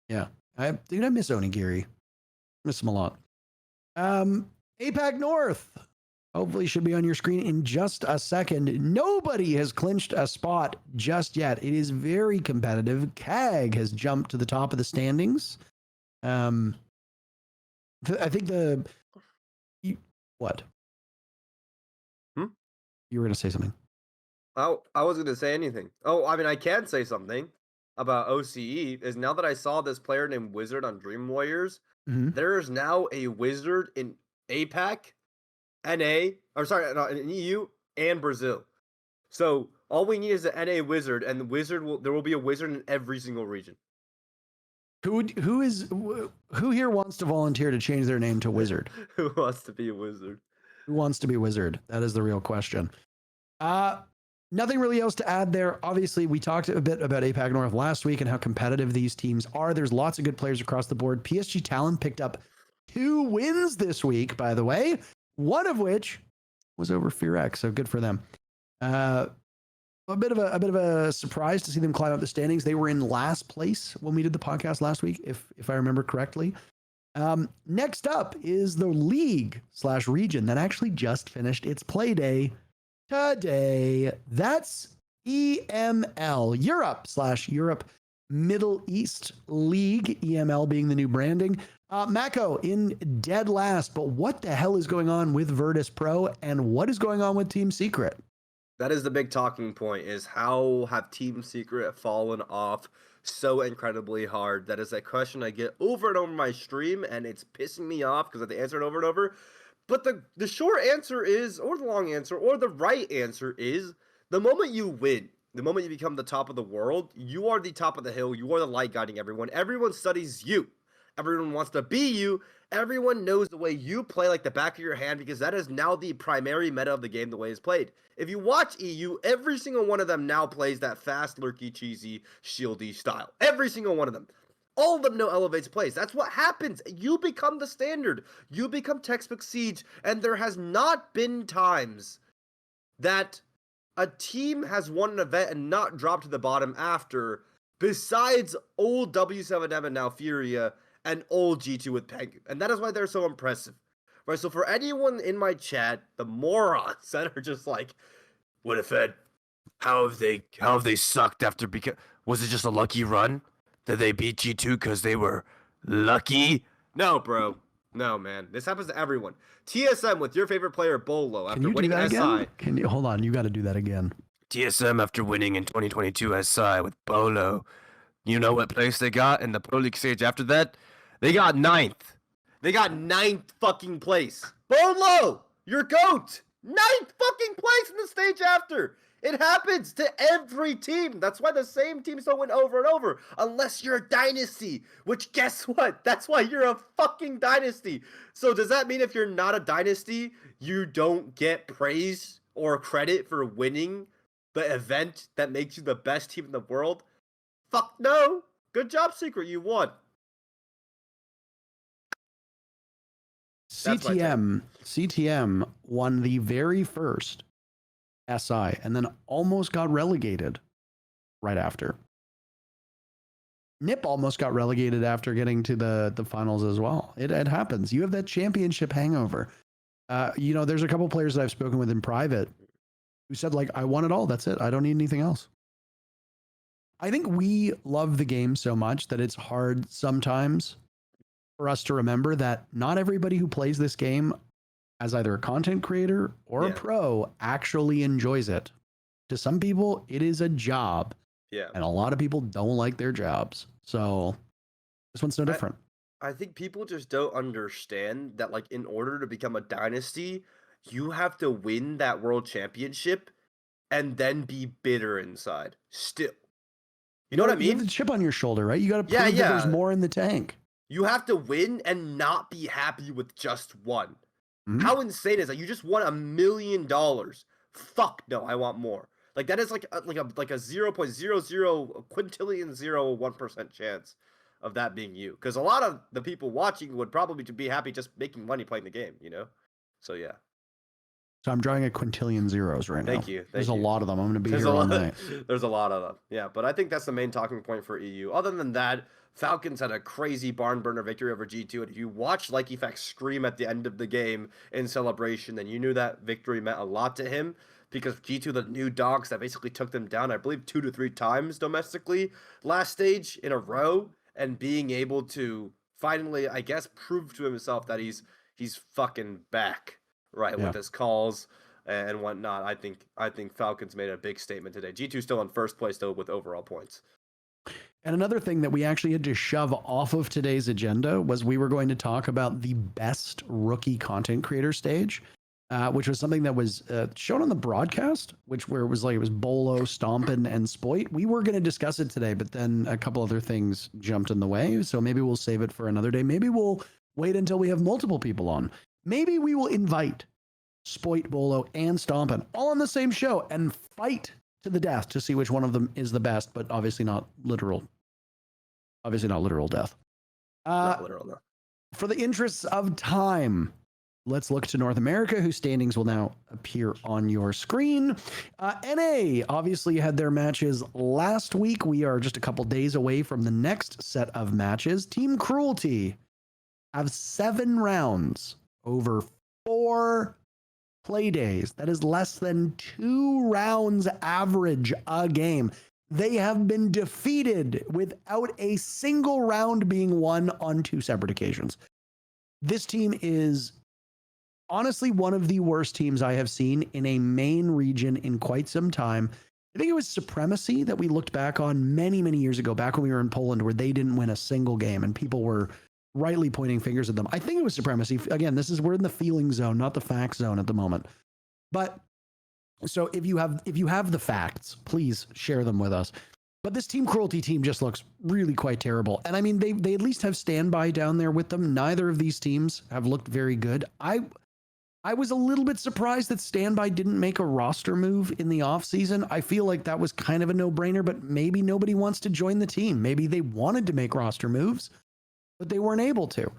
Yeah. I miss Onigiri. Miss him a lot. APAC North. Hopefully should be on your screen in just a second. Nobody has clinched a spot just yet. It is very competitive. CAG has jumped to the top of the standings. I think what? You were going to say something.
Oh, I wasn't going to say anything. Oh, I mean, I can say something about OCE. Is now that I saw this player named Wizard on Dream Warriors, there is now a Wizard in APAC, NA, in EU, and Brazil. So all we need is an NA Wizard, and there will be a Wizard in every single region.
Who here wants to volunteer to change their name to Wizard?
Who wants to be a Wizard?
Who wants to be Wizard? That is the real question. Nothing really else to add there. Obviously, we talked a bit about APAC North last week and how competitive these teams are. There's lots of good players across the board. PSG Talon picked up 2 wins this week, by the way, one of which was over FearX, so good for them. A bit of a surprise to see them climb up the standings. They were in last place when we did the podcast last week, if I remember correctly. Next up is the league/region that actually just finished its play day today. That's EML, Europe/Europe Middle East League, EML being the new branding. Mako in dead last, but what the hell is going on with Virtus Pro, and what is going on with Team Secret?
That is the big talking point, is how have Team Secret fallen off so incredibly hard? That is a question I get over and over my stream, and it's pissing me off because I have to answer it over and over. But the short answer is, or the long answer, or the right answer is, the moment you win, the moment you become the top of the world, you are the top of the hill, you are the light guiding everyone. Everyone studies you. Everyone wants to be you. Everyone knows the way you play like the back of your hand, because that is now the primary meta of the game, the way it's played. If you watch EU, every single one of them now plays that fast, lurky, cheesy, shieldy style. Every single one of them. All of them know Elevate's plays. That's what happens. You become the standard. You become textbook Siege, and there has not been times that a team has won an event and not dropped to the bottom after, besides old W7M and now Furia and old G2 with Pengu. And that is why they're so impressive. Right, so for anyone in my chat, the morons that are just like, what if Fed? How have they sucked after was it just a lucky run? Did they beat G2 because they were lucky? No, bro. No, man. This happens to everyone. TSM with your favorite player, Bolo, after winning SI.
Again? Can you hold on? You got to do that again.
TSM after winning in 2022 SI with Bolo. You know what place they got in the Pro League stage after that? They got 9th. They got 9th fucking place. Bolo, your GOAT. 9th fucking place in the stage after. It happens to every team. That's why the same teams don't win over and over. Unless you're a dynasty. Which, guess what? That's why you're a fucking dynasty. So does that mean if you're not a dynasty, you don't get praise or credit for winning the event that makes you the best team in the world? Fuck no. Good job, Secret. You won.
CTM won the very first SI and then almost got relegated right after. NIP almost got relegated after getting to the finals as well. It happens. You have that championship hangover. There's a couple players that I've spoken with in private who said, like, I want it all. That's it. I don't need anything else. I think we love the game so much that it's hard sometimes for us to remember that not everybody who plays this game as either a content creator or a pro actually enjoys it. To some people, it is a job.
Yeah.
And a lot of people don't like their jobs. So this one's no different.
I think people just don't understand that, like, in order to become a dynasty, you have to win that world championship and then be bitter inside still. You know what I mean?
You have the chip on your shoulder, right? You got to prove that there's more in the tank.
You have to win and not be happy with just one. Mm-hmm. How insane is that? You just won $1 million. Fuck no, I want more. Like, that is like a 0.00 quintillion 1% chance of that being you. Because a lot of the people watching would probably be happy just making money playing the game, you know? So yeah.
So I'm drawing a quintillion zeros right now.
Thank you.
There's a lot of them. I'm going to be here all night.
There's a lot of them. Yeah, but I think that's the main talking point for EU. Other than that, Falcons had a crazy barn burner victory over G2. And if you watched Likeyfax scream at the end of the game in celebration, then you knew that victory meant a lot to him. Because G2, the new dogs that basically took them down, I believe 2 to 3 times domestically last stage in a row. And being able to finally, I guess, prove to himself that he's fucking back. Right, with his calls and whatnot. I think Falcons made a big statement today. G2 still in first place though with overall points.
And another thing that we actually had to shove off of today's agenda was we were going to talk about the best rookie content creator stage, which was something that was shown on the broadcast, it was Bolo, Stompin, and Spoit. We were going to discuss it today, but then a couple other things jumped in the way. So maybe we'll save it for another day. Maybe we'll wait until we have multiple people on. Maybe we will invite Spoit, Bolo, and Stompin all on the same show and fight to the death to see which one of them is the best, but obviously not literal. Obviously not literal death.
Not literal, no.
For the interests of time, let's look to North America, whose standings will now appear on your screen. NA obviously had their matches last week. We are just a couple days away from the next set of matches. Team Cruelty have 7 rounds over 4 play days. That is less than 2 rounds average a game. They have been defeated without a single round being won on 2 separate occasions. This team is honestly one of the worst teams I have seen in a main region in quite some time. I think it was Supremacy that we looked back on many, many years ago, back when we were in Poland, where they didn't win a single game and people were rightly pointing fingers at them. I think it was Supremacy. Again, we're in the feeling zone, not the fact zone at the moment. But so if you have the facts, please share them with us. But this Team Cruelty team just looks really quite terrible. And I mean, they at least have Standby down there with them. Neither of these teams have looked very good. I was a little bit surprised that Standby didn't make a roster move in the offseason. I feel like that was kind of a no-brainer, but maybe nobody wants to join the team. Maybe they wanted to make roster moves, but they weren't able to.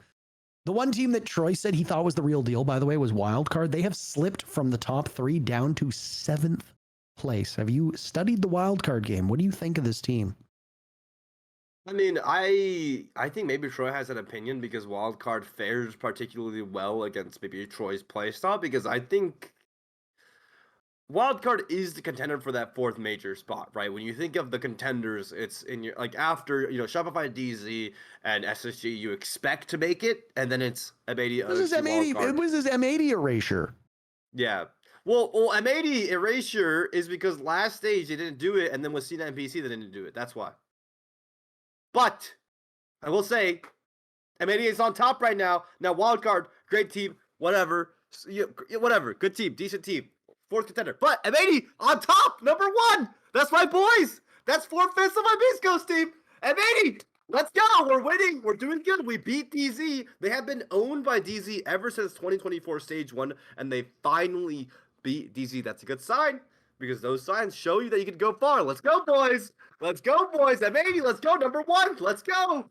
The one team that Troy said he thought was the real deal, by the way, was Wildcard. They have slipped from the top 3 down to 7th place? Have you studied the wildcard game? What do you think of this team?
I mean, I think maybe Troy has an opinion because Wildcard fares particularly well against maybe Troy's playstyle because I think Wildcard is the contender for that fourth major spot, right? When you think of the contenders, it's in your like after Shopify DZ and SSG, you expect to make it, and then it's M80.
This is M80. It was his M80 erasure.
Yeah. Well, M80 erasure is because last stage they didn't do it, and then with C9 PC they didn't do it. That's why. But I will say, M80 is on top right now. Now, Wildcard, great team, whatever. Whatever. Good team, decent team. Fourth contender. But M80 on top, number one. That's my boys. That's 4/5 of my Beast Coast team. M80, let's go. We're winning. We're doing good. We beat DZ. They have been owned by DZ ever since 2024 Stage 1, and they finally beat DZ. That's a good sign. Because those signs show you that you can go far. Let's go, boys. Let's go, boys. M80, let's go. Number one. Let's go.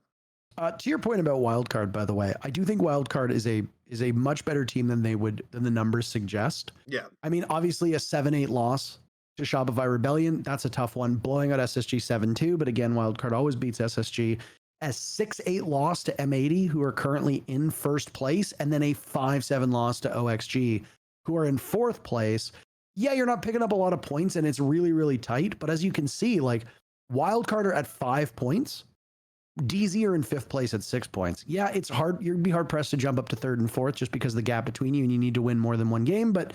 To your point about Wildcard, by the way, I do think Wildcard is a much better team than the numbers suggest.
Yeah.
I mean, obviously a 7-8 loss to Shopify Rebellion, that's a tough one. Blowing out SSG 7-2, but again, Wildcard always beats SSG. A 6-8 loss to M80, who are currently in first place, and then a 5-7 loss to OXG, who are in fourth place. Yeah, you're not picking up a lot of points and it's really, really tight. But as you can see, like Wildcard are at 5 points. DZ are in fifth place at 6 points. Yeah, it's hard. You'd be hard pressed to jump up to third and fourth just because of the gap between you and you need to win more than one game. But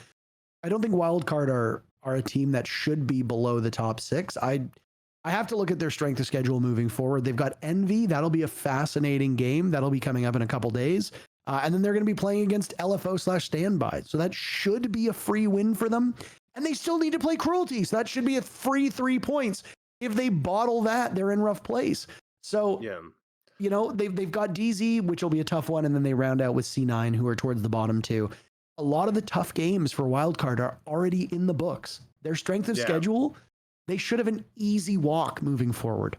I don't think Wildcard are a team that should be below the top 6. I have to look at their strength of schedule moving forward. They've got Envy. That'll be a fascinating game. That'll be coming up in a couple days. And then they're going to be playing against LFO/Standby. So that should be a free win for them. And they still need to play Cruelty. So that should be a free 3 points. If they bottle that, they're in rough place. So,
yeah.
They've got DZ, which will be a tough one. And then they round out with C9, who are towards the bottom too. A lot of the tough games for Wildcard are already in the books. Their strength of schedule, they should have an easy walk moving forward.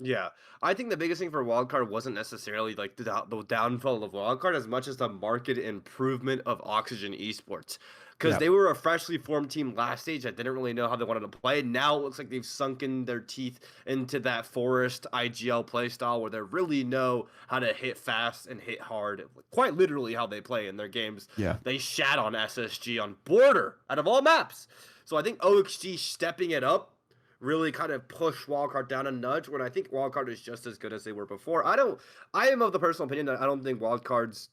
Yeah, I think the biggest thing for Wildcard wasn't necessarily like the downfall of Wildcard as much as the market improvement of Oxygen Esports. Because they were a freshly formed team last stage that didn't really know how they wanted to play. Now it looks like they've sunken their teeth into that Forest IGL playstyle where they really know how to hit fast and hit hard. Quite literally how they play in their games.
Yeah.
They shat on SSG on Border out of all maps. So I think OXG stepping it up really kind of push Wildcard down a nudge when I think Wildcard is just as good as they were before. I am of the personal opinion that I don't think Wildcard's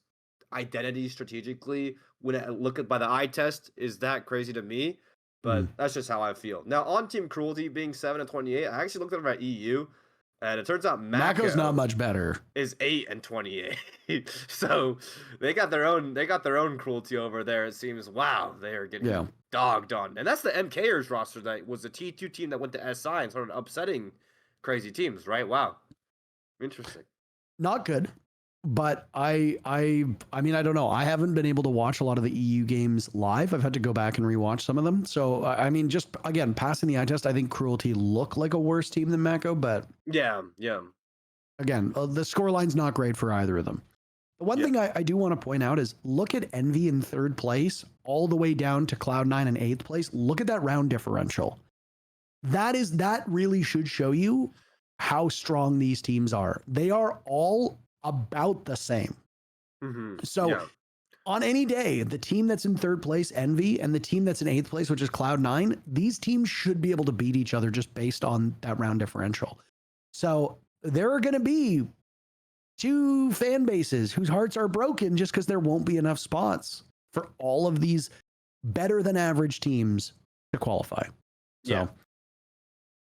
identity strategically, when I look at by the eye test, is that crazy to me. But that's just how I feel. Now, on Team Cruelty being 7-28, I actually looked at my EU, and it turns out
Mako's not much better.
Is 8-28. So they got their own Cruelty over there. It seems wow, they are getting dogged on. And that's the MKers roster that was the T2 team that went to SI and started upsetting crazy teams, right? Wow. Interesting.
Not good. But I mean, I don't know. I haven't been able to watch a lot of the EU games live. I've had to go back and rewatch some of them. So, I mean, just again, passing the eye test, I think Cruelty look like a worse team than Mako, but
yeah.
Again, the scoreline's not great for either of them. The one thing I do want to point out is look at Envy in third place, all the way down to Cloud9 in eighth place. Look at that round differential. That really should show you how strong these teams are. They are all about the same. So on any day, the team that's in third place, Envy, and the team that's in eighth place, which is Cloud9, these teams should be able to beat each other just based on that round differential. So there are going to be two fan bases whose hearts are broken just because there won't be enough spots for all of these better than average teams to qualify. So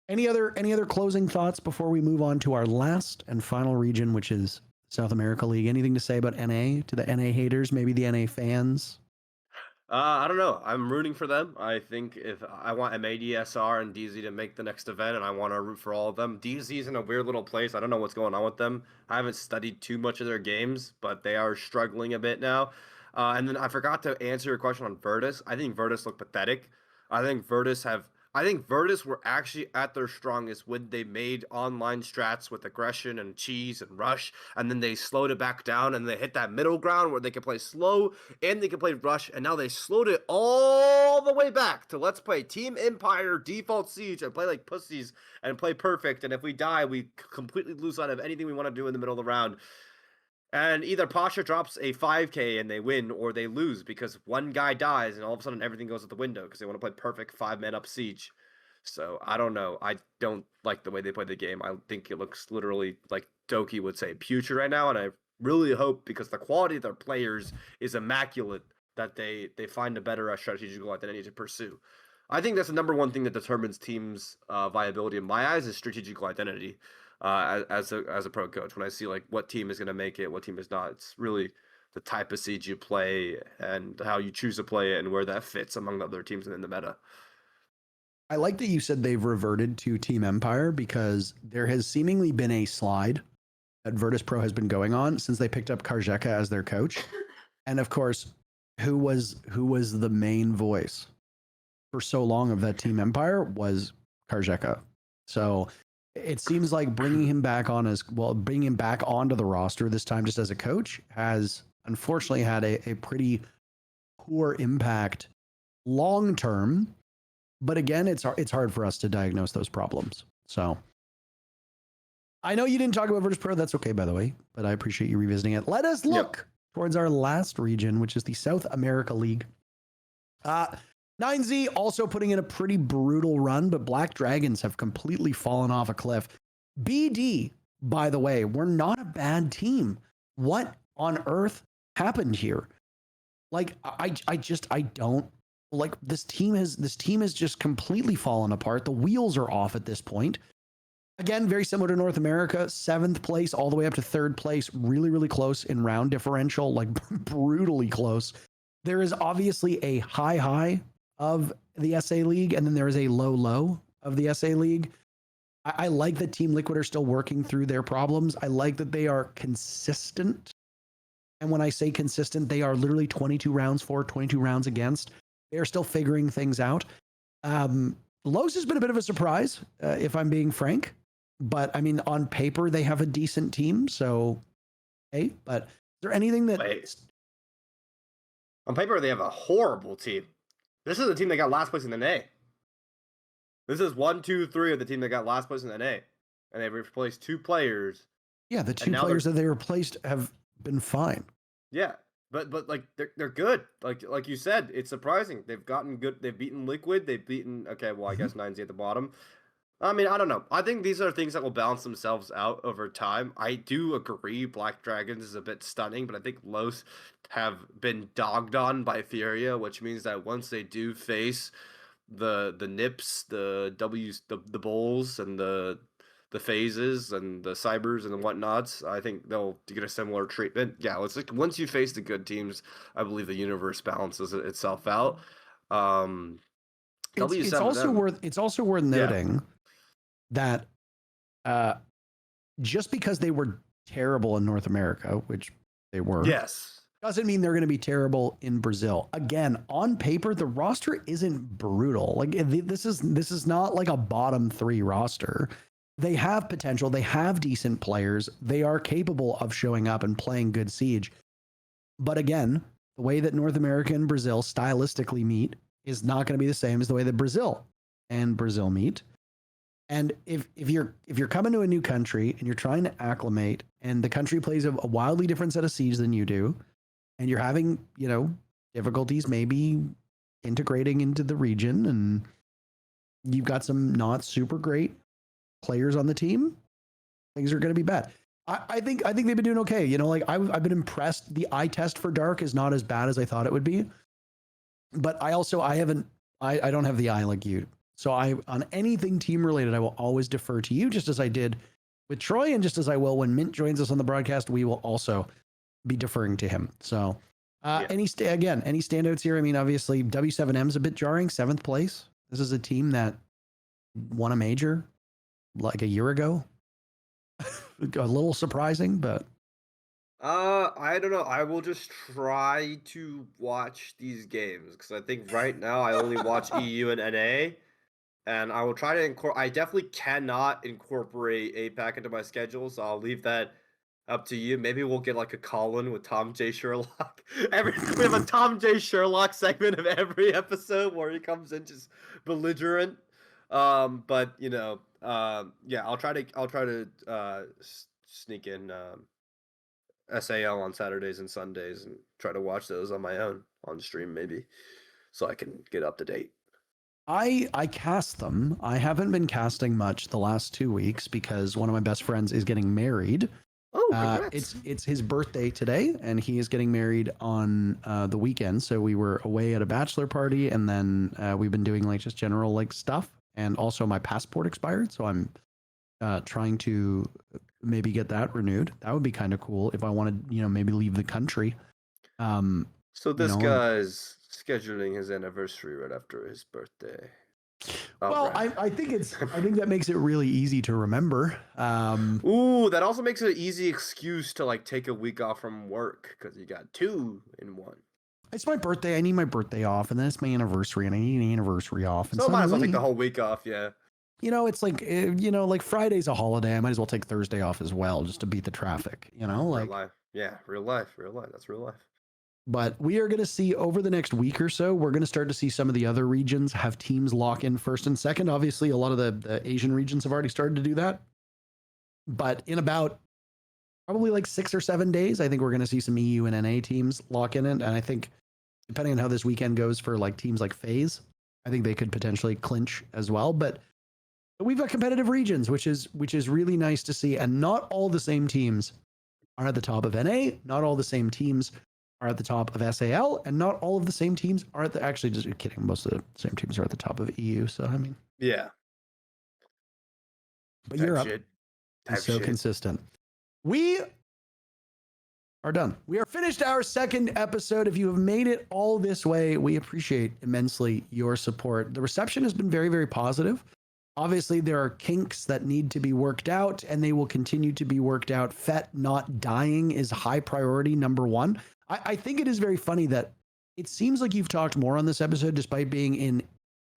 any other closing thoughts before we move on to our last and final region, which is South America League? Anything to say about NA, to the NA haters, maybe the NA fans?
I don't know. I'm rooting for them. I think if I want M80, SR, and DZ to make the next event, and I want to root for all of them. DZ's in a weird little place. I don't know what's going on with them. I haven't studied too much of their games, but they are struggling a bit now. And then I forgot to answer your question on Virtus. I think Virtus look pathetic. I think Virtus have I think Virtus were actually at their strongest when they made online strats with aggression and cheese and rush, and then they slowed it back down and they hit that middle ground where they can play slow and they can play rush, and now they slowed it all the way back to let's play Team Empire, default Siege, and play like pussies and play perfect, and if we die, we completely lose sight of anything we want to do in the middle of the round. And either Pasha drops a 5K and they win, or they lose because one guy dies and all of a sudden everything goes out the window because they want to play perfect 5-man up siege. So I don't know. I don't like the way they play the game. I think it looks literally like Doki would say putrid right now, and I really hope, because the quality of their players is immaculate, that they find a better strategical identity to pursue. I think that's the number one thing that determines teams' viability in my eyes is strategical identity. As a pro coach, when I see like what team is going to make it, what team is not, it's really the type of siege you play and how you choose to play it and where that fits among the other teams in the meta.
I like that you said they've reverted to Team Empire, because there has seemingly been a slide that Virtus Pro has been going on since they picked up Karjeka as their coach. And of course, who was the main voice for so long of that Team Empire was Karjeka. So it seems like bringing him back onto the roster this time just as a coach has unfortunately had a pretty poor impact long term. But again, it's hard for us to diagnose those problems. So I know you didn't talk about Virtus Pro. That's okay, by the way, but I appreciate you revisiting it. Let us look towards our last region, which is the South America League. JiNxzi also putting in a pretty brutal run, but Black Dragons have completely fallen off a cliff. BD, by the way, we're not a bad team. What on earth happened here? Like, I don't like this team has just completely fallen apart. The wheels are off at this point. Again, very similar to North America, 7th place all the way up to 3rd place, really, really close in round differential, like brutally close. There is obviously a high of the SA League, and then there is a low of the SA League. I like that Team Liquid are still working through their problems. I like that they are consistent. And when I say consistent, they are literally 22 rounds for, 22 rounds against. They are still figuring things out. Los has been a bit of a surprise, if I'm being frank. But I mean, on paper, they have a decent team. So, hey, but is there anything that...
On paper, they have a horrible team. This is the team that got last place in the NA. This is 1, 2, 3 of the team that got last place in the NA. And they've replaced 2 players.
Yeah, the 2 players that they replaced have been fine.
Yeah, but like they're good. Like you said, it's surprising. They've gotten good. They've beaten Liquid. They've beaten, okay, well, I guess JiNxzi at the bottom. I mean, I don't know. I think these are things that will balance themselves out over time. I do agree Black Dragons is a bit stunning, but I think Los have been dogged on by Furia, which means that once they do face the Nips, the W's, the Bulls, and the phases and the cybers and the whatnots, I think they'll get a similar treatment. Yeah, it's like once you face the good teams, I believe the universe balances itself out.
It's also worth noting that just because they were terrible in North America, which they were, doesn't mean they're going to be terrible in Brazil. Again, on paper, the roster isn't brutal. Like this is not like a bottom 3 roster. They have potential. They have decent players. They are capable of showing up and playing good Siege. But again, the way that North America and Brazil stylistically meet is not going to be the same as the way that Brazil and Brazil meet. And if you're coming to a new country and you're trying to acclimate, and the country plays a wildly different set of Siege than you do, and you're having, difficulties maybe integrating into the region, and you've got some not super great players on the team, things are going to be bad. I think they've been doing okay. I've been impressed. The eye test for Dark is not as bad as I thought it would be, but I don't have the eye like you. So on anything team related, I will always defer to you, just as I did with Troy, and just as I will when Mint joins us on the broadcast, we will also be deferring to him. So any standouts here? I mean, obviously W7M's a bit jarring, 7th place. This is a team that won a major like a year ago. A little surprising, but
I don't know. I will just try to watch these games because I think right now I only watch EU and NA, and I will try to I definitely cannot incorporate APAC into my schedule, so I'll leave that up to you. Maybe we'll get like a call-in with Tom J. Sherlock. We have a Tom J. Sherlock segment of every episode where he comes in just belligerent. But yeah, I'll try to sneak in SAL on Saturdays and Sundays and try to watch those on my own on stream maybe, so I can get up to date.
I cast them. I haven't been casting much the last 2 weeks because one of my best friends is getting married.
Oh, congrats.
It's his birthday today, and he is getting married on the weekend. So we were away at a bachelor party, and then we've been doing like just general like stuff. And also my passport expired, so I'm trying to maybe get that renewed. That would be kind of cool if I wanted, maybe leave the country.
So this guy's scheduling his anniversary right after his birthday.
Well, I think that makes it really easy to remember.
Ooh, that also makes it an easy excuse to like take a week off from work because you got 2 in 1.
It's my birthday. I need my birthday off, and then it's my anniversary, and I need an anniversary off. And
so I might as well take the whole week off. Yeah.
It's like like Friday's a holiday. I might as well take Thursday off as well, just to beat the traffic. Like
real life. Yeah, real life. That's real life.
But we are going to see over the next week or so, we're going to start to see some of the other regions have teams lock in first and second. Obviously, a lot of the Asian regions have already started to do that. But in about probably like 6 or 7 days, I think we're going to see some EU and NA teams lock in it. And I think depending on how this weekend goes for like teams like FaZe, I think they could potentially clinch as well. But we've got competitive regions, which is really nice to see. And not all the same teams are at the top of NA. Not all the same teams are at the top of SAL, and not all of the same teams are at the, actually, just kidding, most of the same teams are at the top of EU, so I mean.
Yeah.
But Europe is so consistent. We are done. We are finished our second episode. If you have made it all this way, we appreciate immensely your support. The reception has been very, very positive. Obviously, there are kinks that need to be worked out, and they will continue to be worked out. Fett not dying is high priority number 1. I think it is very funny that it seems like you've talked more on this episode despite being in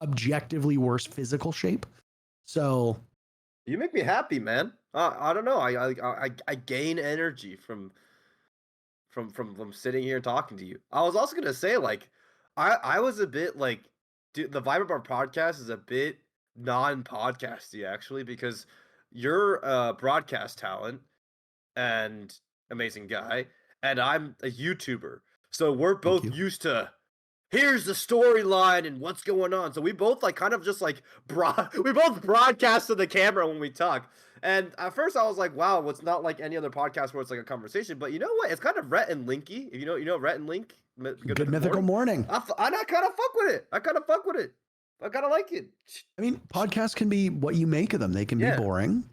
objectively worse physical shape. So
you make me happy, man. I don't know. I gain energy from sitting here and talking to you. I was also gonna say, like, I was a bit like, dude, the vibe of our podcast is a bit non-podcasty actually, because you're a broadcast talent and amazing guy, and I'm a YouTuber. So we're both used to, here's the storyline and what's going on. So we both like kind of just like we both broadcast to the camera when we talk. And at first I was like, wow, it's not like any other podcast where it's like a conversation. But you know what? It's kind of Rhett and Linky. You know Rhett and Link?
Good Mythical Morning.
I kind of fuck with it. I kind of like it.
I mean, podcasts can be what you make of them. They can be boring.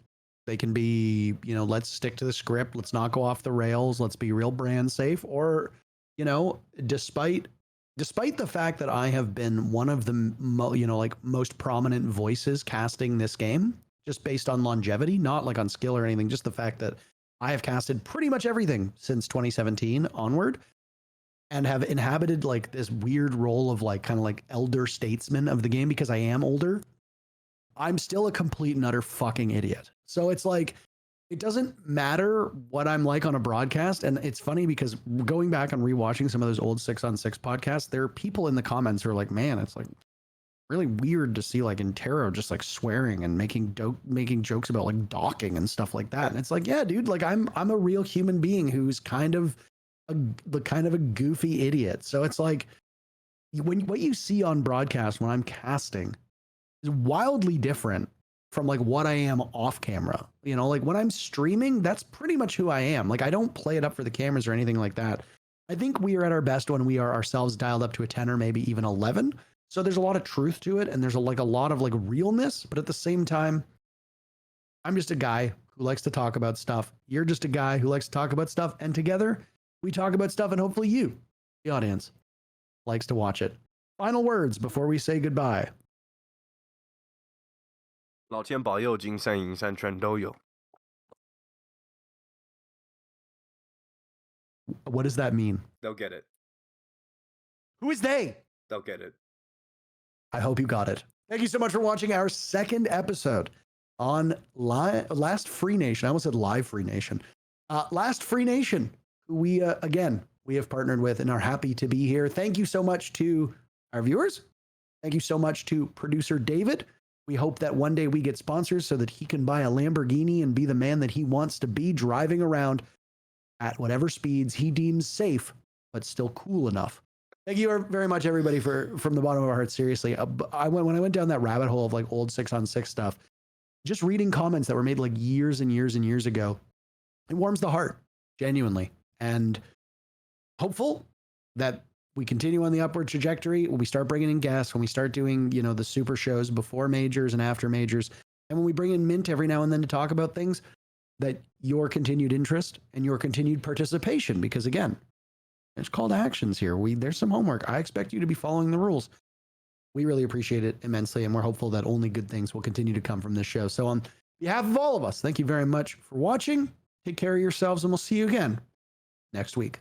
They can be, let's stick to the script. Let's not go off the rails. Let's be real brand safe. Or, despite the fact that I have been one of the, most prominent voices casting this game, just based on longevity, not like on skill or anything, just the fact that I have casted pretty much everything since 2017 onward, and have inhabited like this weird role of like kind of like elder statesman of the game because I am older. I'm still a complete and utter fucking idiot. So it's like, it doesn't matter what I'm like on a broadcast. And it's funny because going back and rewatching some of those old 6on6 podcasts, there are people in the comments who are like, man, it's like really weird to see like Interro just like swearing and making jokes about like docking and stuff like that. And it's like, yeah, dude, like I'm a real human being who's kind of a goofy idiot. So it's like what you see on broadcast when I'm casting is wildly different from like what I am off camera. Like when I'm streaming, that's pretty much who I am. Like I don't play it up for the cameras or anything like that. I think we are at our best when we are ourselves dialed up to a 10 or maybe even 11. So there's a lot of truth to it, and there's a lot of like realness, but at the same time, I'm just a guy who likes to talk about stuff. You're just a guy who likes to talk about stuff, and together we talk about stuff, and hopefully you, the audience, likes to watch it. Final words before we say goodbye.
老天保佑，金山银山全都有。
What does that mean?
They'll get it.
Who is they?
They'll get it.
I hope you got it. Thank you so much for watching our second episode on Last Free Nation. I almost said Live Free Nation. Last Free Nation, who we have partnered with and are happy to be here. Thank you so much to our viewers. Thank you so much to producer David. We hope that one day we get sponsors so that he can buy a Lamborghini and be the man that he wants to be, driving around at whatever speeds he deems safe, but still cool enough. Thank you very much, everybody, from the bottom of our hearts. Seriously, when I went down that rabbit hole of like old 6-on-6 stuff, just reading comments that were made like years and years and years ago, it warms the heart, genuinely. And hopeful that we continue on the upward trajectory when we start bringing in guests, when we start doing, the super shows before majors and after majors, and when we bring in Mint every now and then to talk about things, that your continued interest and your continued participation, because again, there's call to actions here. There's some homework. I expect you to be following the rules. We really appreciate it immensely, and we're hopeful that only good things will continue to come from this show. So on behalf of all of us, thank you very much for watching. Take care of yourselves, and we'll see you again next week.